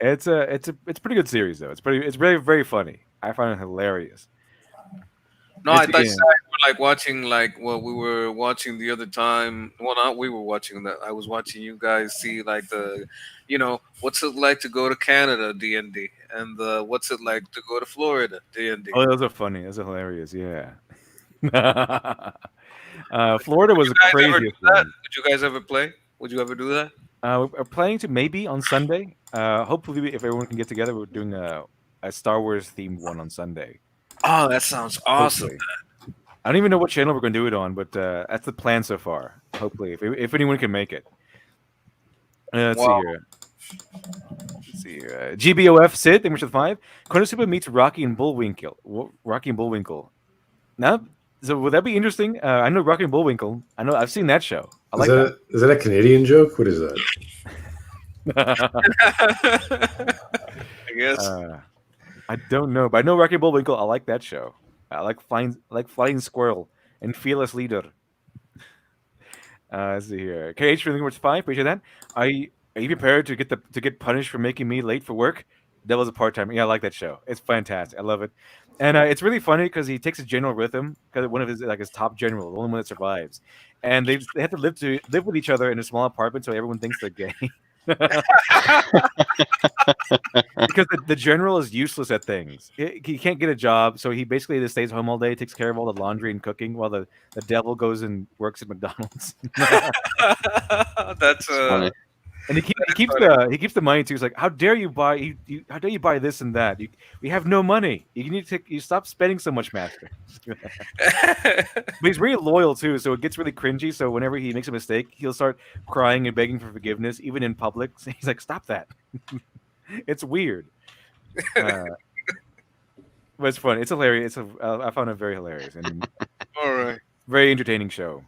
It's a pretty good series though. It's very very funny. I find it hilarious. No, I thought you were like watching like what we were watching the other time. Well, not we were watching that. I was watching you guys see like what's it like to go to Canada D&D and what's it like to go to Florida D&D. Oh, those are funny. Those are hilarious. Yeah. Florida was crazy. Would you guys ever play? Would you ever do that? We're planning to maybe on Sunday. Hopefully, if everyone can get together, we're doing a Star Wars themed one on Sunday. Oh, that sounds awesome. I don't even know what channel we're going to do it on, but that's the plan so far. Hopefully, if anyone can make it. Let's see here. see. GBOF Sid, thank you for the 5. Konosuba meets Rocky and Bullwinkle. Rocky and Bullwinkle. Now, so would that be interesting? I know Rocky and Bullwinkle. I know I've seen that show. I like that. Is that a Canadian joke? What is that? I guess. I don't know, but I know Rocky and Bullwinkle. I like that show. I like Flying Squirrel and Fearless Leader. Let's see here. KH for the words 5. Appreciate that. Are you prepared to get punished for making me late for work? Devil's a part-timer. Yeah, I like that show. It's fantastic. I love it. And it's really funny because he takes a general with him, because one of his top general, the only one that survives, and they have to live with each other in a small apartment, so everyone thinks they're gay. Because the general is useless at things. He can't get a job, so he basically just stays home all day, takes care of all the laundry and cooking, while the devil goes and works at McDonald's. That's funny. And he keeps the money too. He's like, how dare you buy this and that? We have no money. You need to stop spending so much, master. But he's really loyal too, so it gets really cringy. So whenever he makes a mistake, he'll start crying and begging for forgiveness, even in public. So he's like, stop that. It's weird. But it's fun. It's hilarious. I found it very hilarious and all right, very entertaining show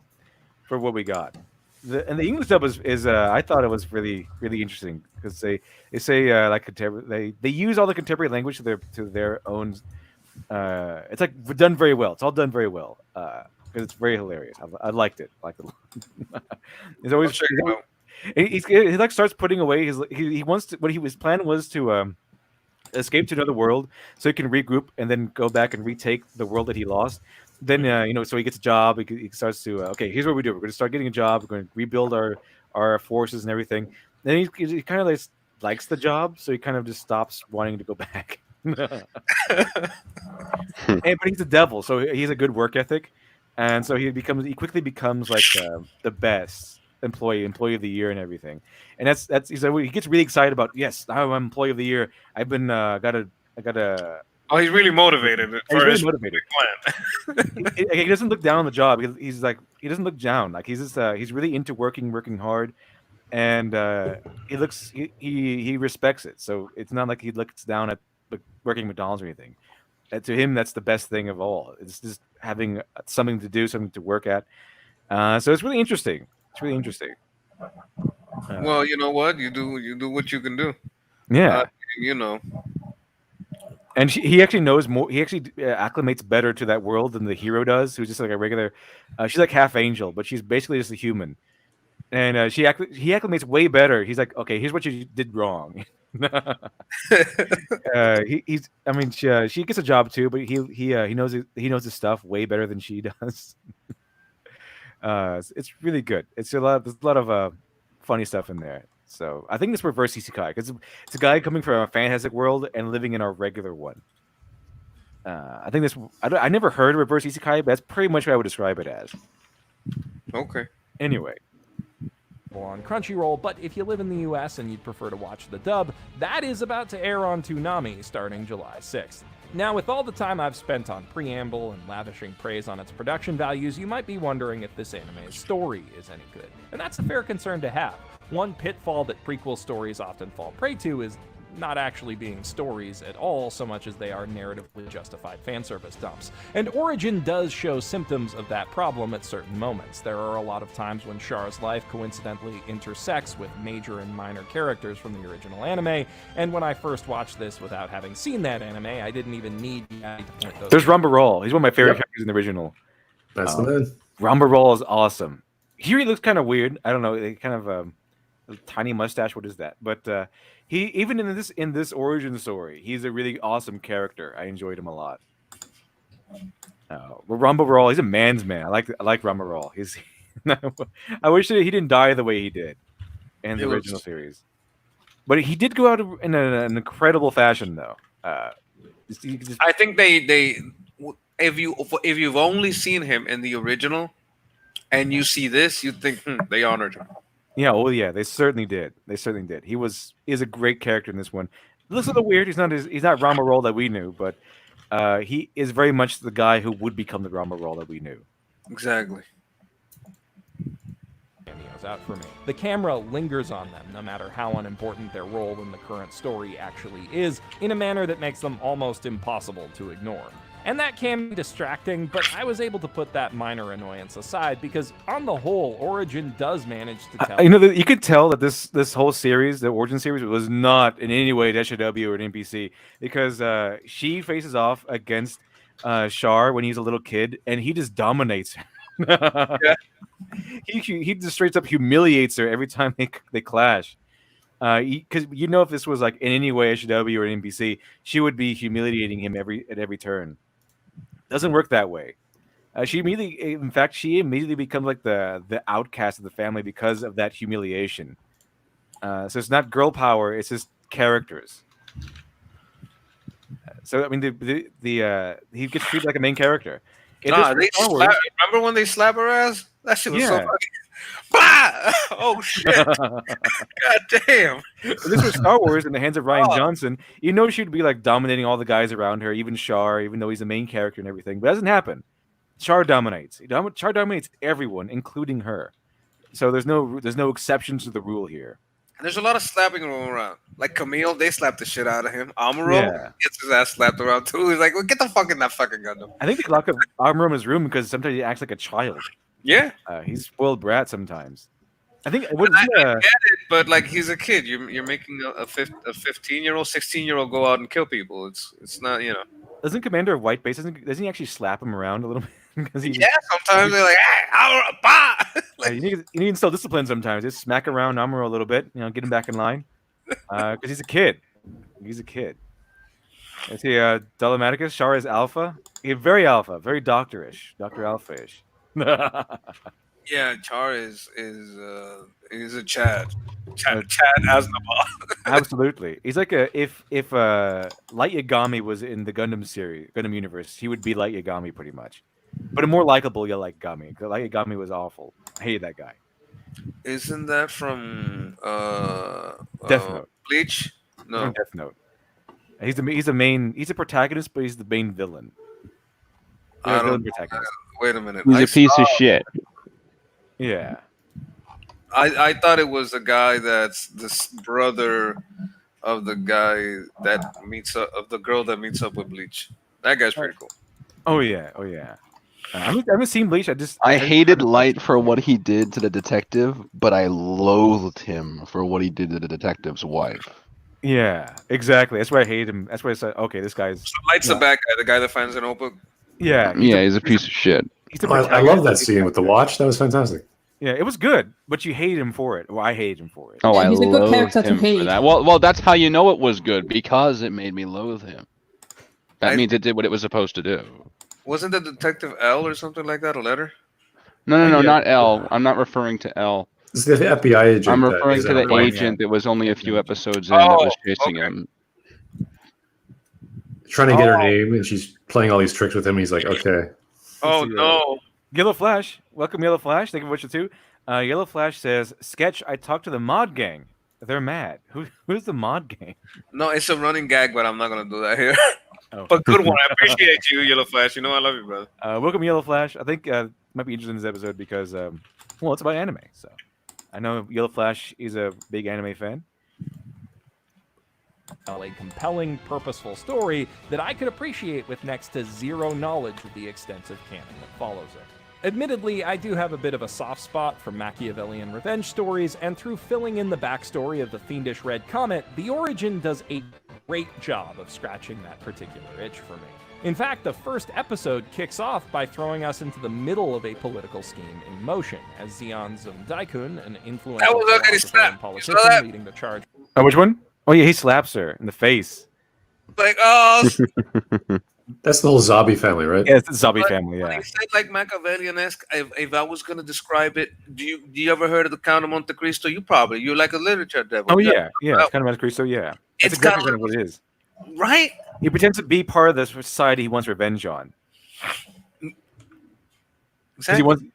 for what we got. And the English dub is I thought it was really interesting because they say like they use all the contemporary language to their own. It's like done very well. It's all done very well because it's very hilarious. I liked it. He's always he like starts putting away he wants to his plan was to escape to another world so he can regroup and then go back and retake the world that he lost. Then so he gets a job. He starts to okay. Here's what we do. We're going to start getting a job. We're going to rebuild our forces and everything. Then he kind of likes the job, so he kind of just stops wanting to go back. But he's a devil, so he's a good work ethic, and so he quickly becomes like the best employee of the year and everything. And he gets really excited about I'm employee of the year. I've been I got a. Oh, he's really motivated. He's really motivated. He doesn't look down on the job. He's like he doesn't look down. Like he's just he's really into working hard, and he respects it. So it's not like he looks down at working McDonald's or anything. To him, that's the best thing of all. It's just having something to do, something to work at. So it's really interesting. It's really interesting. Well, you know what? You do what you can do. Yeah. And he actually knows more. He actually acclimates better to that world than the hero does, who's just like a regular. She's like half angel, but she's basically just a human. And he acclimates way better. He's like, okay, here's what you did wrong. She gets a job too, but he knows his stuff way better than she does. It's really good. There's a lot of funny stuff in there. So I think it's reverse isekai because it's a guy coming from a fantastic world and living in a regular one. I think this. I never heard of reverse isekai, but that's pretty much what I would describe it as. Okay. Anyway. On Crunchyroll, but if you live in the US and you'd prefer to watch the dub, that is about to air on Toonami starting July 6th. Now, with all the time I've spent on preamble and lavishing praise on its production values, you might be wondering if this anime's story is any good. And that's a fair concern to have. One pitfall that prequel stories often fall prey to is not actually being stories at all so much as they are narratively justified fan service dumps. And Origin does show symptoms of that problem at certain moments. There are a lot of times when Char's life coincidentally intersects with major and minor characters from the original anime, and when I first watched this without having seen that anime, I didn't even need to point those. There's Rumbarol. He's one of my favorite characters in the original. That's the man. Rumbarol is awesome. Here he looks kind of weird. I don't know. He kind of a tiny mustache. What is that? But he even in this origin story, he's a really awesome character. I enjoyed him a lot. Rumbarol, he's a man's man. I like Rumbarol. He's. I wish that he didn't die the way he did in the original series, but he did go out in an incredible fashion, though. I think they if you've only seen him in the original, and you see this, you think they honored him. Yeah, well, yeah, they certainly did. He is a great character in this one. It looks a little weird. He's not Rumbarol that we knew, but he is very much the guy who would become the Rumbarol that we knew. Exactly. cameos out for me. The camera lingers on them, no matter how unimportant their role in the current story actually is, in a manner that makes them almost impossible to ignore. And that can be distracting, but I was able to put that minor annoyance aside because, on the whole, Origin does manage to tell. You could tell that this whole series, the Origin series, was not in any way an SJW or an NPC because she faces off against Char when he's a little kid, and he just dominates her. Yeah. He just straight up humiliates her every time they clash. Because if this was like in any way SJW or an NPC, she would be humiliating him at every turn. Doesn't work that way. She immediately becomes like the outcast of the family because of that humiliation. So it's not girl power; it's just characters. So I mean, he gets treated like a main character. Remember when they slap her ass? That shit was so funny. Bah! Oh shit! God damn! If this was Star Wars in the hands of Rian Johnson, she'd be like dominating all the guys around her, even Char, even though he's the main character and everything. But it doesn't happen. Char dominates. Char dominates everyone, including her. So there's no exceptions to the rule here. And there's a lot of slapping going around. Like Camille, they slapped the shit out of him. Amuro gets his ass slapped around too. He's like, well, get the fuck in that fucking Gundam. I think they lock up Amuro in his room because sometimes he acts like a child. Yeah. He's spoiled brat sometimes. I think I get it, but like he's a kid. You're making a 15-year-old, 16-year-old go out and kill people. It's not, Doesn't Commander of White Base doesn't he actually slap him around a little bit? Sometimes they're like, hey, bah! You need to instill discipline sometimes. Just smack around Amuro a little bit, get him back in line. Because he's a kid. He's a kid. Let's see, Dolomaticus, Char is alpha. He's very alpha, very doctorish, Dr. Alpha-ish. Yeah, Char is a Chad. Chad has the ball. Absolutely. He's like if Light Yagami was in the Gundam universe, he would be Light Yagami pretty much. But a more likable Light Yagami. Light Yagami was awful. I hated that guy. Isn't that from Death Note? Bleach? No. Death Note. He's a protagonist, but he's the main villain. Wait a minute. He's a piece of shit. Yeah. I thought it was the guy that's this brother of the guy that of the girl that meets up with Bleach. That guy's pretty cool. Oh yeah. I haven't seen Bleach. I hated Light for what he did to the detective, but I loathed him for what he did to the detective's wife. Yeah, exactly. That's why I hate him. That's why I said, okay, this guy's. So Light's the bad guy, the guy that finds a notebook. Yeah, he's a piece of shit. I love that scene with the watch. That was fantastic. Yeah, it was good, but you hate him for it. Well, I hate him for it. Oh, Yeah, I he's a good loathed character to him hate. for that. Well, that's how you know it was good, because it made me loathe him. That means it did what it was supposed to do. Wasn't the detective L or something like that a letter? No, not L. I'm not referring to L. It's the FBI agent. I'm referring to the agent that was only a few episodes in that was chasing him. Trying to get her name, and she's playing all these tricks with him. He's like, okay. Oh no. Yellow Flash, welcome Yellow Flash. Thank you for watching too. Yellow Flash says, "Sketch, I talked to the mod gang. They're mad. Who's the mod gang?" No, it's a running gag, but I'm not gonna do that here. But good one. I appreciate you, Yellow Flash. You know I love you, brother. Welcome Yellow Flash. I think might be interested in this episode because it's about anime. So I know Yellow Flash is a big anime fan. A compelling, purposeful story that I could appreciate with next to zero knowledge of the extensive canon that follows it. Admittedly, I do have a bit of a soft spot for Machiavellian revenge stories, and through filling in the backstory of the fiendish Red Comet, The Origin does a great job of scratching that particular itch for me. In fact, the first episode kicks off by throwing us into the middle of a political scheme in motion, as Zeon Daikun, an influential philosopher and politician leading the charge. Oh, which one? Oh yeah, he slaps her in the face. Like, That's the whole Zabi family, right? Yeah, it's the Zabi family. Yeah. When you said like Machiavellian-esque, if I was gonna describe it, do you ever heard of the Count of Monte Cristo? You're like a literature devil. Oh yeah. It's kind of Monte Cristo. Yeah, that's exactly kind of what it is. Right? He pretends to be part of the society he wants revenge on. Exactly.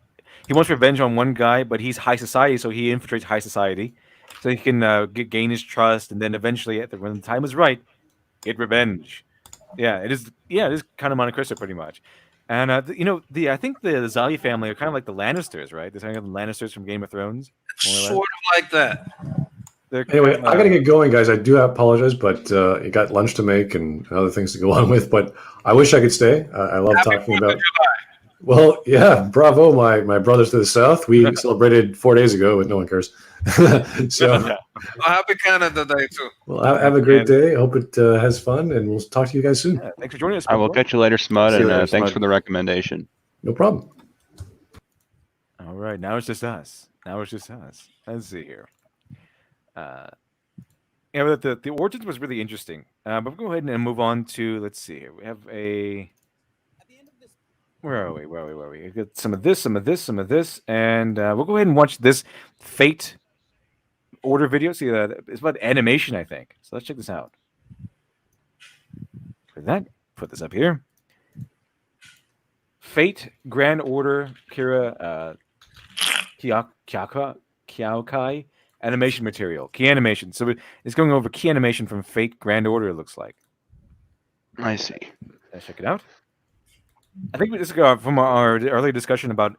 He wants revenge on one guy, but he's high society, so he infiltrates high society, so he can gain his trust, and then eventually, when the time is right, get revenge. Yeah, it is. Yeah, it is kind of Monte Cristo, pretty much. And I think the Zali family are kind of like the Lannisters, right? They're kind of the Lannisters from Game of Thrones. Sort of like that. Anyway, I gotta get going, guys. I do apologize, but you got lunch to make and other things to go on with. But I wish I could stay. I love talking about. Well, yeah, bravo, my brothers to the south. We celebrated 4 days ago, but no one cares. So, Happy Canada Day too. well, have a great day. Hope it has fun, and we'll talk to you guys soon. Thanks for joining us. I will catch you later, Smud, See you and later, thanks Smud. for the recommendation. No problem. All right, now it's just us. Let's see here. But the origins was really interesting. But we'll go ahead and move on to, let's see here. We have a. Where are we? We got some of this, and we'll go ahead and watch this Fate order video. See, it's about animation, I think. So let's check this out. For that, put this up here. Fate Grand Order Kira Kyaokai animation material. Key animation. So it's going over key animation from Fate Grand Order, it looks like. I see. Let's check it out. I think we just go from our earlier discussion about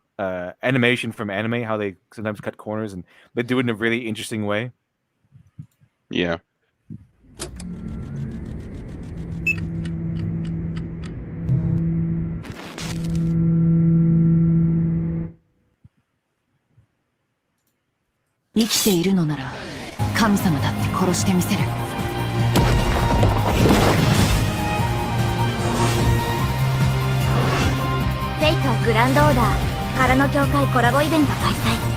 animation from anime, how they sometimes cut corners and they do it in a really interesting way. Yeah.フェイトグランドオーダー空の境界コラボイベント開催。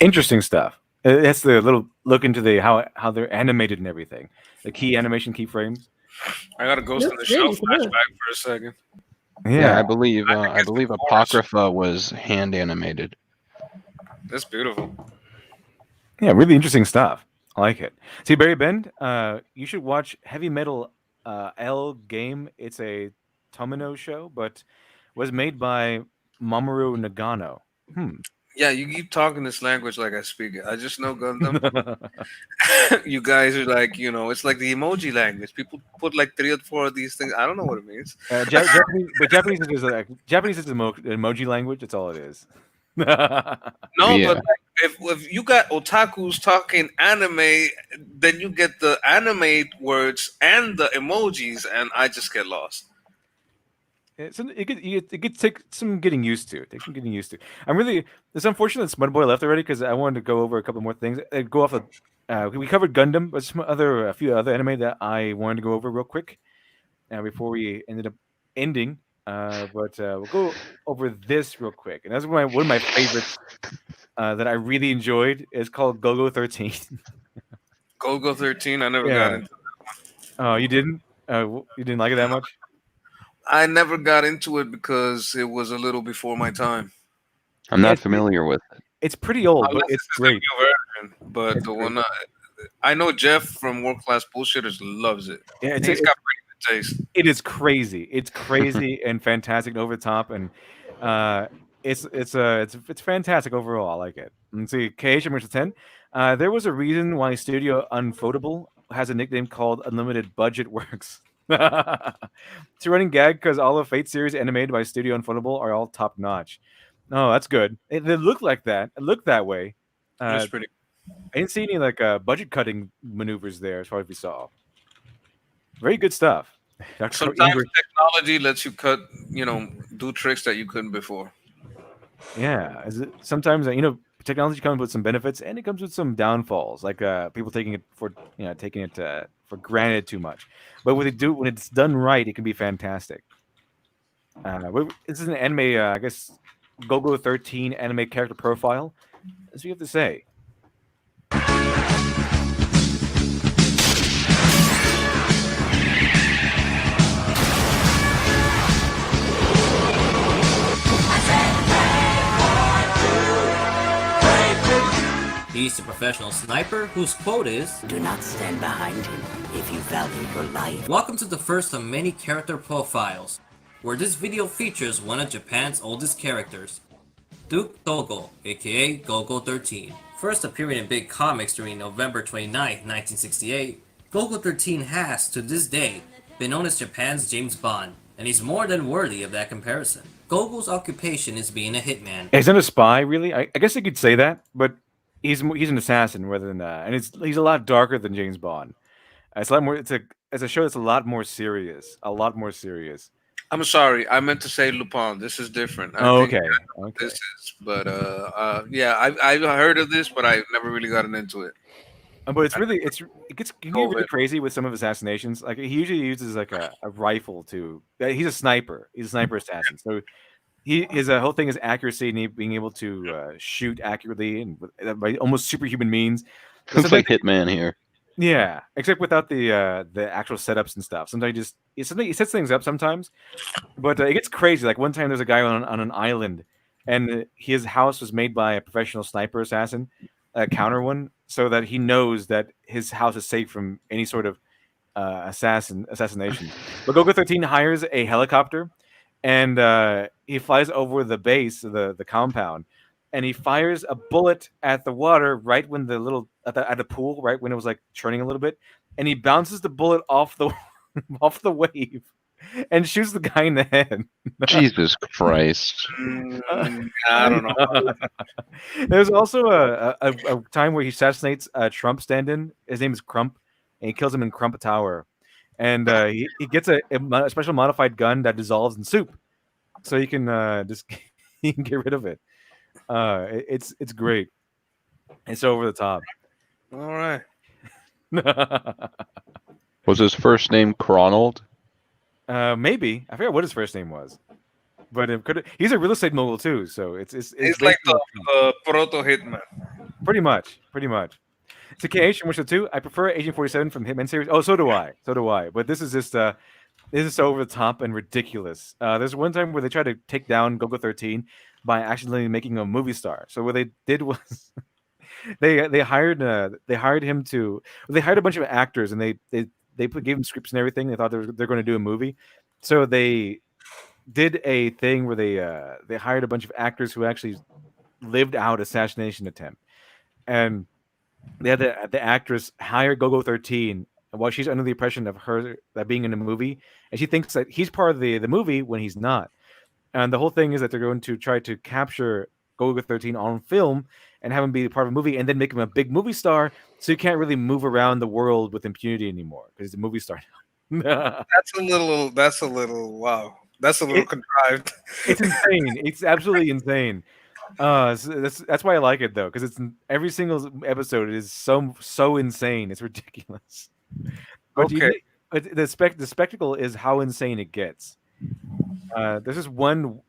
Interesting stuff. That's the little look into the how they're animated and everything. The key animation keyframes. I got a Ghost in the Shell flashback for a second. Yeah, I believe Apocrypha was hand animated. That's beautiful. Yeah, really interesting stuff. I like it. See, Barry Bend, you should watch Heavy Metal L Game. It's a Tomino show, but was made by Mamoru Nagano. Yeah, you keep talking this language like I speak it. I just know Gundam. You guys are like, it's like the emoji language. People put like 3 or 4 of these things. I don't know what it means. Japanese is emoji language. That's all it is. No, but like, if you got otakus talking anime, then you get the anime words and the emojis, and I just get lost. It could take some getting used to. It's unfortunate that Smud Boy left already because I wanted to go over a couple more things. Go off of. We covered Gundam, but a few other anime that I wanted to go over real quick. Before we ended up ending, but we'll go over this real quick. And that's one of my favorites that I really enjoyed. It's called Go-Go 13. Go-Go 13. I never got into that one. Oh, you didn't? You didn't like it that much? I never got into it because it was a little before my time. I'm not familiar with it. It's pretty old, but it's great. But the one I know Jeff from World Class Bullshitters loves it. Yeah, he's got pretty good taste. It is crazy. It's crazy and fantastic and over the top, and it's fantastic overall. I like it. Let's see, KH number 10. There was a reason why Studio Unfoldable has a nickname called Unlimited Budget Works. It's a running gag because all of Fate series animated by Studio Unfoldable are all top notch. Oh, that's good. They look like that. It looked that way. That's pretty. I didn't see any like budget cutting maneuvers there as far as we saw. Very good stuff. Sometimes technology lets you cut, do tricks that you couldn't before. Yeah, sometimes technology comes with some benefits and it comes with some downfalls, like people taking it for granted too much. But when it's done right, it can be fantastic. This is an anime, I guess, Gogo 13 anime character profile. That's what you have to say. He's a professional sniper whose quote is, Do not stand behind him if you value your life. Welcome to the first of many character profiles, where this video features one of Japan's oldest characters, Duke Togo, aka Gogo 13. First appearing in big comics during November 29, 1968, Gogo 13 has, to this day, been known as Japan's James Bond, and he's more than worthy of that comparison. Gogo's occupation is being a hitman. He's not a spy, really. I guess you could say that, but he's an assassin rather than and he's a lot darker than James Bond. It's a lot more. It's a show that's a lot more serious. A lot more serious. I'm sorry, I meant to say Lupin. This is different. I think Okay. I know what this is, but yeah, I've heard of this, but I've never really gotten into it. But it can get really crazy with some of assassinations. Like he usually uses like a rifle to. He's a sniper. He's a sniper assassin. So his whole thing is accuracy and being able to shoot accurately and by almost superhuman means. Looks like Hitman here. Yeah, except without the actual setups and stuff. Sometimes he sets things up sometimes, but it gets crazy. Like one time, there's a guy on an island, and his house was made by a professional sniper assassin, a counter one, so that he knows that his house is safe from any sort of assassination. But Gogo 13 hires a helicopter, and he flies over the base of the compound. And he fires a bullet at the water right when at the pool, right when it was like churning a little bit, and he bounces the bullet off the off the wave and shoots the guy in the head. Jesus Christ! I don't know. There's also a time where he assassinates a Trump stand-in. His name is Crump, and he kills him in Crump Tower, and he gets a special modified gun that dissolves in soup, so you can he can get rid of it. It's great. It's over the top. All right. Was his first name Cronald? Maybe I forget what his first name was, but he's a real estate mogul too. So it's like the proto hitman. Pretty much. It's a KH from Witcher 2. I prefer Agent 47 from Hitman series. Oh, so do I. But this is just this is so over the top and ridiculous. There's one time where they tried to take down Gogo 13 by accidentally making a movie star. So what they did was they hired him to. They hired a bunch of actors and they gave him scripts and everything. They thought they're going to do a movie. So they did a thing where they hired a bunch of actors who actually lived out assassination attempt, and they had the actress hire Gogo 13 while she's under the impression of her that being in a movie, and she thinks that he's part of the movie when he's not. And the whole thing is that they're going to try to capture Gogo 13 on film and have him be part of a movie, and then make him a big movie star, so you can't really move around the world with impunity anymore because he's a movie star now. That's a little wow. That's a little contrived. It's insane. It's absolutely insane. So that's why I like it though, because it's every single episode is so insane. It's ridiculous. But Okay. the spectacle is how insane it gets. There's this one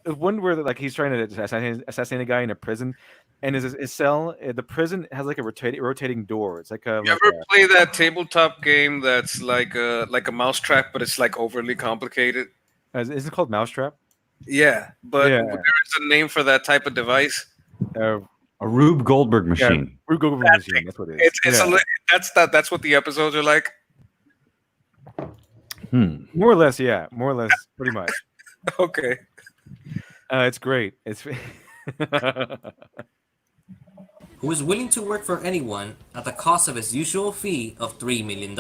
where like he's trying to assassinate a guy in a prison, and his cell, the prison has like a rotating door. It's like You ever play that tabletop game that's like a mousetrap, but it's like overly complicated? Is it called Mousetrap? Yeah, but Yeah. there is a name for that type of device. A Rube Goldberg machine. Rube Goldberg machine. That's what it is. That's what the episodes are like. More or less, yeah. More or less, pretty much. Okay. It's great. It's Who is willing to work for anyone at the cost of his usual fee of $3 million.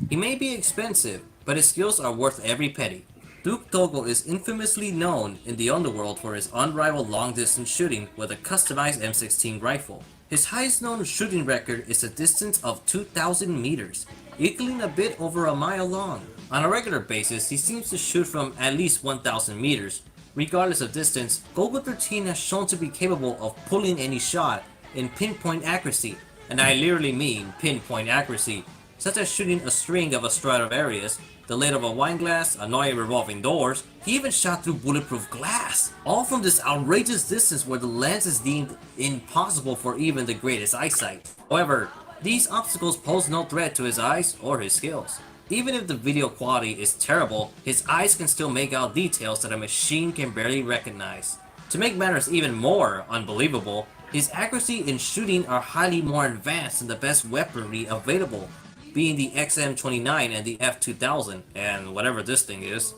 He may be expensive, but his skills are worth every penny. Duke Togo is infamously known in the underworld for his unrivaled long-distance shooting with a customized M16 rifle. His highest known shooting record is a distance of 2,000 meters, equaling a bit over a mile long. On a regular basis, he seems to shoot from at least 1,000 meters, Regardless of distance, Gogo 13 has shown to be capable of pulling any shot in pinpoint accuracy, and I literally mean pinpoint accuracy, such as shooting a string of a Stradivarius, the lid of a wine glass, annoying revolving doors. He even shot through bulletproof glass, all from this outrageous distance where the lens is deemed impossible for even the greatest eyesight. However, these obstacles pose no threat to his eyes or his skills. Even if the video quality is terrible, his eyes can still make out details that a machine can barely recognize. To make matters even more unbelievable, his accuracy in shooting are highly more advanced than the best weaponry available, being the XM29 and the F2000, and whatever this thing is.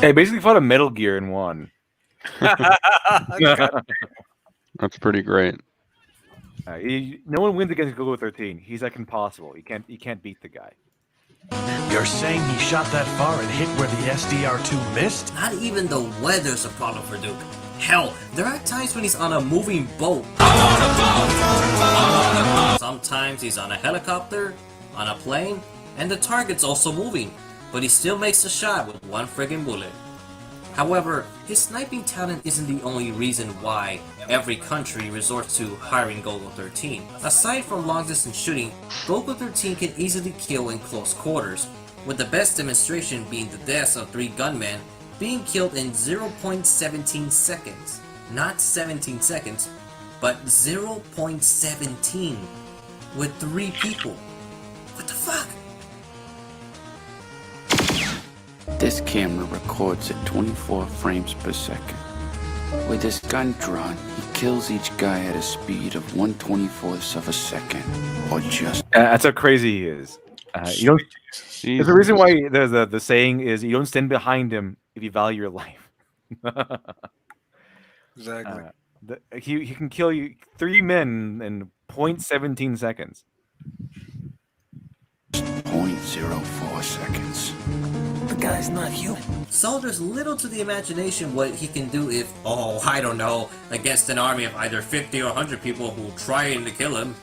Hey, basically fought a Metal Gear in one. That's pretty great. No one wins against Gogo 13. He's like impossible. You can't beat the guy. You're saying he shot that far and hit where the SDR2 missed? Not even the weather's a problem for Duke. Hell, there are times when he's on a moving boat. Sometimes he's on a helicopter, on a plane, and the target's also moving, but he still makes the shot with one friggin' bullet. However, his sniping talent isn't the only reason why every country resorts to hiring Gogo 13. Aside from long-distance shooting, Gogo 13 can easily kill in close quarters, with the best demonstration being the deaths of 3 gunmen being killed in 0.17 seconds. Not 17 seconds, but 0.17 with 3 people. What the fuck? This camera records at 24 frames per second. With his gun drawn, he kills each guy at a speed of 1/24th of a second, or just. That's how crazy he is. You don't. There's a reason why the saying is you don't stand behind him if you value your life. Exactly. He can kill you 3 men in 0.17 seconds. 0.04 seconds. The guy's not human. So there's little to the imagination what he can do if, oh, I don't know, against an army of either 50 or 100 people who trying to kill him.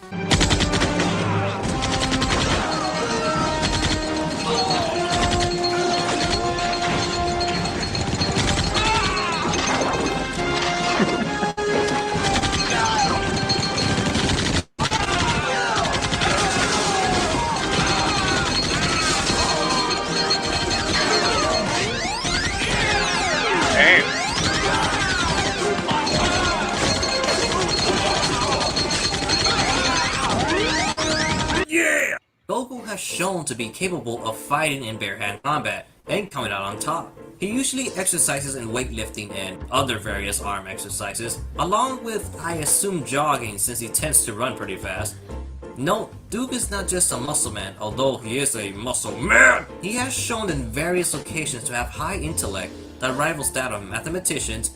Yeah! Goku has shown to be capable of fighting in bare-hand combat and coming out on top. He usually exercises in weightlifting and other various arm exercises, along with, I assume, jogging since he tends to run pretty fast. Note, Duke is not just a muscle man, although he is a muscle man! He has shown in various occasions to have high intellect that rivals that of mathematicians,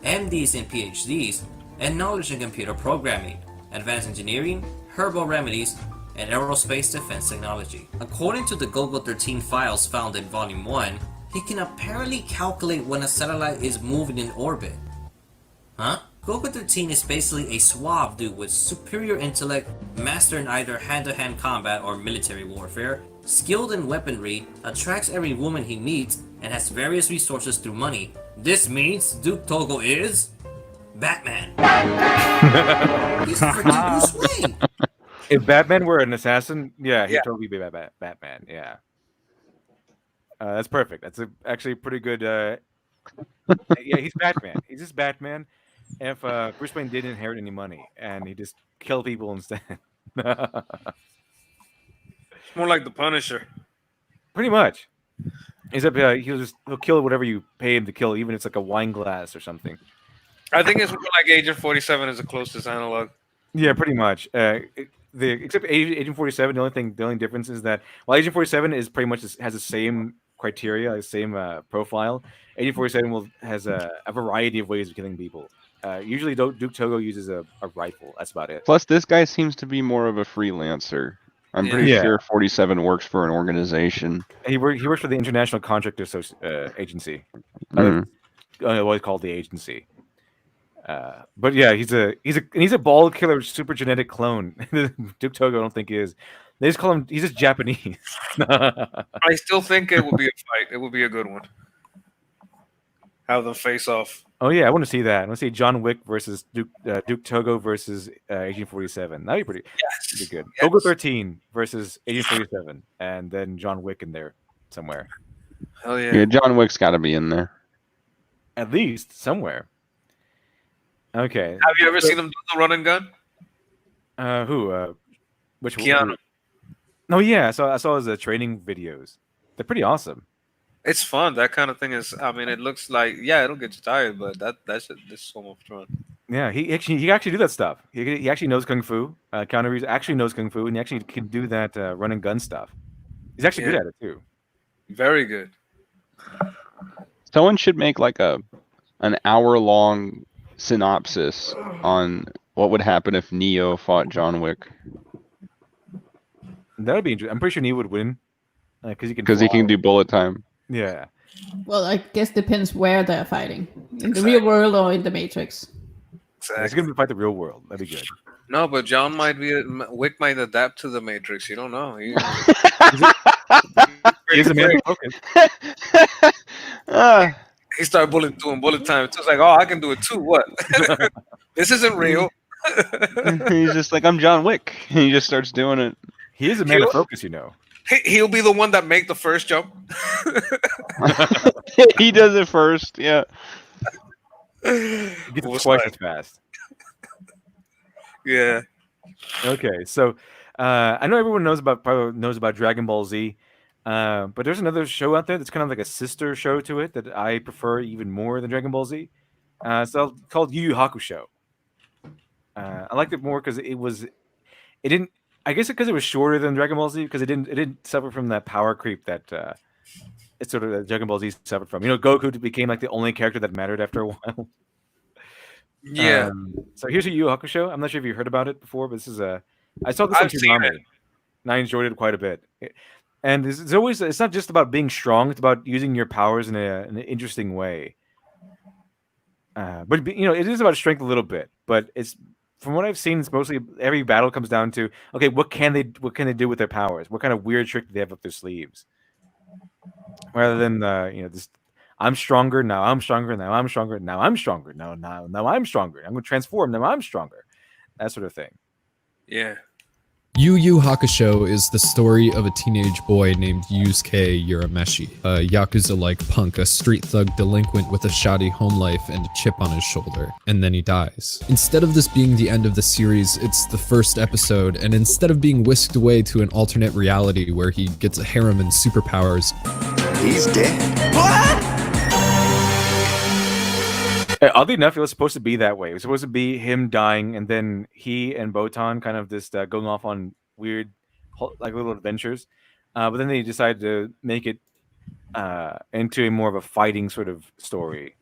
MDs and PhDs, and knowledge in computer programming, advanced engineering, herbal remedies, and aerospace defense technology. According to the Gogo 13 files found in Volume 1, he can apparently calculate when a satellite is moving in orbit. Huh? Gogo 13 is basically a suave dude with superior intellect, master in either hand-to-hand combat or military warfare, skilled in weaponry, attracts every woman he meets, and has various resources through money. This means Duke Togo is... Batman. He's freaking Bruce Wayne. If Batman were an assassin, yeah, he'd totally be Batman. Yeah, that's perfect. That's actually pretty good. Yeah, he's Batman. He's just Batman. If Bruce Wayne didn't inherit any money and he just killed people instead, It's more like the Punisher. pretty much. Except he'll kill whatever you pay him to kill, even if it's like a wine glass or something. I think it's more like Agent 47 is the closest analog. Yeah, pretty much. Except Agent 47, the only difference is that while Agent 47 is pretty much has the same criteria, the same profile, Agent 47 has a variety of ways of killing people. Usually, Duke Togo uses a rifle. That's about it. Plus, this guy seems to be more of a freelancer. I'm pretty sure 47 works for an organization. He works for the International Contractor Agency. Always called the agency. But yeah, he's a bald killer, super genetic clone. Duke Togo, I don't think is. They just call him. He's just Japanese. I still think it would be a fight. It would be a good one. Have them face off. Oh yeah, I want to see that. I want to see John Wick versus Duke Togo versus Agent 47. That'd be pretty good. Yes. Gogo 13 versus Agent 47, and then John Wick in there somewhere. Hell yeah. Yeah, John Wick's got to be in there. At least somewhere. Okay. Have you ever seen him do the run and gun? Who? Which Keanu. No, yeah, I saw his training videos. They're pretty awesome. It's fun. That kind of thing is. I mean, it looks like it'll get you tired, but that's so much fun. Yeah, he actually do that stuff. He actually knows kung fu. Keanu Reeves actually knows kung fu, and he actually can do that run and gun stuff. He's actually good at it too. Very good. Someone should make like an hour-long synopsis on what would happen if Neo fought John Wick. That would be interesting. I'm pretty sure Neo would win because he can do bullet time. Yeah. Well, I guess depends where they're fighting. In the real world or in the Matrix. Exactly. He's gonna fight the real world. That'd be good. No, but John Wick might adapt to the Matrix. You don't know. He's a man of focus. He started doing bullet time. It's like, oh, I can do it too. What? This isn't real. He's just like, I'm John Wick. He just starts doing it. He is a man of focus, you know. He'll be the one that make the first jump. He does it first. Yeah. He gets it twice as fast. Yeah. Okay, so I know everyone probably knows about Dragon Ball Z, but there's another show out there that's kind of like a sister show to it that I prefer even more than Dragon Ball Z. It's called Yu Yu Hakusho. I liked it more because it didn't. I guess because it was shorter than Dragon Ball Z because it didn't suffer from that power creep that it's sort of Dragon Ball Z suffered from. You know, Goku became like the only character that mattered after a while. Yeah. So here's a Yu Yu Hakusho. I'm not sure if you heard about it before, but this is I saw this on I've seen Tsunami, it. and I enjoyed it quite a bit. And it's not just about being strong; it's about using your powers in an interesting way. But you know, it is about strength a little bit. But it's from what I've seen, it's mostly every battle comes down to okay, what can they do with their powers? What kind of weird trick do they have up their sleeves? Rather than just I'm stronger now. I'm stronger now. I'm stronger now. I'm stronger now. Now I'm stronger. I'm going to transform. Now I'm stronger. That sort of thing. Yeah. Yu Yu Hakusho is the story of a teenage boy named Yusuke Urameshi, a Yakuza-like punk, a street thug delinquent with a shoddy home life and a chip on his shoulder, and then he dies. Instead of this being the end of the series, it's the first episode, and instead of being whisked away to an alternate reality where he gets a harem and superpowers, he's dead. Oddly enough, it was supposed to be that way. It was supposed to be him dying, and then he and Botan kind of just going off on weird, like little adventures. But then they decided to make it into a more of a fighting sort of story.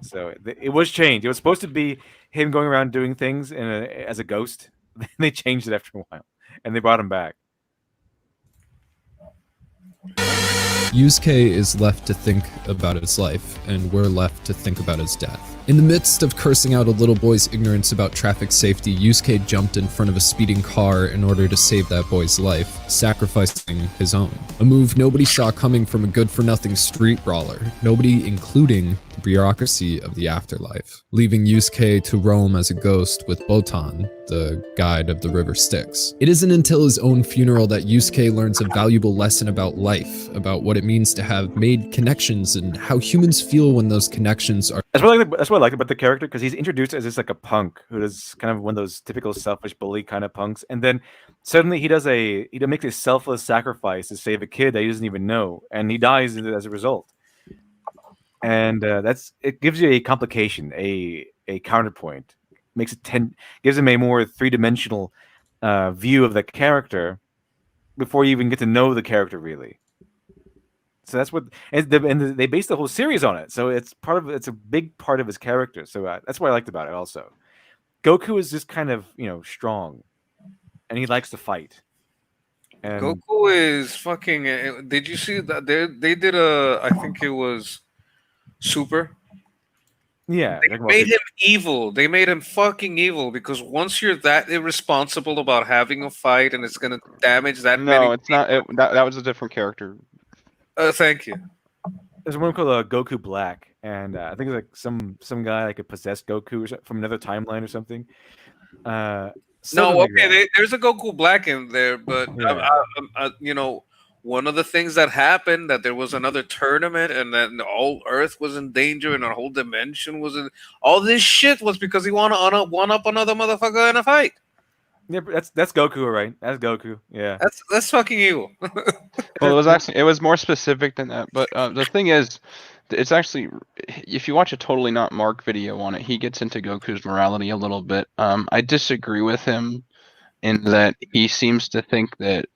So it was changed. It was supposed to be him going around doing things as a ghost. Then they changed it after a while, and they brought him back. Yusuke is left to think about his life, and we're left to think about his death. In the midst of cursing out a little boy's ignorance about traffic safety, Yusuke jumped in front of a speeding car in order to save that boy's life, sacrificing his own. A move nobody saw coming from a good-for-nothing street brawler, nobody including the bureaucracy of the afterlife, leaving Yusuke to roam as a ghost with Botan, the guide of the river Styx. It isn't until his own funeral that Yusuke learns a valuable lesson about life, about what it means to have made connections and how humans feel when those connections are. That's what I like about the character, because he's introduced as just like a punk who is kind of one of those typical selfish bully kind of punks, and then suddenly he makes a selfless sacrifice to save a kid that he doesn't even know, and he dies as a result. And it gives you a complication, a counterpoint, gives him a more three-dimensional view of the character before you even get to know the character really. So that's what, and they base the whole series on it. So it's a big part of his character. So that's what I liked about it. Also, Goku is just kind of strong, and he likes to fight. And Goku is fucking. Did you see that they did I think it was Super. Yeah, They made him evil. They made him fucking evil because once you're that irresponsible about having a fight and it's gonna damage that many. No, it's not. That was a different character. Thank you. There's one called Goku Black, and I think it's like some guy like a possessed Goku from another timeline or something. No, okay. There's a Goku Black in there, but Yeah. you know, one of the things that happened that there was another tournament and then all Earth was in danger and our whole dimension was in. All this shit was because he wanted to one up another motherfucker in a fight. Yeah, that's Goku, right? That's Goku. Yeah. That's fucking evil. Well, it was more specific than that. But the thing is, it's actually, if you watch a totally not Mark video on it, he gets into Goku's morality a little bit. I disagree with him in that he seems to think that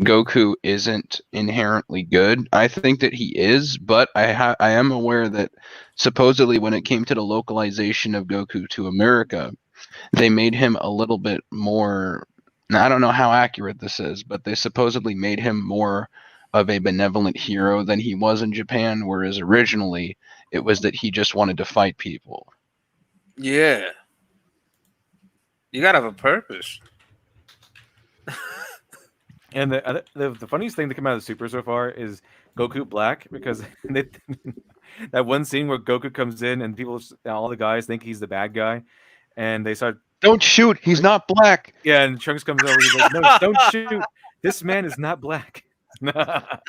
Goku isn't inherently good. I think that he is, but I am aware that supposedly when it came to the localization of Goku to America, they made him a little bit more. Now, I don't know how accurate this is, but they supposedly made him more of a benevolent hero than he was in Japan, whereas originally it was that he just wanted to fight people. Yeah. You gotta have a purpose. And the funniest thing to come out of Super so far is Goku Black, because that one scene where Goku comes in and all the guys think he's the bad guy, and they start, "Don't shoot! He's not black." Yeah, and Trunks comes over. He's like, "No, don't shoot! This man is not black." That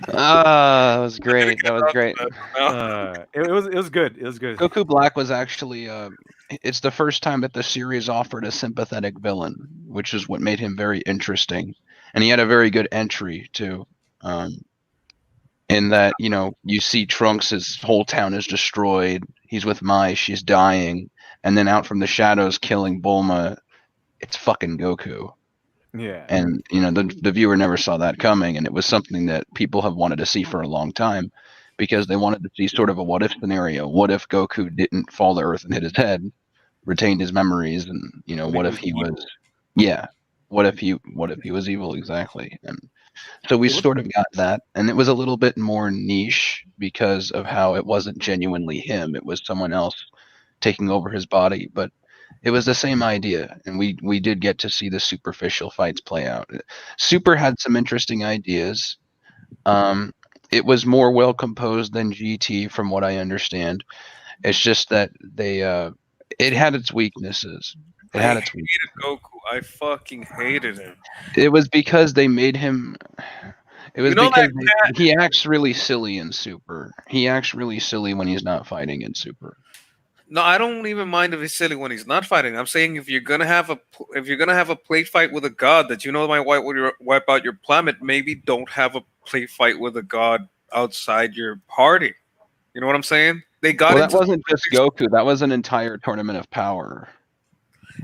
was great. That was great. It was good. It was good. Goku Black was actually it's the first time that the series offered a sympathetic villain, which is what made him very interesting. And he had a very good entry too. In that, you know, you see Trunks' whole town is destroyed. He's with Mai, she's dying, and then out from the shadows killing Bulma, it's fucking Goku. Yeah. And you know, the viewer never saw that coming, and it was something that people have wanted to see for a long time, because they wanted to see sort of a what if scenario. What if Goku didn't fall to Earth and hit his head, retained his memories, and you know, what if he was, yeah, what if he was evil, exactly. And so we sort of got that, and it was a little bit more niche because of how it wasn't genuinely him; it was someone else taking over his body, but it was the same idea, and we did get to see the superficial fights play out. Super had some interesting ideas. It was more well composed than GT, from what I understand. It's just that it had its weaknesses. It had its weaknesses. Goku. I fucking hated him. It was because they made him. It was You know because that he acts really silly in Super. He acts really silly when he's not fighting in Super. No, I don't even mind if he's silly when he's not fighting. I'm saying if you're gonna have a plate fight with a god that you know might wipe out your planet, maybe don't have a plate fight with a god outside your party. You know what I'm saying? They got Well, that into wasn't just Goku. That was an entire tournament of power.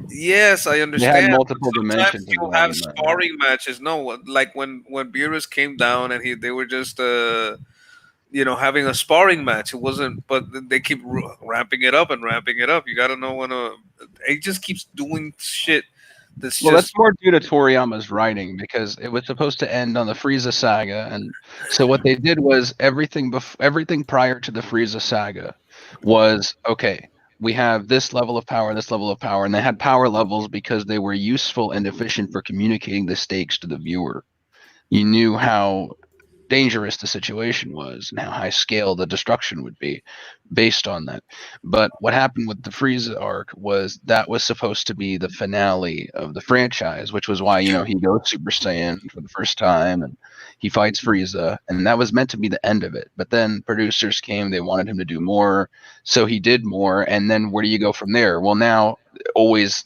Yes, I They understand. had multiple dimensions. Sometimes you'll have sparring matches. No, like when Beerus came down and they were just having a sparring match. It wasn't, but they keep ramping it up and ramping it up. You got to know when it just keeps doing shit. That's more due to Toriyama's writing, because it was supposed to end on the Frieza saga, and so what they did was everything prior to the Frieza saga was okay. We have this level of power, and they had power levels because they were useful and efficient for communicating the stakes to the viewer. You knew how dangerous the situation was and how high scale the destruction would be based on that. But what happened with the Frieza arc was that was supposed to be the finale of the franchise, which was why, you know, he goes Super Saiyan for the first time and he fights Frieza, and that was meant to be the end of it. But then producers came, they wanted him to do more, so he did more, and then where do you go from there? Well, now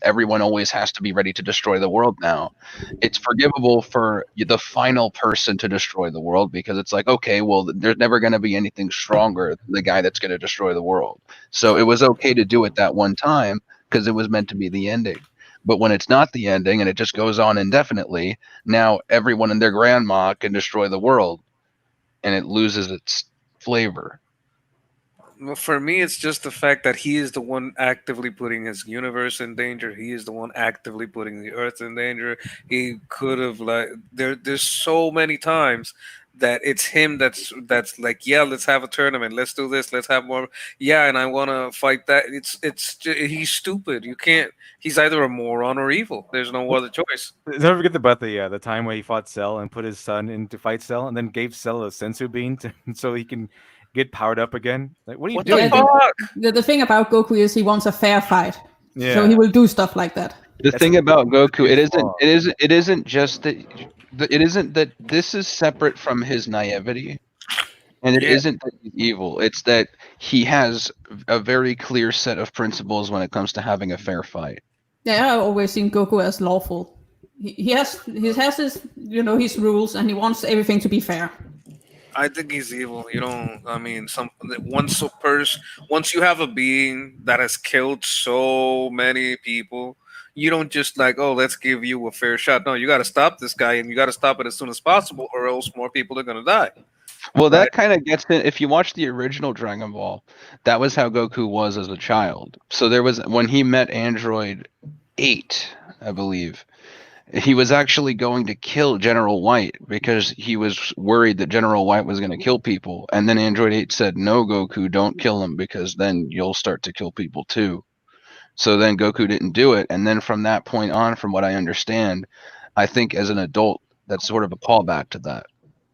everyone always has to be ready to destroy the world now. It's forgivable for the final person to destroy the world, because it's like, okay, well, there's never going to be anything stronger than the guy that's going to destroy the world. So it was okay to do it that one time because it was meant to be the ending. But when it's not the ending and it just goes on indefinitely, now everyone and their grandma can destroy the world, and it loses its flavor. For me, it's just the fact that he is the one actively putting his universe in danger. He is the one actively putting the Earth in danger. He could have there's so many times that it's him that's like, yeah, let's have a tournament, let's do this, let's have more, yeah, and I want to fight that. He's stupid. You can't. He's either a moron or evil. There's no other choice. Never forget about the time where he fought Cell and put his son in to fight Cell, and then gave Cell a sensu bean so he can get powered up again. Like, what are you doing? The thing about Goku is he wants a fair fight, Yeah. so he will do stuff like that. The thing about Goku, it isn't just that. It isn't that this is separate from his naivety, and it isn't that he's evil. It's that he has a very clear set of principles when it comes to having a fair fight. Yeah, I've always seen Goku as lawful. He has his his rules, and he wants everything to be fair. I think he's evil. You don't. I mean, once you have a being that has killed so many people, you don't just like, oh, let's give you a fair shot. No, you got to stop this guy, and you got to stop it as soon as possible, or else more people are gonna die. Well, that kind of gets in. If you watch the original Dragon Ball, that was how Goku was as a child. So there was when he met Android 8, I believe. He was actually going to kill General White because he was worried that General White was going to kill people. And then Android 8 said, no, Goku, don't kill him because then you'll start to kill people too. So then Goku didn't do it. And then from that point on, from what I understand, I think as an adult, that's sort of a callback to that.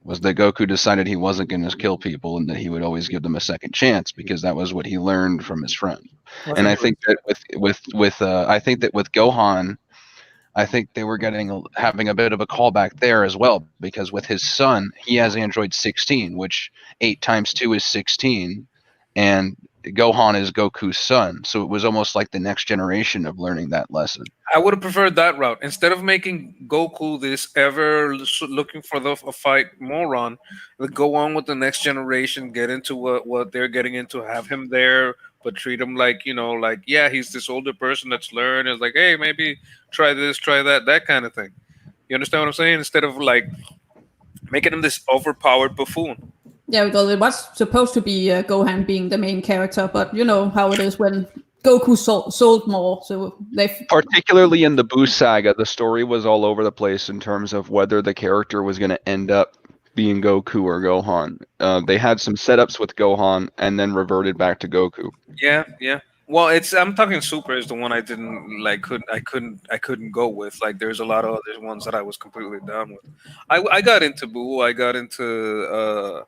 Was that Goku decided he wasn't going to kill people and that he would always give them a second chance because that was what he learned from his friend. And I think that I think that with Gohan, I think they were having a bit of a callback there as well, because with his son, he has Android 16, which 8 times 2 is 16, and Gohan is Goku's son. So it was almost like the next generation of learning that lesson. I would have preferred that route instead of making Goku this ever looking for a fight moron. Go on with the next generation, get into what they're getting into, have him there, but treat him like, yeah, he's this older person that's learned. It's like, hey, maybe try this, try that kind of thing. You understand what I'm saying? Instead of like making him this overpowered buffoon. Yeah, because it was supposed to be Gohan being the main character, but you know how it is when Goku sold more. So particularly in the Buu saga, the story was all over the place in terms of whether the character was going to end up being Goku or Gohan. They had some setups with Gohan and then reverted back to Goku. Yeah. Well, I'm talking Super is the one I didn't like. I couldn't go with. Like, there's a lot of other ones that I was completely down with. I got into Buu. I got into.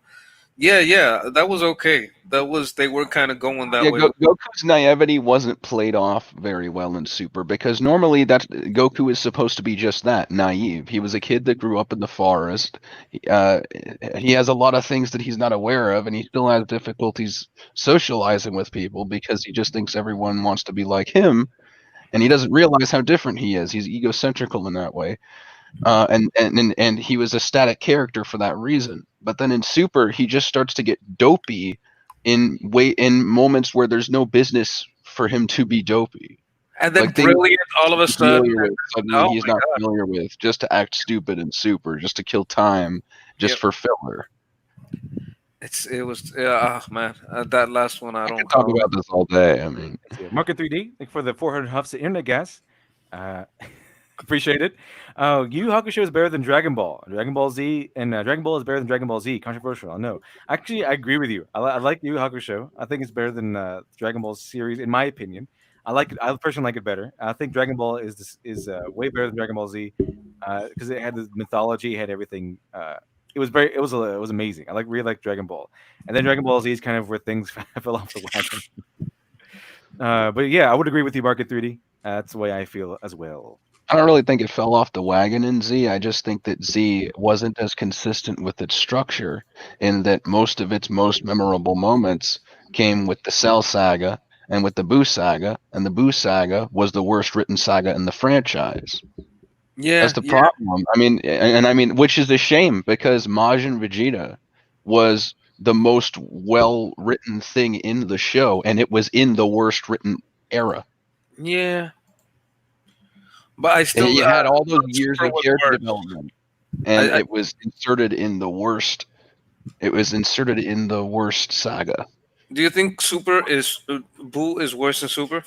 Yeah, that was okay. They were kind of going that way. Goku's naivety wasn't played off very well in Super because normally Goku is supposed to be just that, naive. He was a kid that grew up in the forest. He has a lot of things that he's not aware of, and he still has difficulties socializing with people because he just thinks everyone wants to be like him, and he doesn't realize how different he is. He's egocentrical in that way. And he was a static character for that reason. But then in Super, he just starts to get dopey in moments where there's no business for him to be dopey. And then brilliant all of a sudden. He's not familiar with, just to act stupid in Super, just to kill time, just for filler. Man, that last one I don't talk about this all day. I mean, Market 3D, thank you for the 400 huffs of internet gas. Appreciate it. Yu Yu Hakusho is better than Dragon Ball. Dragon Ball Z and Dragon Ball is better than Dragon Ball Z. Controversial, I know. Actually, I agree with you. I like Yu Yu Hakusho. I think it's better than Dragon Ball series, in my opinion. I like it. I personally like it better. I think Dragon Ball is way better than Dragon Ball Z because it had the mythology, it had everything. It was amazing. I really like Dragon Ball, and then Dragon Ball Z is kind of where things fell off the wagon. But yeah, I would agree with you, Market 3D. That's the way I feel as well. I don't really think it fell off the wagon in Z. I just think that Z wasn't as consistent with its structure in that most of its most memorable moments came with the Cell saga and with the Buu saga, and the Buu saga was the worst written saga in the franchise. Yeah, that's the problem. I mean, which is a shame because Majin Vegeta was the most well written thing in the show, and it was in the worst written era. Yeah. But I still you had all those years of character development, and it was inserted in the worst. It was inserted in the worst saga. Do you think Buu is worse than Super?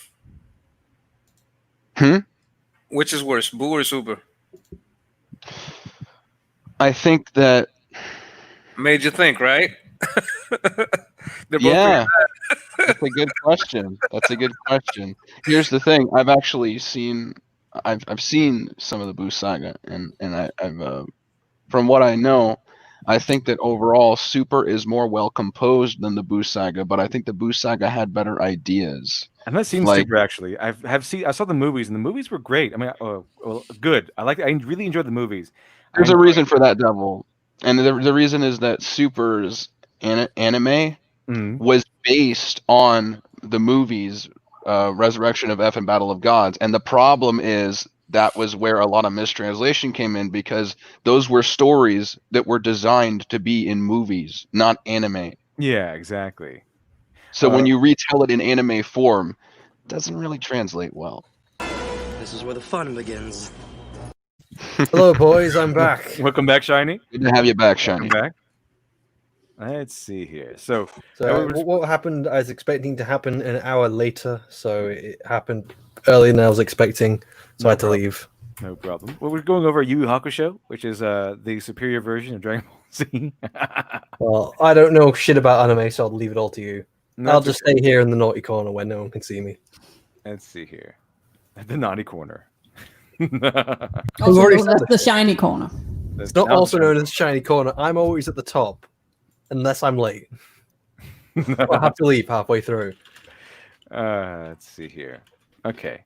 Which is worse, Buu or Super? I think that Made you think, right? They're both Yeah, that's a good question. That's a good question. Here's the thing: I've seen some of the Boo Saga, and I've from what I know, I think that overall Super is more well composed than the Boo Saga, but I think the Boo Saga had better ideas. I've not seen Like, Super actually. I saw the movies, and the movies were great. I mean, well, good. I really enjoyed the movies. there's a reason for that, Devil, and the reason is that Super's anime was based on the movies Resurrection of F and Battle of Gods, and the problem is that was where a lot of mistranslation came in because those were stories that were designed to be in movies, not anime. Yeah, exactly. So when you retell it in anime form, it doesn't really translate well. This is where the fun begins. Hello, boys. I'm back. Welcome back, Shiny. Good to have you back, Shiny. Welcome back. Let's see here. So what happened? I was expecting to happen an hour later, so it happened earlier than I was expecting. So I had to leave. No problem. Well, we're going over Yu Yu Hakusho, which is the superior version of Dragon Ball Z. Well, I don't know shit about anime, so I'll leave it all to you. No, I'll that's just stay here in the naughty corner where no one can see me. Let's see here. The naughty corner. Also known as the shiny corner. It's not also known as shiny corner. I'm always at the top, unless I'm late. I have to leave halfway through. Let's see here. Okay.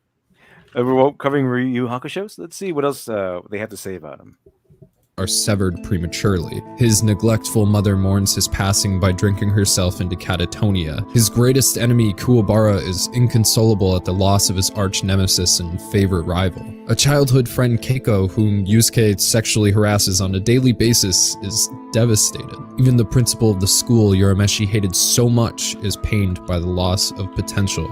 We're covering Yu Yu Hakusho. So let's see what else they have to say about him. Are severed prematurely. His neglectful mother mourns his passing by drinking herself into catatonia. His greatest enemy, Kuwabara, is inconsolable at the loss of his arch nemesis and favorite rival. A childhood friend, Keiko, whom Yusuke sexually harasses on a daily basis, is devastated. Even the principal of the school Urameshi hated so much is pained by the loss of potential.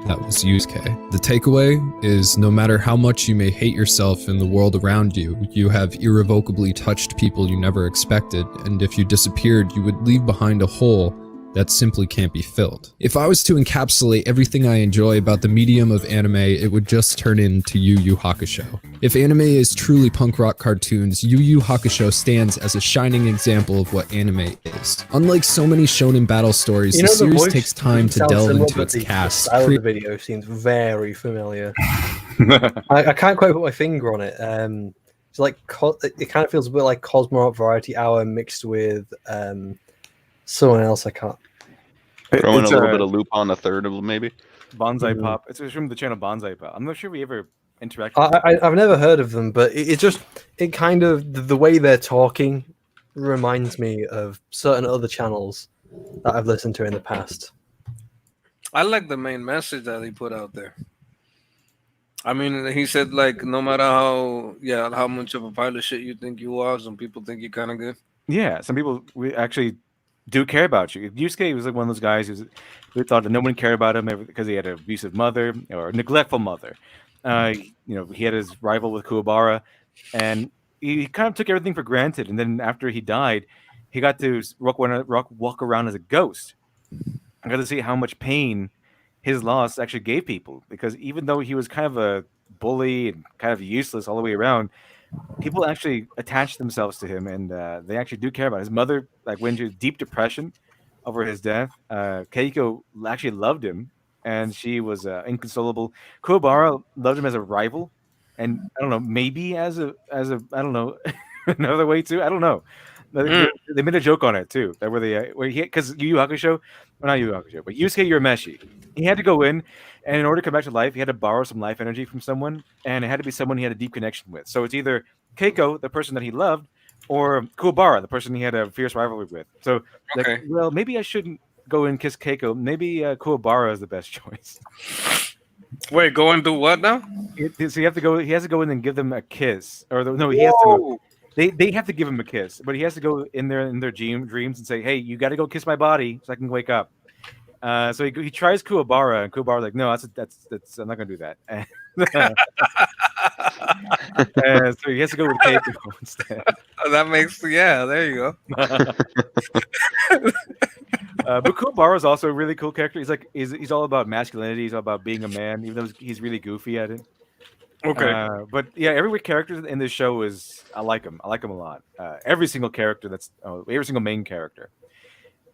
That was Yusuke. The takeaway is no matter how much you may hate yourself and the world around you, you have irrevocably touched people you never expected, and if you disappeared, you would leave behind a hole that simply can't be filled. If I was to encapsulate everything I enjoy about the medium of anime, it would just turn into Yu Yu Hakusho. If anime is truly punk rock cartoons, Yu Yu Hakusho stands as a shining example of what anime is. Unlike so many shonen battle stories, the series takes time to delve into its cast. The style of the video seems very familiar. I can't quite put my finger on it. It's like it kind of feels a bit like Cosmo Rock Variety Hour mixed with someone else. I can't. Throw in a little bit of loop on the third of maybe. Bonsai Pop. It's from the channel Bonsai Pop. I'm not sure we ever interact. I've never heard of them, but it kind of the way they're talking reminds me of certain other channels that I've listened to in the past. I like the main message that he put out there. I mean, he said like no matter how much of a pile of shit you think you are, some people think you're kind of good. Yeah, some people actually do care about you. Yusuke was like one of those guys who thought that no one cared about him because he had an abusive mother or a neglectful mother. He had his rival with Kuwabara, and he kind of took everything for granted. And then after he died, he got to walk around as a ghost. I got to see how much pain his loss actually gave people, because even though he was kind of a bully and kind of useless all the way around, people actually attached themselves to him, and they actually do care about his mother. Like went into deep depression over his death. Keiko actually loved him, and she was inconsolable. Kuwabara loved him as a rival, and I don't know, maybe as a I don't know another way too. I don't know. They made a joke on it too. That where he because Yu Yu Hakusho, well, not Yu Yu Hakusho, but Yusuke Urameshi, he had to go in, and in order to come back to life, he had to borrow some life energy from someone, and it had to be someone he had a deep connection with. So it's either Keiko, the person that he loved, or Kuwabara, the person he had a fierce rivalry with. So, well, maybe I shouldn't go and kiss Keiko. Maybe Kuwabara is the best choice. Wait, go and do what now? So you have to go. He has to go in and give them a kiss, or no, he has to. They have to give him a kiss, but he has to go in there in their dreams and say, "Hey, you got to go kiss my body so I can wake up." So he tries Kuwabara, and Kuwabara's like, "No, that's I'm not gonna do that." So he has to go with Keiko instead. That makes there you go. But Kuwabara is also a really cool character. He's all about masculinity. He's all about being a man, even though he's really goofy at it. Okay. But yeah, every character in this show is I like them. I like them a lot. Every single character every single main character,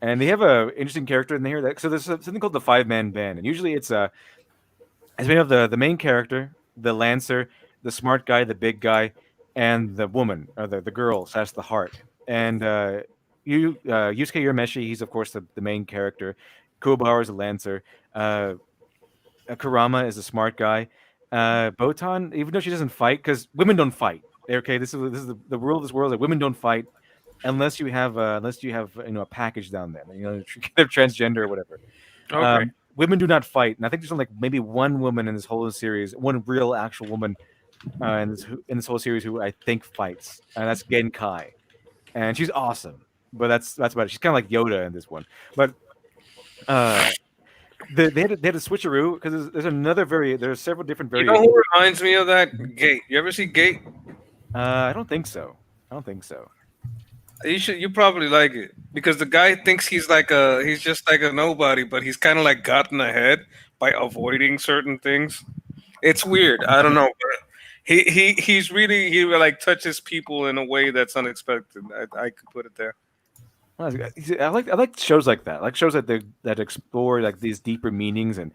and they have a interesting character in here. So there's something called the 5-man band, and usually it's made of the main character, the lancer, the smart guy, the big guy, and the woman or the girl slash the heart. And Yusuke Urameshi, he's of course the main character. Kuwabara is a lancer. Kurama is a smart guy. Botan, even though she doesn't fight, because women don't fight. Okay, this is the rule of this world that women don't fight unless you have a package down there. They're transgender or whatever. Okay. Women do not fight, and I think there's only like maybe one woman in this whole series, one real actual woman in this whole series who I think fights, and that's Genkai, and she's awesome. But that's about it. She's kind of like Yoda in this one, but they had a switcheroo because there's several different You variations. know who reminds me of that? Gate. You ever see Gate? I don't think so. You probably like it because the guy thinks he's just like a nobody, but he's kind of like gotten ahead by avoiding certain things. It's weird. I don't know. But he like touches people in a way that's unexpected. I could put it there. I like shows like that. I like shows that explore like these deeper meanings and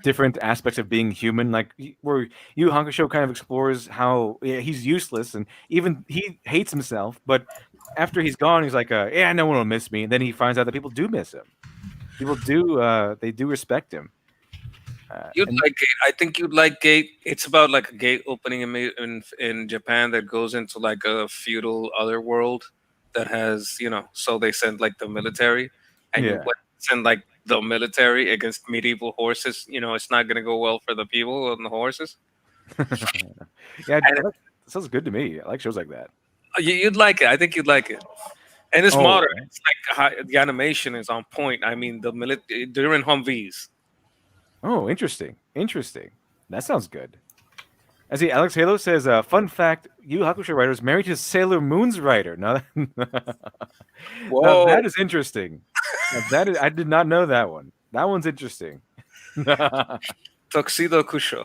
different aspects of being human. Like where Yu Hakusho kind of explores how he's useless and even he hates himself, but after he's gone, he's like, yeah, no one will miss me. And then he finds out that people do miss him. People do, they do respect him. You'd like Gate. I think you'd like Gate. It's about like a gate opening in Japan that goes into like a feudal other world that has, so they send like the military, and you send like the military against medieval horses. It's not going to go well for the people and the horses. Yeah, that sounds good to me. I like shows like that. You'd like it. I think you'd like it. And it's modern. It's like the animation is on point. I mean, they're in Humvees. Oh, interesting. That sounds good. I see Alex Halo says, fun fact, Yu Hakusho writer is married to Sailor Moon's writer. Now that is interesting. I did not know that one. That one's interesting. Tuxedo Kusho.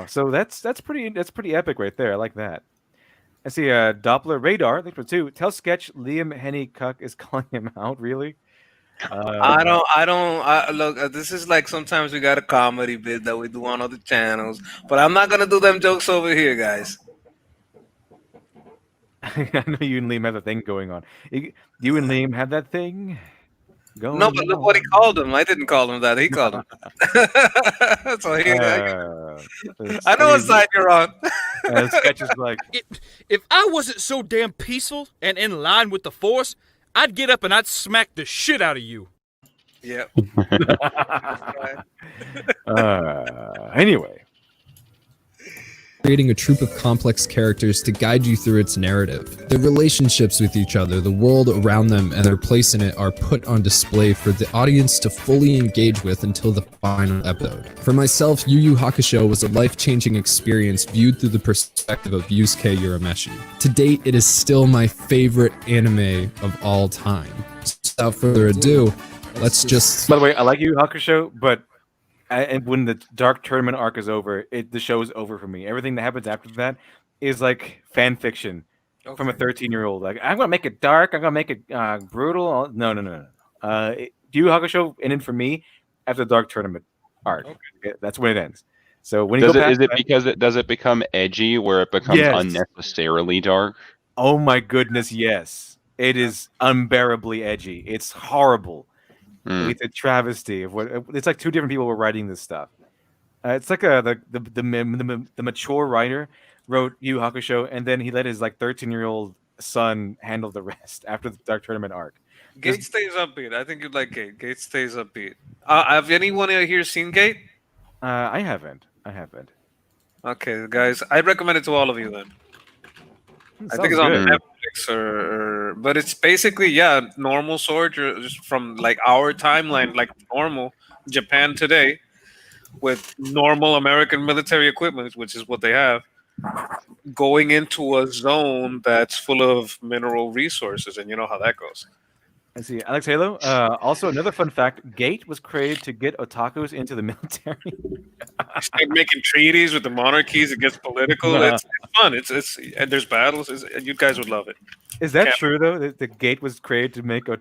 So that's pretty epic right there. I like that. I see Doppler Radar, thanks for 2. Tell Sketch Liam Henny Cuck is calling him out, really? I don't look, this is like sometimes we got a comedy bit that we do on other channels, but I'm not gonna do them jokes over here, guys. I know you and Liam have a thing going on. You and Liam have that thing going on. No, but look what he called him. I didn't call him that. He called him. So I know what side you're on. Sketch is like, if I wasn't so damn peaceful and in line with the Force, I'd get up and I'd smack the shit out of you. Yeah. Anyway. Creating a troupe of complex characters to guide you through its narrative. Their relationships with each other, the world around them, and their place in it are put on display for the audience to fully engage with until the final episode. For myself, Yu Yu Hakusho was a life-changing experience viewed through the perspective of Yusuke Urameshi. To date, it is still my favorite anime of all time. So without further ado, let's just... By the way, I like Yu Yu Hakusho, but and when the Dark Tournament arc is over, the show is over for me. Everything that happens after that is like fan fiction from a 13-year-old. Like, I'm gonna make it dark. I'm gonna make it brutal. No. Yu Yu Hakusho ended for me after the Dark Tournament arc. Okay. That's when it ends. So when does it become edgy where it becomes unnecessarily dark? Oh my goodness, yes. It is unbearably edgy. It's horrible. It's a travesty of what it's like. 2 different people were writing this stuff. It's like the mature writer wrote Yu Yu Hakusho, and then he let his like 13-year-old son handle the rest after the Dark Tournament arc. Gate stays upbeat. I think you'd like Gate. Gate stays upbeat. Have anyone here seen Gate? I haven't. Okay, guys, I'd recommend it to all of you then. I think it's on Netflix but it's basically normal sword just from like our timeline, like normal Japan today, with normal American military equipment, which is what they have, going into a zone that's full of mineral resources, and you know how that goes. Let's see, Alex Halo. Also, another fun fact: Gate was created to get otakus into the military. It's like making treaties with the monarchies. It gets political. It's fun. It's and there's battles. You guys would love it. Is that Can't- true though? That the Gate was created to make to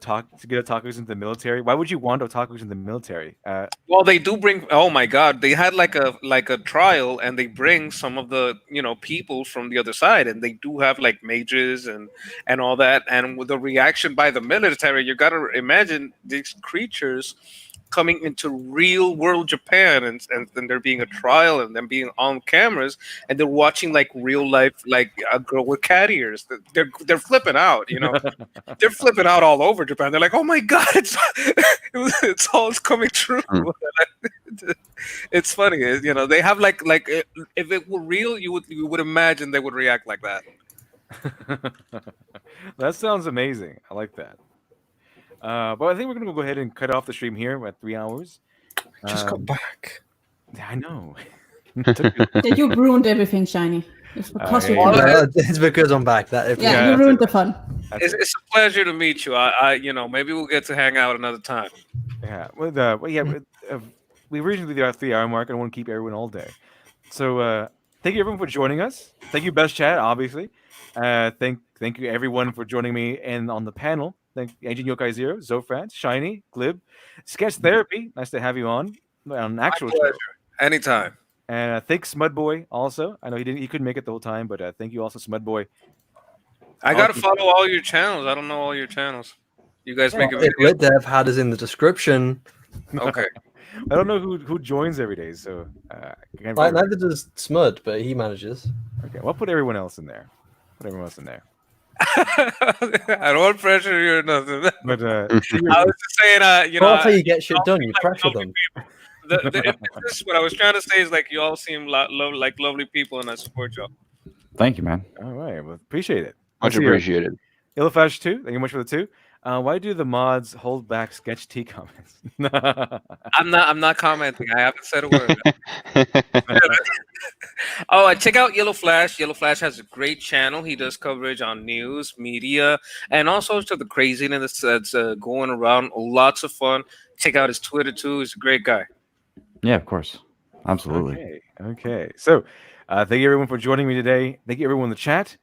get otakus into the military. Why would you want otakus in the military? Well, they do bring. Oh my God, they had like a trial, and they bring some of the people from the other side, and they do have like mages and all that. And with the reaction by the military, you got to imagine these creatures coming into real world Japan, and there being a trial, and them being on cameras, and they're watching like real life, like a girl with cat ears. They're flipping out, they're flipping out all over Japan. They're like, oh my God, it's all coming true. It's funny, they have like if it were real, you would imagine they would react like that. That sounds amazing. I like that. But I think we're gonna go ahead and cut off the stream here. We're at 3 hours. Just got back. I know. Yeah, you ruined everything, Shiny. It's because you. It's because I'm back. Yeah, you ruined the fun. It's a pleasure to meet you. I maybe we'll get to hang out another time. Yeah. We originally did our 3 hour mark. I don't want to keep everyone all day. So thank you everyone for joining us. Thank you, Best Chat, obviously. Thank you everyone for joining me and on the panel. Thank Agent Yokai Zero, Zofrat, Shiny, Glib, Sketch Therapy. Nice to have you on an actual show. Anytime. And thanks Smudboy also. I know he couldn't make it the whole time, but thank you also Smudboy. I gotta follow all your channels. I don't know all your channels. You guys make a If video. Lit Dev had us in the description. Okay. I don't know who joins every day, so neither does Smud, but he manages. Okay, well, put everyone else in there. I don't want pressure you or nothing. But I was just saying, That's how you get shit done. You pressure them. This is what I was trying to say is like you all seem like lovely people, and I support y'all. Thank you, man. All right, well, appreciate it. Much appreciated. Illufash 2, thank you much for the 2. Why do the mods hold back Sketch T comments? I'm not commenting. I haven't said a word. Oh, check out Yellow Flash. Yellow Flash has a great channel. He does coverage on news, media, and also to the craziness that's going around. Lots of fun. Check out his Twitter too. He's a great guy. Yeah, of course. Absolutely. Okay. So thank you everyone for joining me today. Thank you everyone in the chat.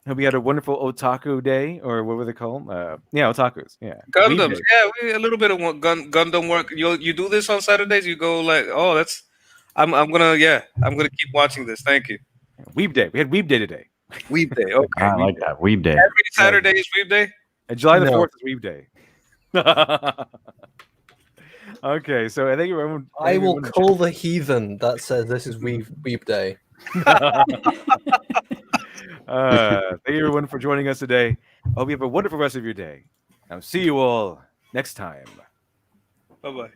Hope you had a wonderful otaku day, or what were they called? Otakus. Yeah. Gundams. Yeah, a little bit of Gundam work. You do this on Saturdays. You go like, oh, that's. I'm gonna keep watching this. Thank you. Weeb Day. We had Weeb Day today. Weeb Day. Okay. I like that. Weeb Day. Every Saturday is Weeb Day. And July the 4th is Weeb Day. Okay, so I think everyone. I will call the heathen that says this is Weeb Day. Thank you everyone for joining us today. I hope you have a wonderful rest of your day. I'll see you all next time. Bye bye.